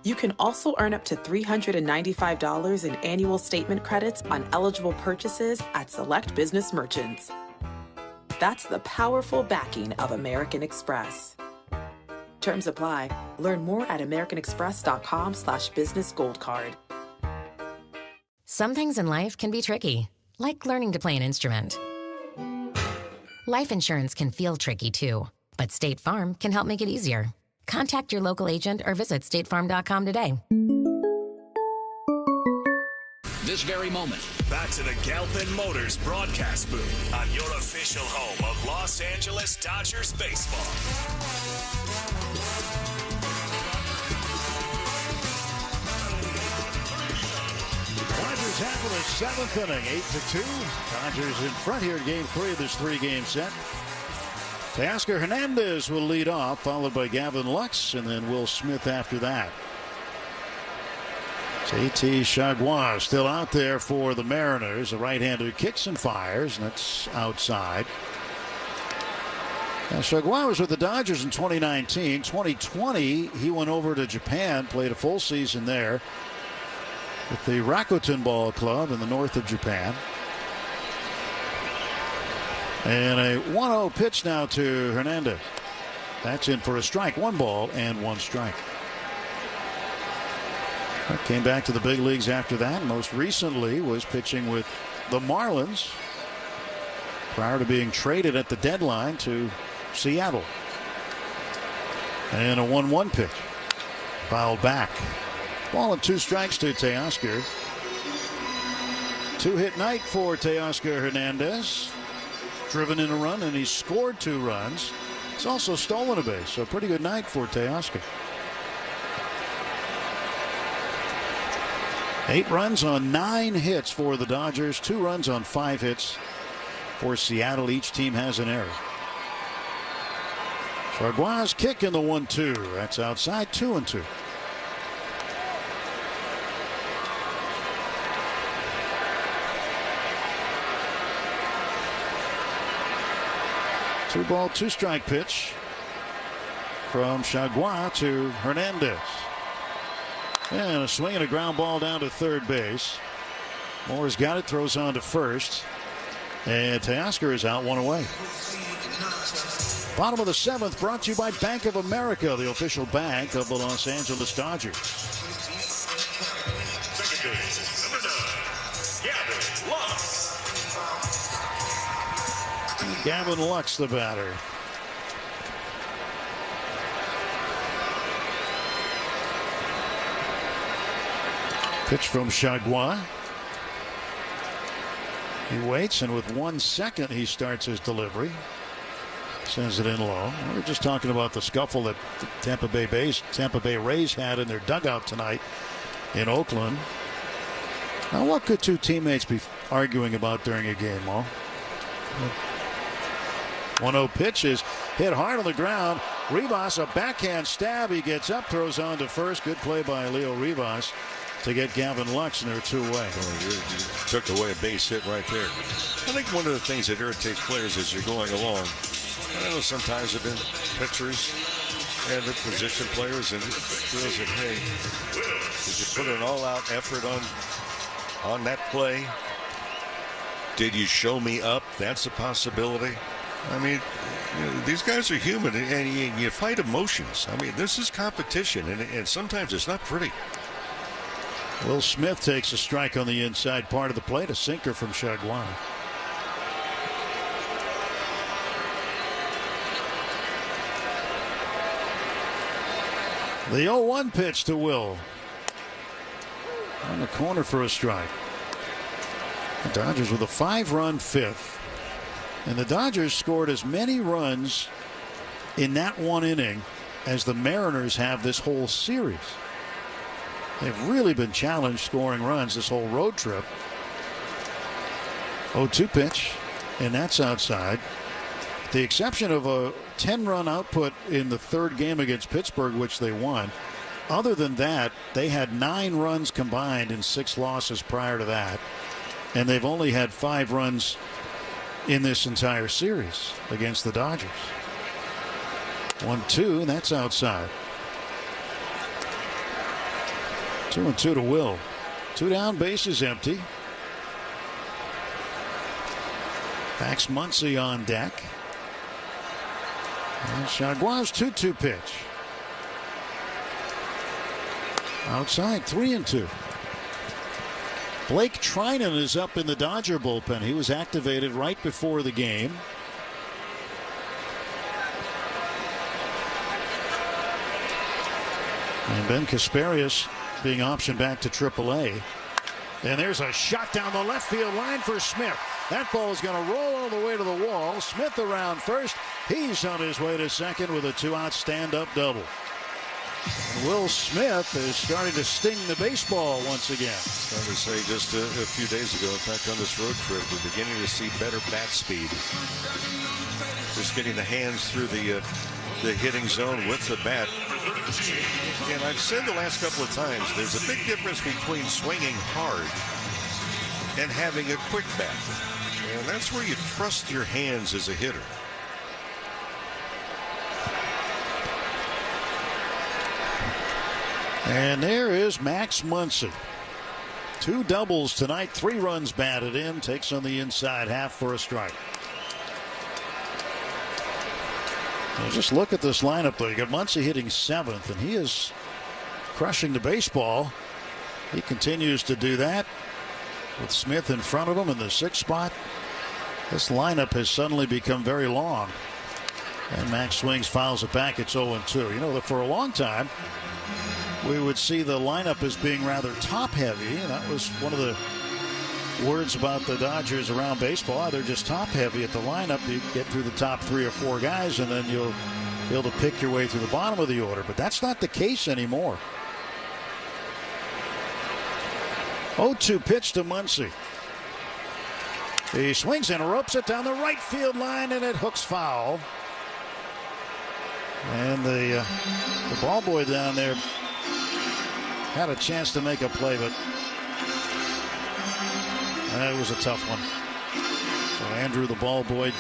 Speaker 15: You can also earn up to $395 in annual statement credits on eligible purchases at select business merchants. That's the powerful backing of American Express. Terms apply. Learn more at americanexpress.com/businessgoldcard.
Speaker 17: Some things in life can be tricky, like learning to play an instrument. Life insurance can feel tricky too, but State Farm can help make it easier. Contact your local agent or visit statefarm.com today.
Speaker 12: This very moment. Back to the Galpin Motors broadcast booth on your official home of Los Angeles Dodgers baseball.
Speaker 3: Dodgers handle the 7th inning, 8-2. Dodgers in front here in Game 3 of this 3-game set. Teoscar Hernandez will lead off, followed by Gavin Lux, and then Will Smith after that. JT Chargois still out there for the Mariners. A right-hander kicks and fires, and that's outside. Shagwai was with the Dodgers in 2019. 2020, he went over to Japan, played a full season there with the Rakuten Ball Club in the north of Japan. And a 1-0 pitch now to Hernandez. That's in for a strike. 1 ball and 1 strike. Came back to the big leagues after that. Most recently was pitching with the Marlins prior to being traded at the deadline to Seattle. And a 1-1 pitch. Fouled back. Ball and 2 strikes to Teoscar. 2-hit night for Teoscar Hernandez. Driven in a run, and he scored 2 runs. He's also stolen a base, so a pretty good night for Teoscar. 8 runs on 9 hits for the Dodgers, 2 runs on 5 hits for Seattle. Each team has an error. Chargua's kick in the 1-2. That's outside, 2-2. Two-ball, 2-strike pitch from Chargua to Hernandez. And a swing and a ground ball down to third base. Moore's got it, throws on to first. And Teoscar is out, 1 away. Bottom of the 7th brought to you by Bank of America, the official bank of the Los Angeles Dodgers. Gavin Lux, the batter. Pitch from Chargua. He waits, and with 1 second, he starts his delivery. Sends it in low. We were just talking about the scuffle that the Tampa Bay Rays had in their dugout tonight in Oakland. Now, what could 2 teammates be arguing about during a game, Mo? 1-0 pitch is hit hard on the ground. Rivas, a backhand stab. He gets up, throws on to first. Good play by Leo Rivas to get Gavin Lux, and they're 2 away.
Speaker 20: Well, you took away a base hit right there. I think one of the things that irritates players as you're going along, I know sometimes have been pitchers and the position players, and it feels that, hey, did you put an all-out effort on that play? Did you show me up? That's a possibility. I mean, these guys are human, and you fight emotions. I mean, this is competition, and sometimes it's not pretty.
Speaker 3: Will Smith takes a strike on the inside part of the plate, a sinker from Chargua. The 0-1 pitch to Will. On the corner for a strike. The Dodgers with a 5-run 5th. And the Dodgers scored as many runs in that 1 inning as the Mariners have this whole series. They've really been challenged scoring runs this whole road trip. 0-2 pitch, and that's outside. The exception of a 10-run output in the 3rd game against Pittsburgh, which they won. Other than that, they had 9 runs combined in 6 losses prior to that. And they've only had 5 runs in this entire series against the Dodgers. 1-2, and that's outside. 2-2 to Will. 2 down, bases empty. Max Muncy on deck. And Chargua's 2-2 pitch. Outside, 3-2. Blake Trinan is up in the Dodger bullpen. He was activated right before the game. And Ben Kasparius being optioned back to AAA. And there's a shot down the left field line for Smith. That ball is going to roll all the way to the wall. Smith around first. He's on his way to second with a 2-out stand-up double. And Will Smith is starting to sting the baseball once again.
Speaker 20: I was say just a few days ago, in fact, on this road trip, we're beginning to see better bat speed. Just getting the hands through the hitting zone with the bat. And I've said the last couple of times, there's a big difference between swinging hard and having a quick bat. And that's where you trust your hands as a hitter.
Speaker 3: And there is Max Muncy. 2 doubles tonight, 3 runs batted in, takes on the inside half for a strike. Now just look at this lineup, though. You got Muncy hitting 7th, and he is crushing the baseball. He continues to do that with Smith in front of him in the 6th spot. This lineup has suddenly become very long. And Max swings, fouls it back. It's 0-2. You know that for a long time, we would see the lineup as being rather top-heavy, and that was one of the words about the Dodgers around baseball. They're just top-heavy at the lineup. You get through the top 3 or 4 guys, and then you'll be able to pick your way through the bottom of the order. But that's not the case anymore. 0-2 pitch to Muncy. He swings and ropes it down the right field line, and it hooks foul. And the ball boy down there had a chance to make a play, but that was a tough one. So Andrew, the ball boy,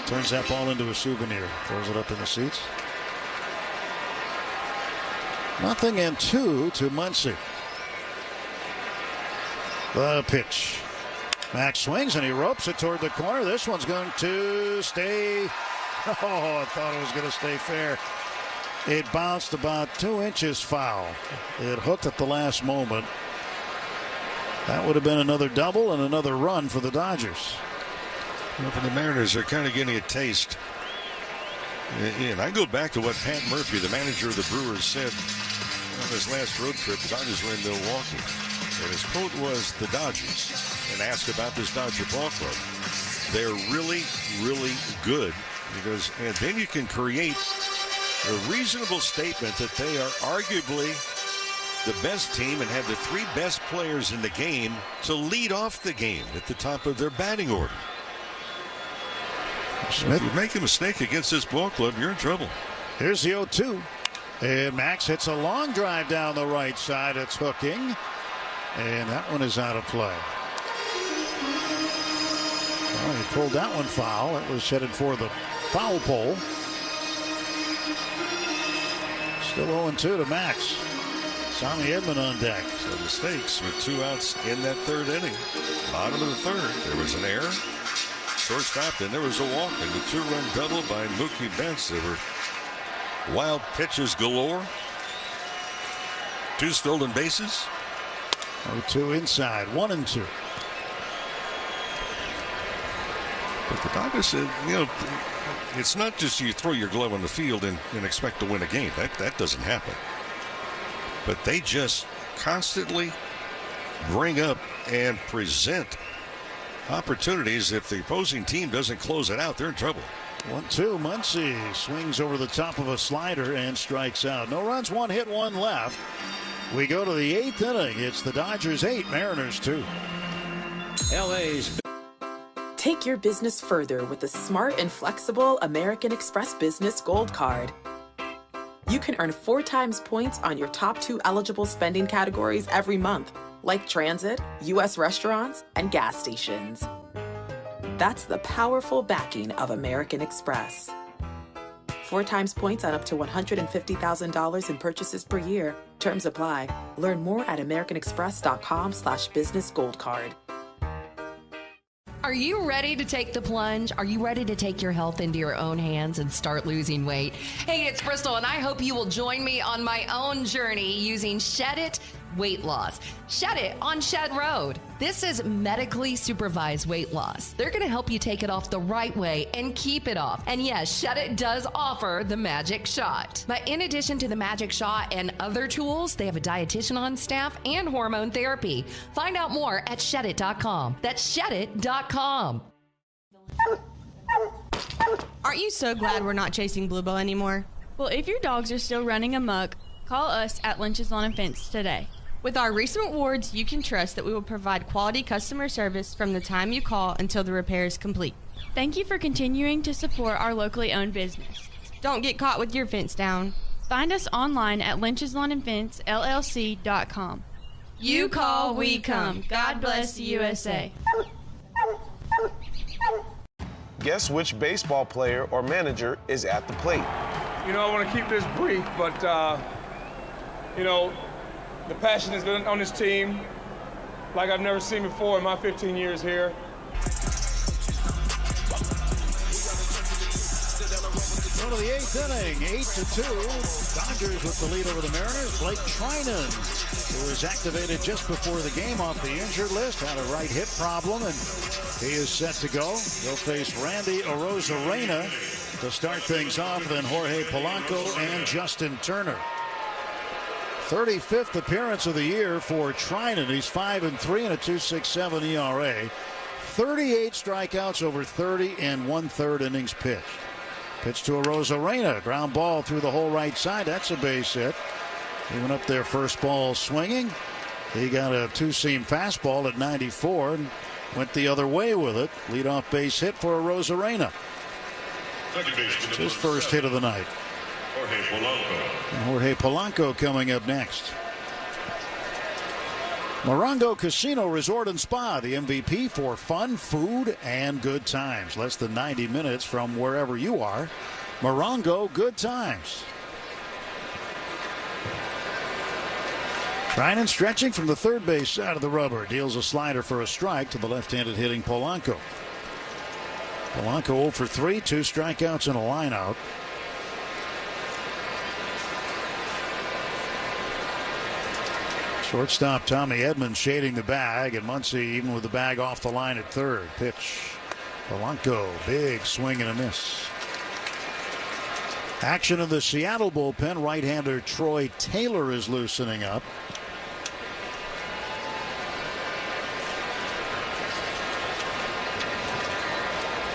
Speaker 3: turns that ball into a souvenir. Throws it up in the seats. 0-2 to Muncy. The pitch. Max swings and he ropes it toward the corner. This one's going to stay. Oh, I thought it was going to stay fair. It bounced about 2 inches foul. It hooked at the last moment. That would have been another double and another run for the Dodgers.
Speaker 20: Well, for the Mariners, they're kind of getting a taste. And I go back to what Pat Murphy, the manager of the Brewers, said on his last road trip. The Dodgers were in Milwaukee. And his quote was, "The Dodgers," and asked about this Dodger ball club. They're really, really good. Because, and then you can create a reasonable statement that they are arguably the best team and have the 3 best players in the game to lead off the game at the top of their batting order. Smith, if you make a mistake against this ball club, you're in trouble.
Speaker 3: Here's the 0-2. And Max hits a long drive down the right side. It's hooking. And that one is out of play. Well, he pulled that one foul. It was headed for the foul pole. Still 0-2 to Max. Tommy Edman on deck.
Speaker 20: So mistakes with 2 outs in that 3rd inning. Bottom of the 3rd. There was an error. Shortstop, and there was a walk, and the 2-run double by Mookie Betts. There were wild pitches galore. 2 stolen bases.
Speaker 3: 0-2 inside. 1-2.
Speaker 20: But the Dodgers said, you know, it's not just you throw your glove on the field and expect to win a game. That doesn't happen. But they just constantly bring up and present opportunities. If the opposing team doesn't close it out, they're in trouble.
Speaker 3: 1-2. Muncy swings over the top of a slider and strikes out. No runs, 1 hit, 1 left. We go to the 8th inning. It's the Dodgers 8, Mariners 2.
Speaker 15: LA's. Take your business further with the smart and flexible American Express Business Gold Card. You can earn 4 times points on your top 2 eligible spending categories every month, like transit, U.S. restaurants, and gas stations. That's the powerful backing of American Express. 4 times points on up to $150,000 in purchases per year. Terms apply. Learn more at americanexpress.com/businessgoldcard.
Speaker 1: Are you ready to take the plunge? Are you ready to take your health into your own hands and start losing weight? Hey, it's Crystal, and I hope you will join me on my own journey using Shed It Weight Loss. Shed It on Shed Road. This is medically supervised weight loss. They're going to help you take it off the right way and keep it off. And yes, Shed It does offer the Magic Shot. But in addition to the Magic Shot and other tools, they have a dietitian on staff and hormone therapy. Find out more at shedit.com. That's shedit.com.
Speaker 4: Aren't you so glad we're not chasing Bluebell anymore?
Speaker 11: Well, if your dogs are still running amok, call us at Lynch's Lawn and Fence today.
Speaker 4: With our recent awards, you can trust that we will provide quality customer service from the time you call until the repair is complete.
Speaker 11: Thank you for continuing to support our locally owned business.
Speaker 4: Don't get caught with your fence down.
Speaker 11: Find us online at lyncheslawnandfencellc.com.
Speaker 4: You call, we come. God bless the USA.
Speaker 19: Guess which baseball player or manager is at the plate?
Speaker 24: You know, I want to keep this brief, but
Speaker 6: You know, the passion has been on this team like I've never seen before in my 15 years here.
Speaker 3: Go to the 8th inning, 8-2. Dodgers with the lead over the Mariners. Blake Trinan, who was activated just before the game off the injured list, had a right hip problem, and he is set to go. He'll face Randy Arozarena to start things off, then Jorge Polanco and Justin Turner. 35th appearance of the year for Trinan. He's 5-3 and a 2.67 ERA. 38 strikeouts over 30 and 1/3 innings pitched. Pitch to Arozarena. Ground ball through the whole right side. That's a base hit. He went up there first ball swinging. He got a two-seam fastball at 94 and went the other way with it. Leadoff base hit for Arozarena. It's his first hit of the night. And Jorge Polanco coming up next. Morongo Casino Resort and Spa, the MVP for fun, food, and good times. Less than 90 minutes from wherever you are. Morongo, good times. Trinan stretching from the third base side of the rubber. Deals a slider for a strike to the left-handed hitting Polanco. Polanco 0 for 3, 2 strikeouts and a lineout. Shortstop Tommy Edmonds shading the bag, and Muncy even with the bag off the line at third. Pitch. Polanco, big swing and a miss. Action in the Seattle bullpen. Right-hander Troy Taylor is loosening up.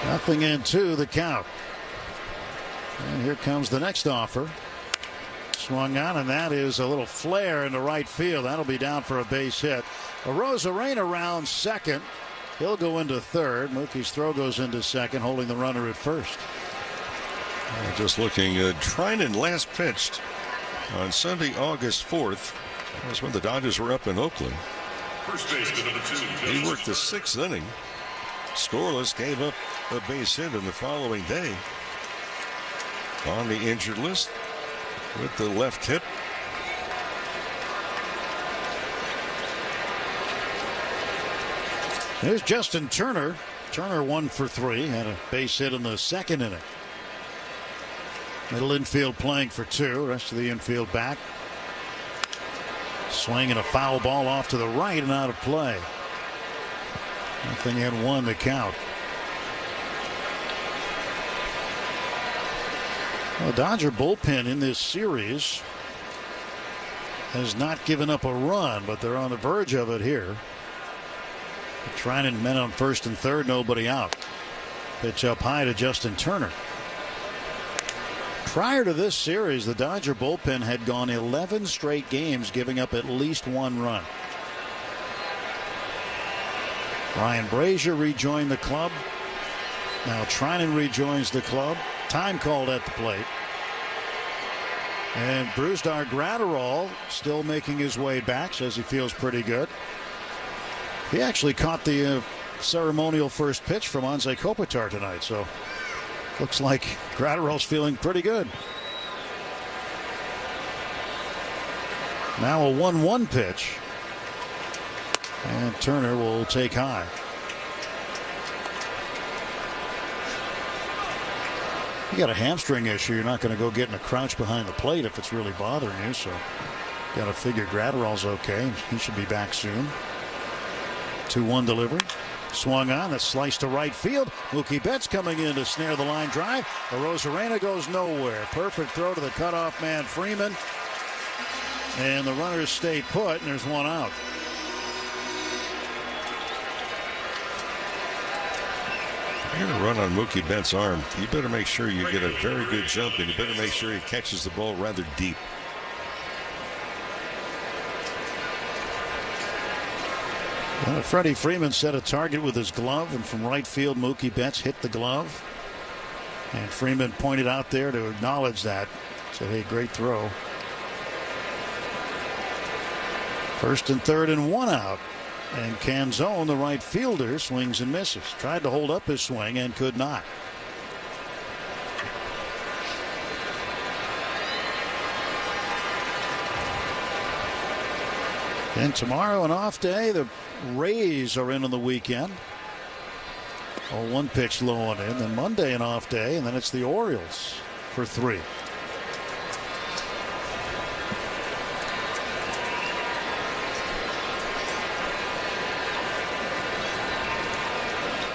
Speaker 3: Nothing in 2, the count. And here comes the next offer. Swung on, and that is a little flare into right field. That'll be down for a base hit. Arozarena rounds second. He'll go into third. Mookie's throw goes into second, holding the runner at first.
Speaker 20: Just looking, Trinan last pitched on Sunday, August 4th. That was when the Dodgers were up in Oakland.
Speaker 14: First baseman number 2.
Speaker 20: He worked the 6th inning. Scoreless, gave up a base hit in the following day. On the injured list with the left hip.
Speaker 3: There's Justin Turner. Turner 1 for 3. Had a base hit in the second inning. Middle infield playing for 2. Rest of the infield back. Swing and a foul ball off to the right and out of play. Nothing in 1 to count. Well, the Dodger bullpen in this series has not given up a run, but they're on the verge of it here. Trinan men on first and third, nobody out. Pitch up high to Justin Turner. Prior to this series, the Dodger bullpen had gone 11 straight games giving up at least 1 run. Ryan Brazier rejoined the club. Now Trinan rejoins the club. Time called at the plate. And Brusdar Graterol still making his way back. Says he feels pretty good. He actually caught the ceremonial first pitch from Anze Kopitar tonight. So looks like Graterol's feeling pretty good. Now a 1-1 pitch. And Turner will take high. You got a hamstring issue. You're not going to go get in a crouch behind the plate if it's really bothering you. So got to figure Graterol's okay. He should be back soon. 2-1 delivery. Swung on. That's sliced to right field. Mookie Betts coming in to snare the line drive. Arozarena goes nowhere. Perfect throw to the cutoff man Freeman. And the runners stay put, and there's 1 out.
Speaker 20: You're going to run on Mookie Betts' arm. You better make sure you get a very good jump, and you better make sure he catches the ball rather deep.
Speaker 3: Well, Freddie Freeman set a target with his glove, and from right field, Mookie Betts hit the glove. And Freeman pointed out there to acknowledge that. Said, hey, great throw. First and third and 1 out. And Canzone, the right fielder, swings and misses. Tried to hold up his swing and could not. And tomorrow, an off day. The Rays are in on the weekend. Oh, one pitch low on in. Then Monday, an off day. And then it's the Orioles for 3.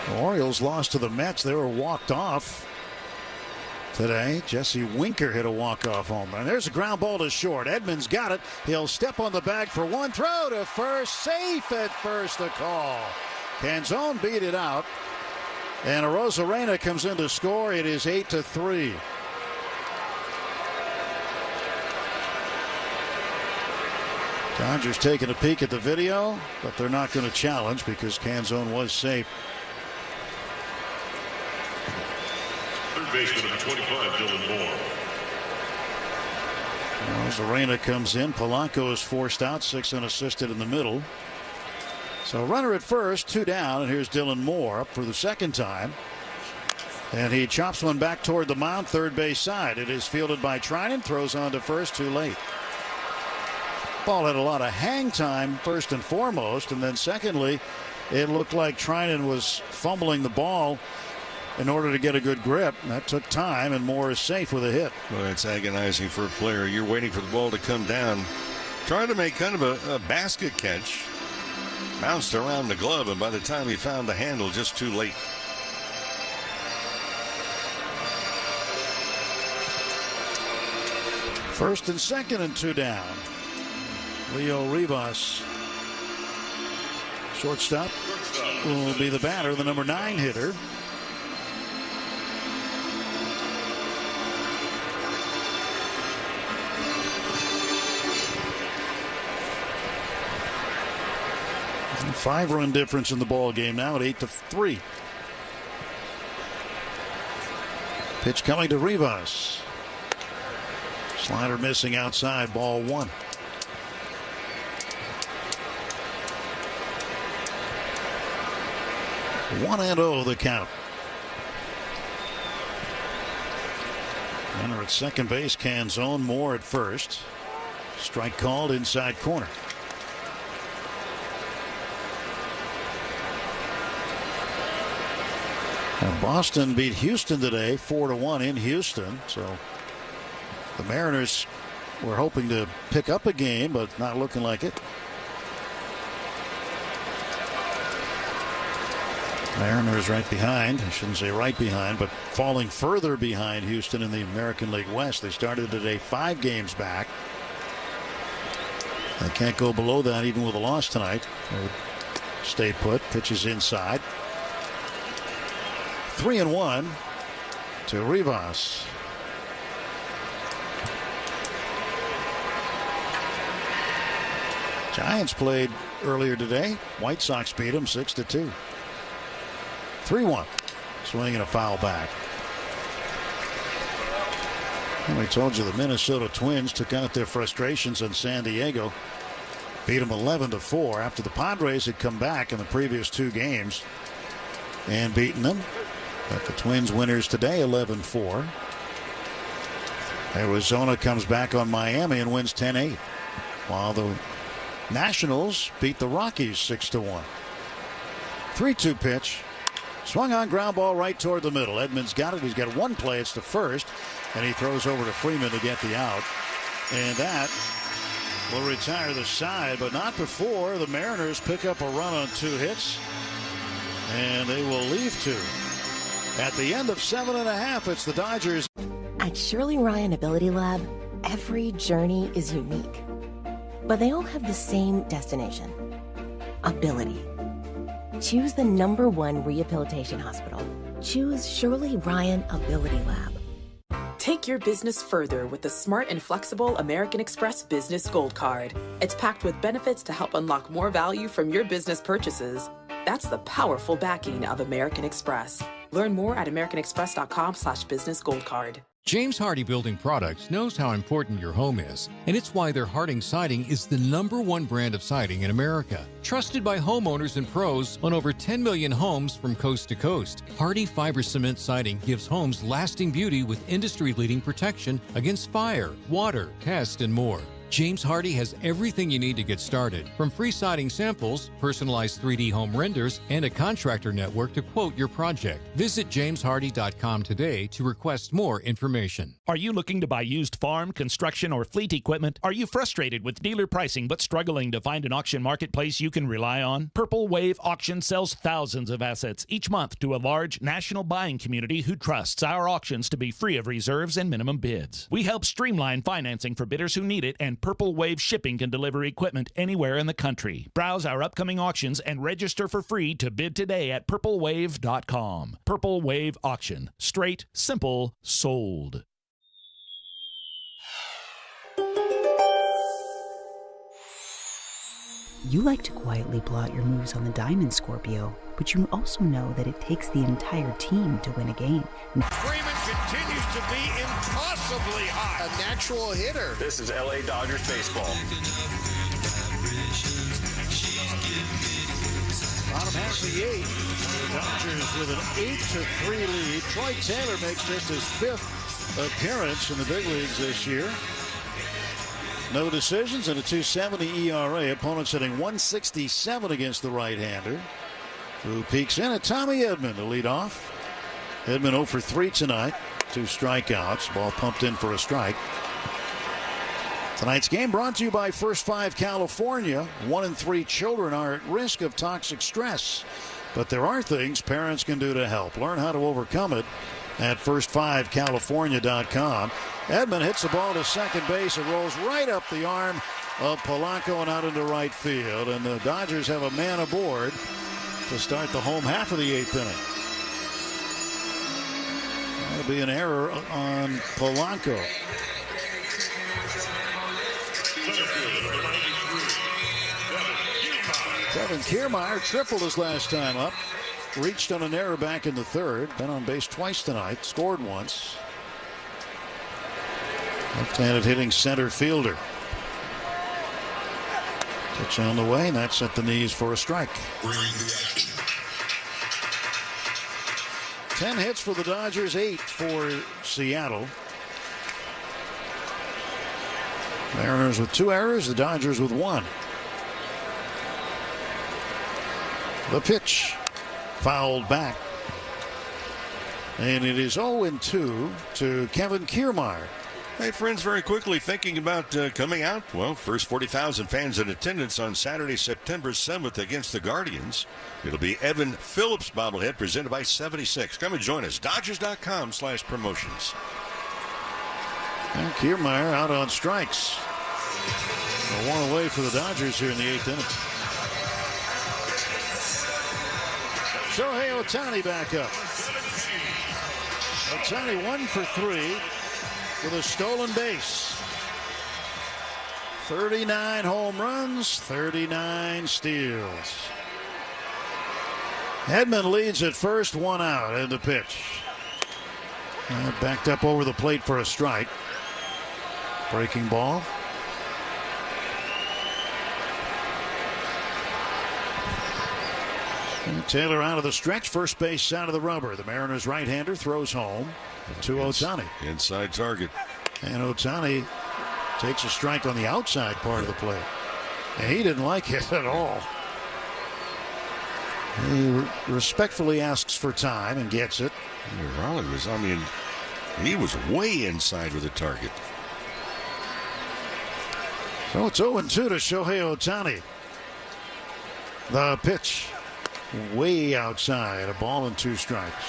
Speaker 3: The Orioles lost to the Mets. They were walked off today. Jesse Winker hit a walk-off home run. There's a ground ball to short. Edmonds got it. He'll step on the bag for one. Throw to first. Safe at first, the call. Canzone beat it out. And Arozarena comes in to score. It is 8-3. Dodgers taking a peek at the video, but they're not going to challenge because Canzone was safe.
Speaker 20: Third baseman number 25, Dylan Moore.
Speaker 3: Arozarena comes in. Polanco is forced out. 6 unassisted in the middle. So runner at first, 2 down, and here's Dylan Moore up for the second time. And he chops one back toward the mound, third base side. It is fielded by Trinan, throws on to first, too late. Ball had a lot of hang time, first and foremost, and then secondly, it looked like Trinan was fumbling the ball in order to get a good grip. That took time, and Moore is safe with a hit.
Speaker 20: Well, it's agonizing for a player. You're waiting for the ball to come down, trying to make kind of a basket catch. Bounced around the glove, and by the time he found the handle, just too late.
Speaker 3: First and second and 2 down. Leo Rivas, shortstop, will be the batter, the number 9 hitter. A 5-run difference in the ball game now at 8-3. Pitch coming to Rivas. Slider missing outside, ball 1. 1-0 the count. Runner at second base, Canzone. Moore at first. Strike called inside corner. Now Boston beat Houston today 4-1 in Houston. So the Mariners were hoping to pick up a game, but not looking like it. Mariners right behind. I shouldn't say right behind, but falling further behind Houston in the American League West. They started today 5 games back. They can't go below that even with a loss tonight. They would stay put. Pitches inside. 3-1 to Rivas. Giants played earlier today. White Sox beat them 6-2. 3-1. Swing and a foul back. Well, we told you the Minnesota Twins took out their frustrations in San Diego. Beat them 11-4 after the Padres had come back in the previous 2 games and beaten them. But the Twins winners today 11-4. Arizona comes back on Miami and wins 10-8. While the Nationals beat the Rockies 6-1. 3-2 pitch. Swung on, ground ball right toward the middle. Edmonds got it. He's got one play. It's to first. And he throws over to Freeman to get the out. And that will retire the side, but not before the Mariners pick up a run on 2 hits. And they will leave 2. At the end of 7.5, it's the Dodgers.
Speaker 7: At Shirley Ryan Ability Lab, every journey is unique. But they all have the same destination. Ability. Choose the #1 rehabilitation hospital. Choose Shirley Ryan Ability Lab.
Speaker 15: Take your business further with the smart and flexible American Express Business Gold Card. It's packed with benefits to help unlock more value from your business purchases. That's the powerful backing of American Express. Learn more at americanexpress.com/businessgoldcard.
Speaker 31: James Hardy Building Products knows how important your home is, and it's why their Harding Siding is the #1 brand of siding in America. Trusted by homeowners and pros on over 10 million homes from coast to coast, Hardy Fiber Cement Siding gives homes lasting beauty with industry-leading protection against fire, water, pest, and more. James Hardie has everything you need to get started, from free siding samples, personalized 3D home renders, and a contractor network to quote your project. Visit jameshardie.com today to request more information.
Speaker 9: Are you looking to buy used farm, construction, or fleet equipment? Are you frustrated with dealer pricing but struggling to find an auction marketplace you can rely on? Purple Wave Auction sells thousands of assets each month to a large national buying community who trusts our auctions to be free of reserves and minimum bids. We help streamline financing for bidders who need it, and Purple Wave Shipping can deliver equipment anywhere in the country. Browse our upcoming auctions and register for free to bid today at purplewave.com. Purple Wave Auction. Straight, simple, sold.
Speaker 8: You like to quietly plot your moves on the diamond, Scorpio, but you also know that it takes the entire team to win a game.
Speaker 13: Freeman continues to be impossibly hot.
Speaker 21: A natural hitter.
Speaker 19: This is LA Dodgers baseball.
Speaker 3: Bottom half of the eighth. The Dodgers with an 8-3 lead. Troy Taylor makes just his 5th appearance in the big leagues this year. No decisions and a 2.70 ERA. Opponents hitting 167 against the right-hander, who peeks in at Tommy Edman to lead off. Edman 0 for 3 tonight. 2 strikeouts. Ball pumped in for a strike. Tonight's game brought to you by First 5 California. 1 in 3 children are at risk of toxic stress, but there are things parents can do to help. Learn how to overcome it at first5california.com. Edman hits the ball to second base. It rolls right up the arm of Polanco and out into right field. And the Dodgers have a man aboard to start the home half of the 8th inning. That'll be an error on Polanco. Kevin Kiermaier tripled his last time up. Reached on an error back in the 3rd. Been on base twice tonight. Scored once. Left-handed hitting center fielder. Pitch on the way, and that's at the knees for a strike. 10 hits for the Dodgers, 8 for Seattle. Mariners with 2 errors, the Dodgers with 1. The pitch. Fouled back. And it is 0-2 to Kevin Kiermaier.
Speaker 20: Hey, friends, very quickly thinking about coming out. Well, first 40,000 fans in attendance on Saturday, September 7th against the Guardians. It'll be Evan Phillips bobblehead presented by 76. Come and join us. Dodgers.com/promotions.
Speaker 3: And Kiermaier out on strikes. 1 away for the Dodgers here in the 8th inning. Shohei Ohtani back up. Ohtani 1 for 3 with a stolen base. 39 home runs, 39 steals. Edman leads at first, 1 out, and the pitch. Backed up over the plate for a strike. Breaking ball. And Taylor out of the stretch, first base side of the rubber. The Mariners right-hander throws home to Ohtani.
Speaker 20: Inside target.
Speaker 3: And Ohtani takes a strike on the outside part of the plate. And he didn't like it at all. He respectfully asks for time and gets it.
Speaker 20: He was way inside with the target.
Speaker 3: So it's 0-2 to Shohei Ohtani. The pitch. Way outside, a ball and 2 strikes.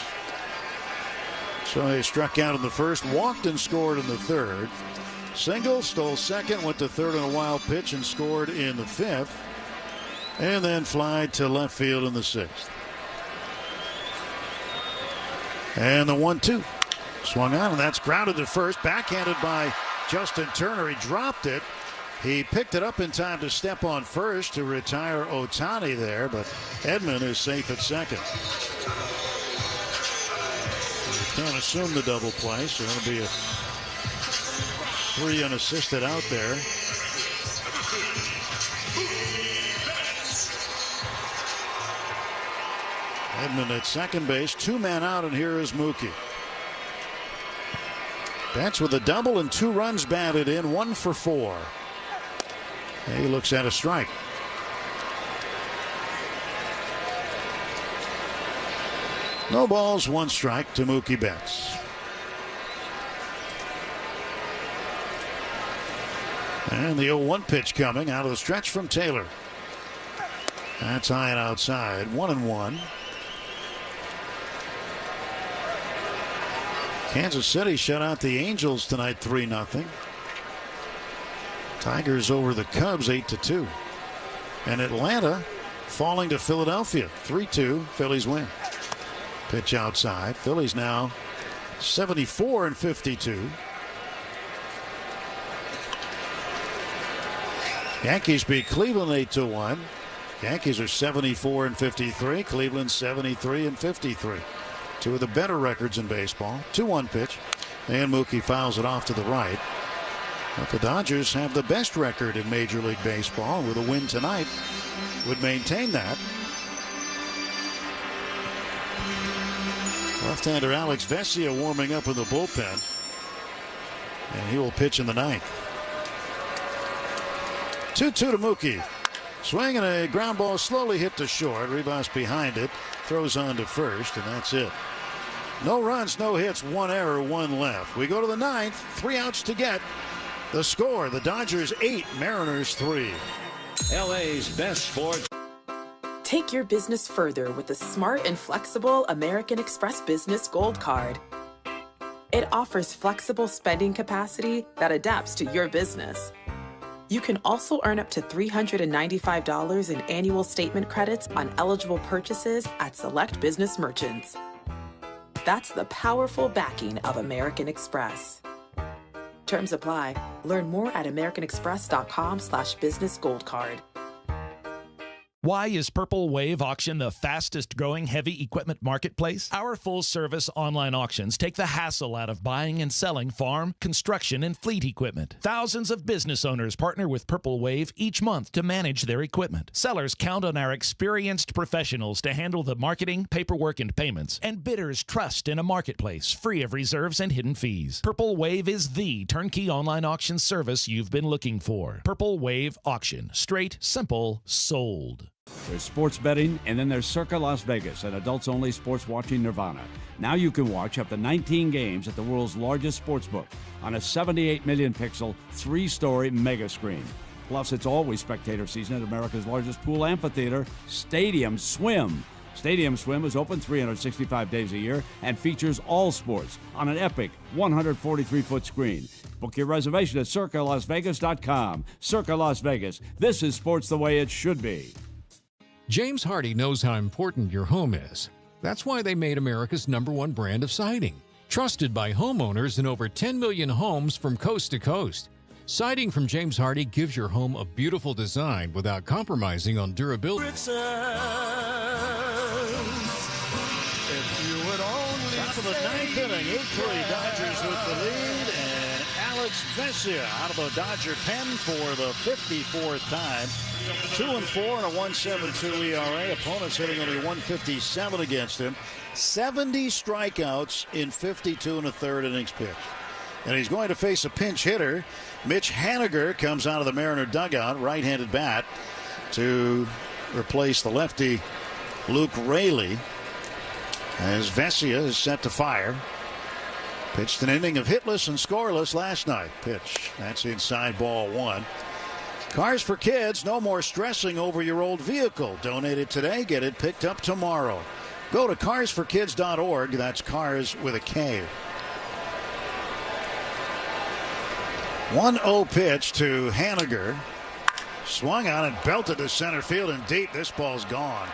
Speaker 3: Shohei struck out in the first, walked and scored in the 3rd. Single, stole second, went to 3rd on a wild pitch and scored in the 5th. And then flied to left field in the 6th. And the 1-2. Swung on, and that's grounded to first. Backhanded by Justin Turner. He dropped it. He picked it up in time to step on first to retire Ohtani there, but Edman is safe at second. Can't assume the double play, so that'll be a 3 unassisted out there. Edman at second base, 2 men out, and here is Mookie. Betts with a double and 2 runs batted in, 1 for 4. He looks at a strike. No balls, 1 strike to Mookie Betts. And the 0-1 pitch coming out of the stretch from Taylor. That's high and outside. 1-1. Kansas City shut out the Angels tonight 3-0. Tigers over the Cubs 8-2. And Atlanta falling to Philadelphia 3-2. Phillies win. Pitch outside. Phillies now 74-52. Yankees beat Cleveland 8-1. Yankees are 74-53. Cleveland 73-53. 2 of the better records in baseball. 2-1 pitch. And Mookie fouls it off to the right. But the Dodgers have the best record in Major League Baseball. With a win tonight, would maintain that. Left-hander Alex Vesia warming up in the bullpen. And he will pitch in the 9th. 2-2 to Mookie. Swing and a ground ball slowly hit to short. Rivas behind it. Throws on to first, and that's it. No runs, no hits, 1 error, 1 left. We go to the 9th. 3 outs to get. The score, the Dodgers 8, Mariners 3.
Speaker 12: LA's best sports.
Speaker 15: Take your business further with the smart and flexible American Express Business Gold Card. It offers flexible spending capacity that adapts to your business. You can also earn up to $395 in annual statement credits on eligible purchases at select business merchants. That's the powerful backing of American Express. Terms apply. Learn more at americanexpress.com/businessgoldcard.
Speaker 9: Why is Purple Wave Auction the fastest growing heavy equipment marketplace? Our full service online auctions take the hassle out of buying and selling farm, construction, and fleet equipment. Thousands of business owners partner with Purple Wave each month to manage their equipment. Sellers count on our experienced professionals to handle the marketing, paperwork, and payments. And bidders trust in a marketplace free of reserves and hidden fees. Purple Wave is the turnkey online auction service you've been looking for. Purple Wave Auction. Straight, simple, sold.
Speaker 2: There's sports betting, and then there's Circa Las Vegas, an adults-only sports watching nirvana. Now you can watch up to 19 games at the world's largest sportsbook on a 78 million pixel, 3-story mega screen. Plus, it's always spectator season at America's largest pool amphitheater, Stadium Swim. Stadium Swim is open 365 days a year and features all sports on an epic 143-foot screen. Book your reservation at circalasvegas.com. Circa Las Vegas. This is sports the way it should be.
Speaker 31: James Hardie knows how important your home is. That's why they made America's #1 brand of siding. Trusted by homeowners in over 10 million homes from coast to coast. Siding from James Hardie gives your home a beautiful design without compromising on durability.
Speaker 3: Top of the 9th inning, 8-3, Dodgers with the lead, and Alex Vesia out of the Dodger pen for the 54th time. 2-4 and a 1.72 ERA. Opponents hitting only 157 against him. 70 strikeouts in 52 and a third innings pitched. And he's going to face a pinch hitter. Mitch Haniger comes out of the Mariner dugout, right-handed bat, to replace the lefty Luke Raley, as Vesia is set to fire. Pitched an inning of hitless and scoreless last night. Pitch. That's inside, ball 1. Cars for Kids, no more stressing over your old vehicle. Donate it today, get it picked up tomorrow. Go to carsforkids.org. That's cars with a K. 1-0 pitch to Haniger. Swung on and belted to center field and deep. This ball's gone.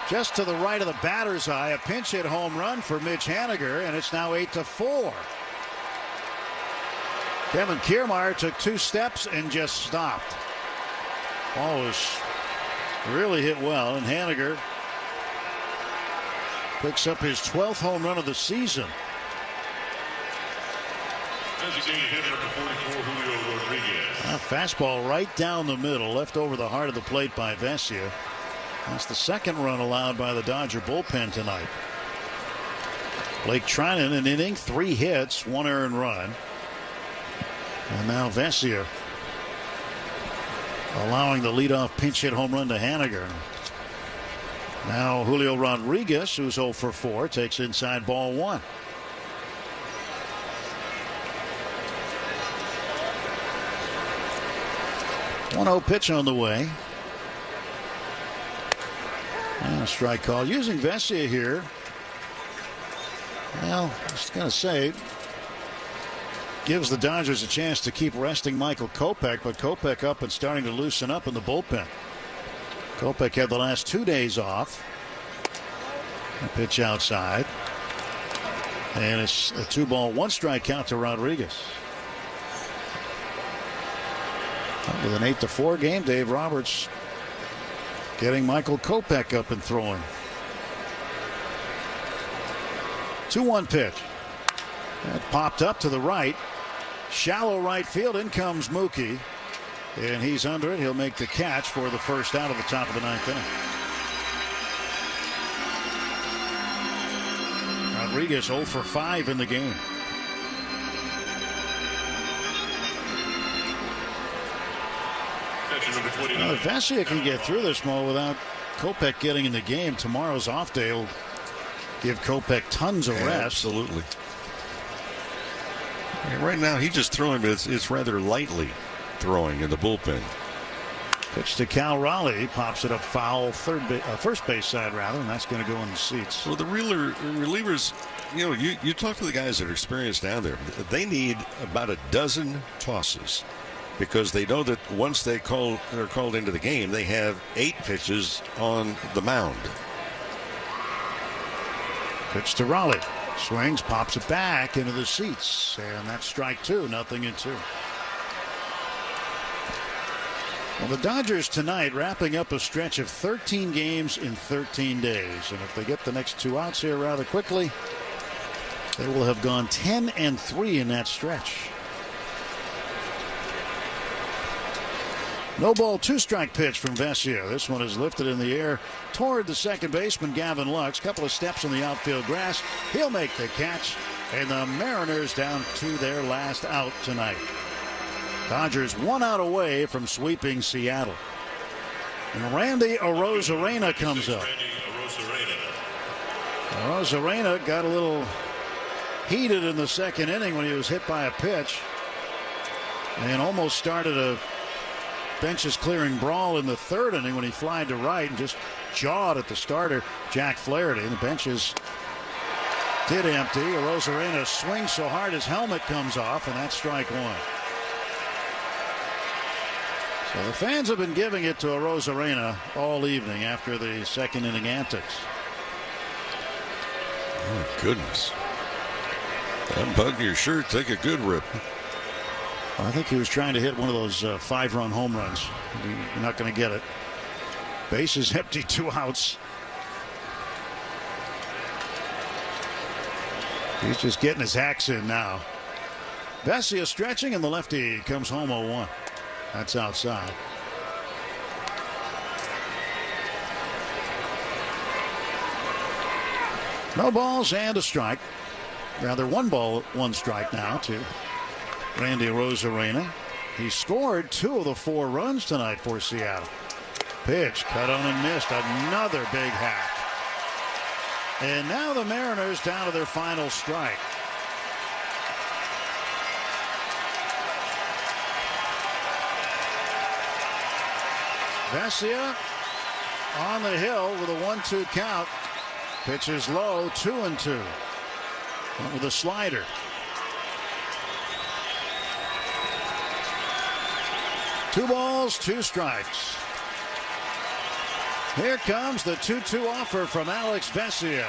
Speaker 3: Just to the right of the batter's eye, a pinch hit home run for Mitch Haniger, and it's now 8-4. Kevin Kiermaier took 2 steps and just stopped. Ball was really hit well, and Haniger picks up his 12th home run of the season. A fastball right down the middle, left over the heart of the plate by Vesia. That's the second run allowed by the Dodger bullpen tonight. Blake Treinen, an inning, 3 hits, 1 earned run. And now Vesia allowing the leadoff pinch hit home run to Haniger. Now Julio Rodriguez, who's 0 for 4, takes inside ball 1. One-0 pitch on the way. And a strike call. Using Vesia here. Well, I was going to say, gives the Dodgers a chance to keep resting Michael Kopech, but Kopech up and starting to loosen up in the bullpen. Kopech had the last 2 days off. A pitch outside. And it's a 2-ball, 1-strike count to Rodriguez. With an 8-4 game, Dave Roberts getting Michael Kopech up and throwing. 2-1 pitch. That popped up to the right. Shallow right field. In comes Mookie. And he's under it. He'll make the catch for the first out of the top of the 9th inning. Rodriguez 0 for 5 in the game. If Vesia can get through this mode without Kopech getting in the game, tomorrow's off day will give Kopech tons of rest.
Speaker 20: Absolutely. And right now, he just throwing, but it's rather lightly throwing in the bullpen.
Speaker 3: Pitch to Cal Raleigh, pops it up foul, first base side rather, and that's going to go in the seats.
Speaker 20: Well, the relievers, you know, you talk to the guys that are experienced down there. They need about a dozen tosses, because they know that once they're called into the game, they have 8 pitches on the mound.
Speaker 3: Pitch to Raleigh. Swings, pops it back into the seats. And that's strike 2, 0-2. Well, the Dodgers tonight wrapping up a stretch of 13 games in 13 days. And if they get the next 2 outs here rather quickly, they will have gone 10-3 in that stretch. No ball, 2-strike pitch from Vesia. This one is lifted in the air toward the second baseman, Gavin Lux. Couple of steps in the outfield grass. He'll make the catch. And the Mariners down to their last out tonight. Dodgers 1 out away from sweeping Seattle. And Randy Arozarena comes up. Arozarena got a little heated in the second inning when he was hit by a pitch. And almost started a benches clearing brawl in the third inning when he flied to right and just jawed at the starter, Jack Flaherty. And the benches did empty. Arozarena swings so hard his helmet comes off, and that's strike 1. So the fans have been giving it to Arozarena all evening after the second inning antics.
Speaker 20: Oh, goodness. Unbutton your shirt, take a good rip.
Speaker 3: I think he was trying to hit one of those 5-run home runs. You're not going to get it. Bases empty, 2 outs. He's just getting his hacks in now. Vesia stretching, and the lefty comes home 0-1. That's outside. No balls and a strike. Rather, 1 ball, 1 strike now to Randy Arozarena. He scored 2 of the 4 runs tonight for Seattle. Pitch cut on and missed. Another big hack. And now the Mariners down to their final strike. Vesia on the hill with a 1-2 count. Pitches low, 2-2. With a slider. Two balls, 2 strikes. Here comes the 2-2 offer from Alex Vesia.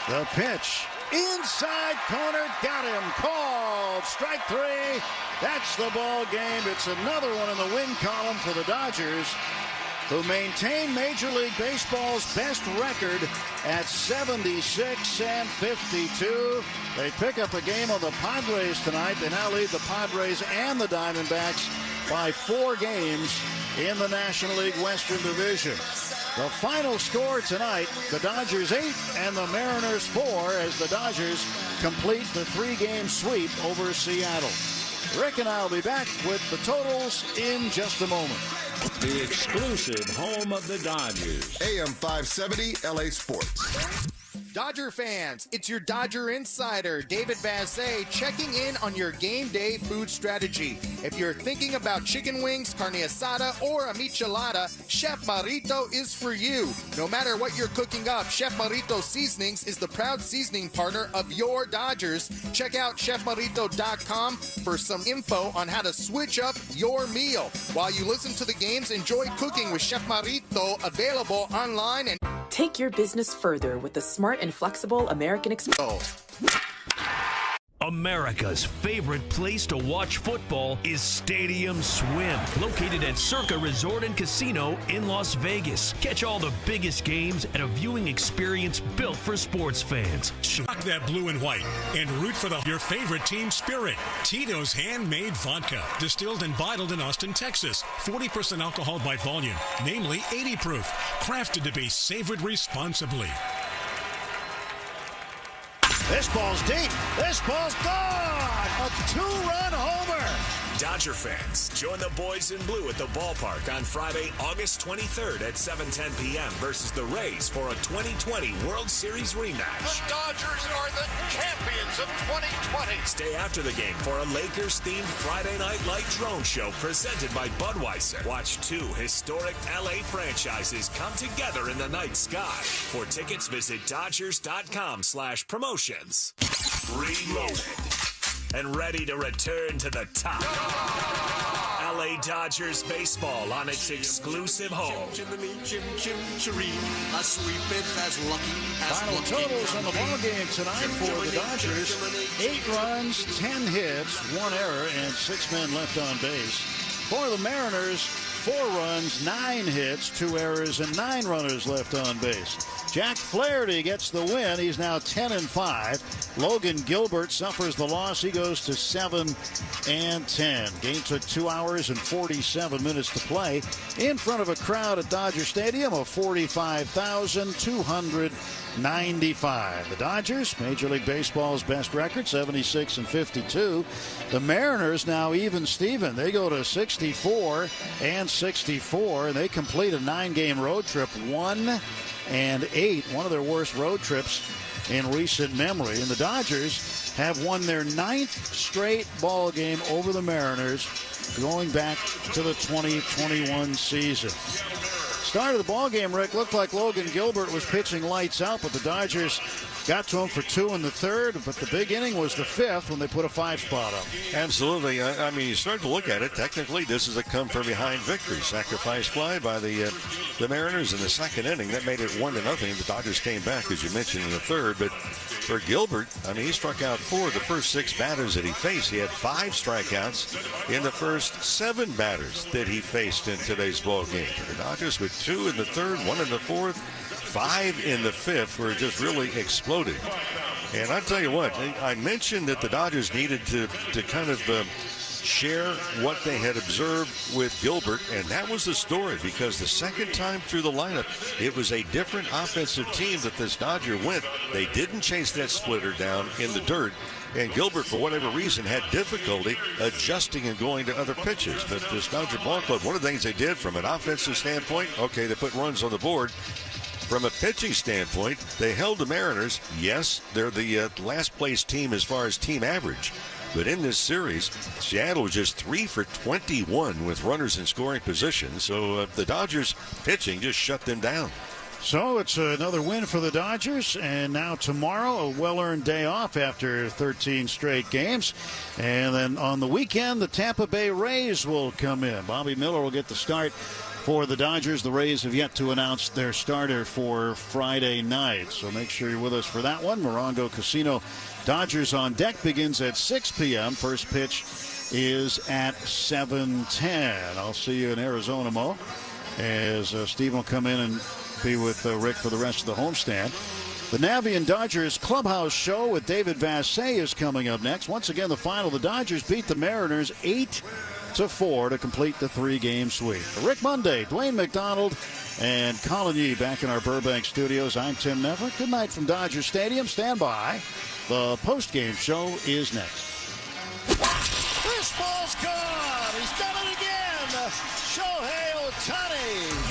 Speaker 3: The pitch inside corner, got him, called. Strike 3. That's the ball game. It's another one in the win column for the Dodgers, who maintain Major League Baseball's best record at 76-52. They pick up a game on the Padres tonight. They now lead the Padres and the Diamondbacks by 4 games in the National League Western Division. The final score tonight, the Dodgers 8 and the Mariners 4, as the Dodgers complete the 3-game sweep over Seattle. Rick and I will be back with the totals in just a moment.
Speaker 10: The exclusive home of the Dodgers.
Speaker 16: AM 570 LA Sports.
Speaker 21: Dodger fans, it's your Dodger Insider, David Vassay, checking in on your game day food strategy. If you're thinking about chicken wings, carne asada, or a michelada, Chef Marito is for you. No matter what you're cooking up, Chef Marito Seasonings is the proud seasoning partner of your Dodgers. Check out chefmarito.com for some info on how to switch up your meal. While you listen to the games, enjoy cooking with Chef Marito, available online and
Speaker 15: Take your business further with the smart and flexible American Express.
Speaker 22: America's favorite place to watch football is Stadium Swim, located at Circa Resort and Casino in Las Vegas. Catch all the biggest games at a viewing experience built for sports fans.
Speaker 21: Shock that blue and white and root for your favorite team spirit. Tito's Handmade Vodka, distilled and bottled in Austin, Texas. 40% alcohol by volume, namely 80 proof. Crafted to be savored responsibly.
Speaker 3: This ball's deep. This ball's gone. A two-run homer.
Speaker 12: Dodger fans, join the boys in blue at the ballpark on Friday, August 23rd at 7:10 p.m. versus the Rays for a 2020 World Series rematch.
Speaker 13: The Dodgers are the champions of 2020.
Speaker 12: Stay after the game for a Lakers-themed Friday Night Light drone show presented by Budweiser. Watch two historic LA franchises come together in the night sky. For tickets, visit Dodgers.com/promotions. Reloaded and ready to return to the top. LA Dodgers baseball on its exclusive home.
Speaker 3: Final totals on the ball game tonight for the Dodgers: 8 runs, 10 hits, 1 error, and 6 men left on base. For the Mariners, 4 runs, 9 hits, 2 errors, and 9 runners left on base. Jack Flaherty gets the win. He's now 10-5. Logan Gilbert suffers the loss. He goes to 7-10. Game took 2 hours and 47 minutes to play in front of a crowd at Dodger Stadium of 45,295. The Dodgers, Major League Baseball's best record, 76-52. The Mariners now even Steven. They go to 64-64, and they complete a 9-game road trip, 1-8, one of their worst road trips in recent memory. And the Dodgers have won their 9th straight ball game over the Mariners going back to the 2021 season. Start of the ball game, Rick, looked like Logan Gilbert was pitching lights out, but the Dodgers got to him for 2 in the 3rd, but the big inning was the 5th when they put a 5 spot up.
Speaker 20: Absolutely. I mean, you start to look at it. Technically, this is a come-from-behind victory. Sacrifice fly by the Mariners in the 2nd inning. That made it 1-0. The Dodgers came back, as you mentioned, in the 3rd. But for Gilbert, I mean, he struck out 4 of the first 6 batters that he faced. He had 5 strikeouts in the first 7 batters that he faced in today's ball game. The Dodgers with 2 in the 3rd, 1 in the 4th, 5 in the 5th, were just really exploded. And I'll tell you what, I mentioned that the Dodgers needed to kind of share what they had observed with Gilbert, and that was the story, because the second time through the lineup, it was a different offensive team that this Dodger went. They didn't chase that splitter down in the dirt, and Gilbert, for whatever reason, had difficulty adjusting and going to other pitches. But this Dodger ball club, one of the things they did from an offensive standpoint, okay, they put runs on the board. From a pitching standpoint, they held the Mariners. Yes, they're the last place team as far as team average. But in this series, Seattle was just 3 for 21 with runners in scoring position. So the Dodgers pitching just shut them down.
Speaker 3: So it's another win for the Dodgers, and now tomorrow a well-earned day off after 13 straight games. And then on the weekend, the Tampa Bay Rays will come in. Bobby Miller will get the start for the Dodgers. The Rays have yet to announce their starter for Friday night, so make sure you're with us for that one. Morongo Casino Dodgers on Deck begins at 6 p.m. First pitch is at 7:10. I'll see you in Arizona, Mo, as Steve will come in and be with Rick for the rest of the homestand. The Navian Dodgers Clubhouse Show with David Vassay is coming up next. Once again, the final, the Dodgers beat the Mariners 8-4 to complete the 3-game sweep. For Rick Monday, Dwayne McDonald, and Colin Yee back in our Burbank studios. I'm Tim Never. Good night from Dodger Stadium. Stand by. The post-game show is next.
Speaker 13: This
Speaker 3: Baseball's gone. He's done it again. Shohei Ohtani.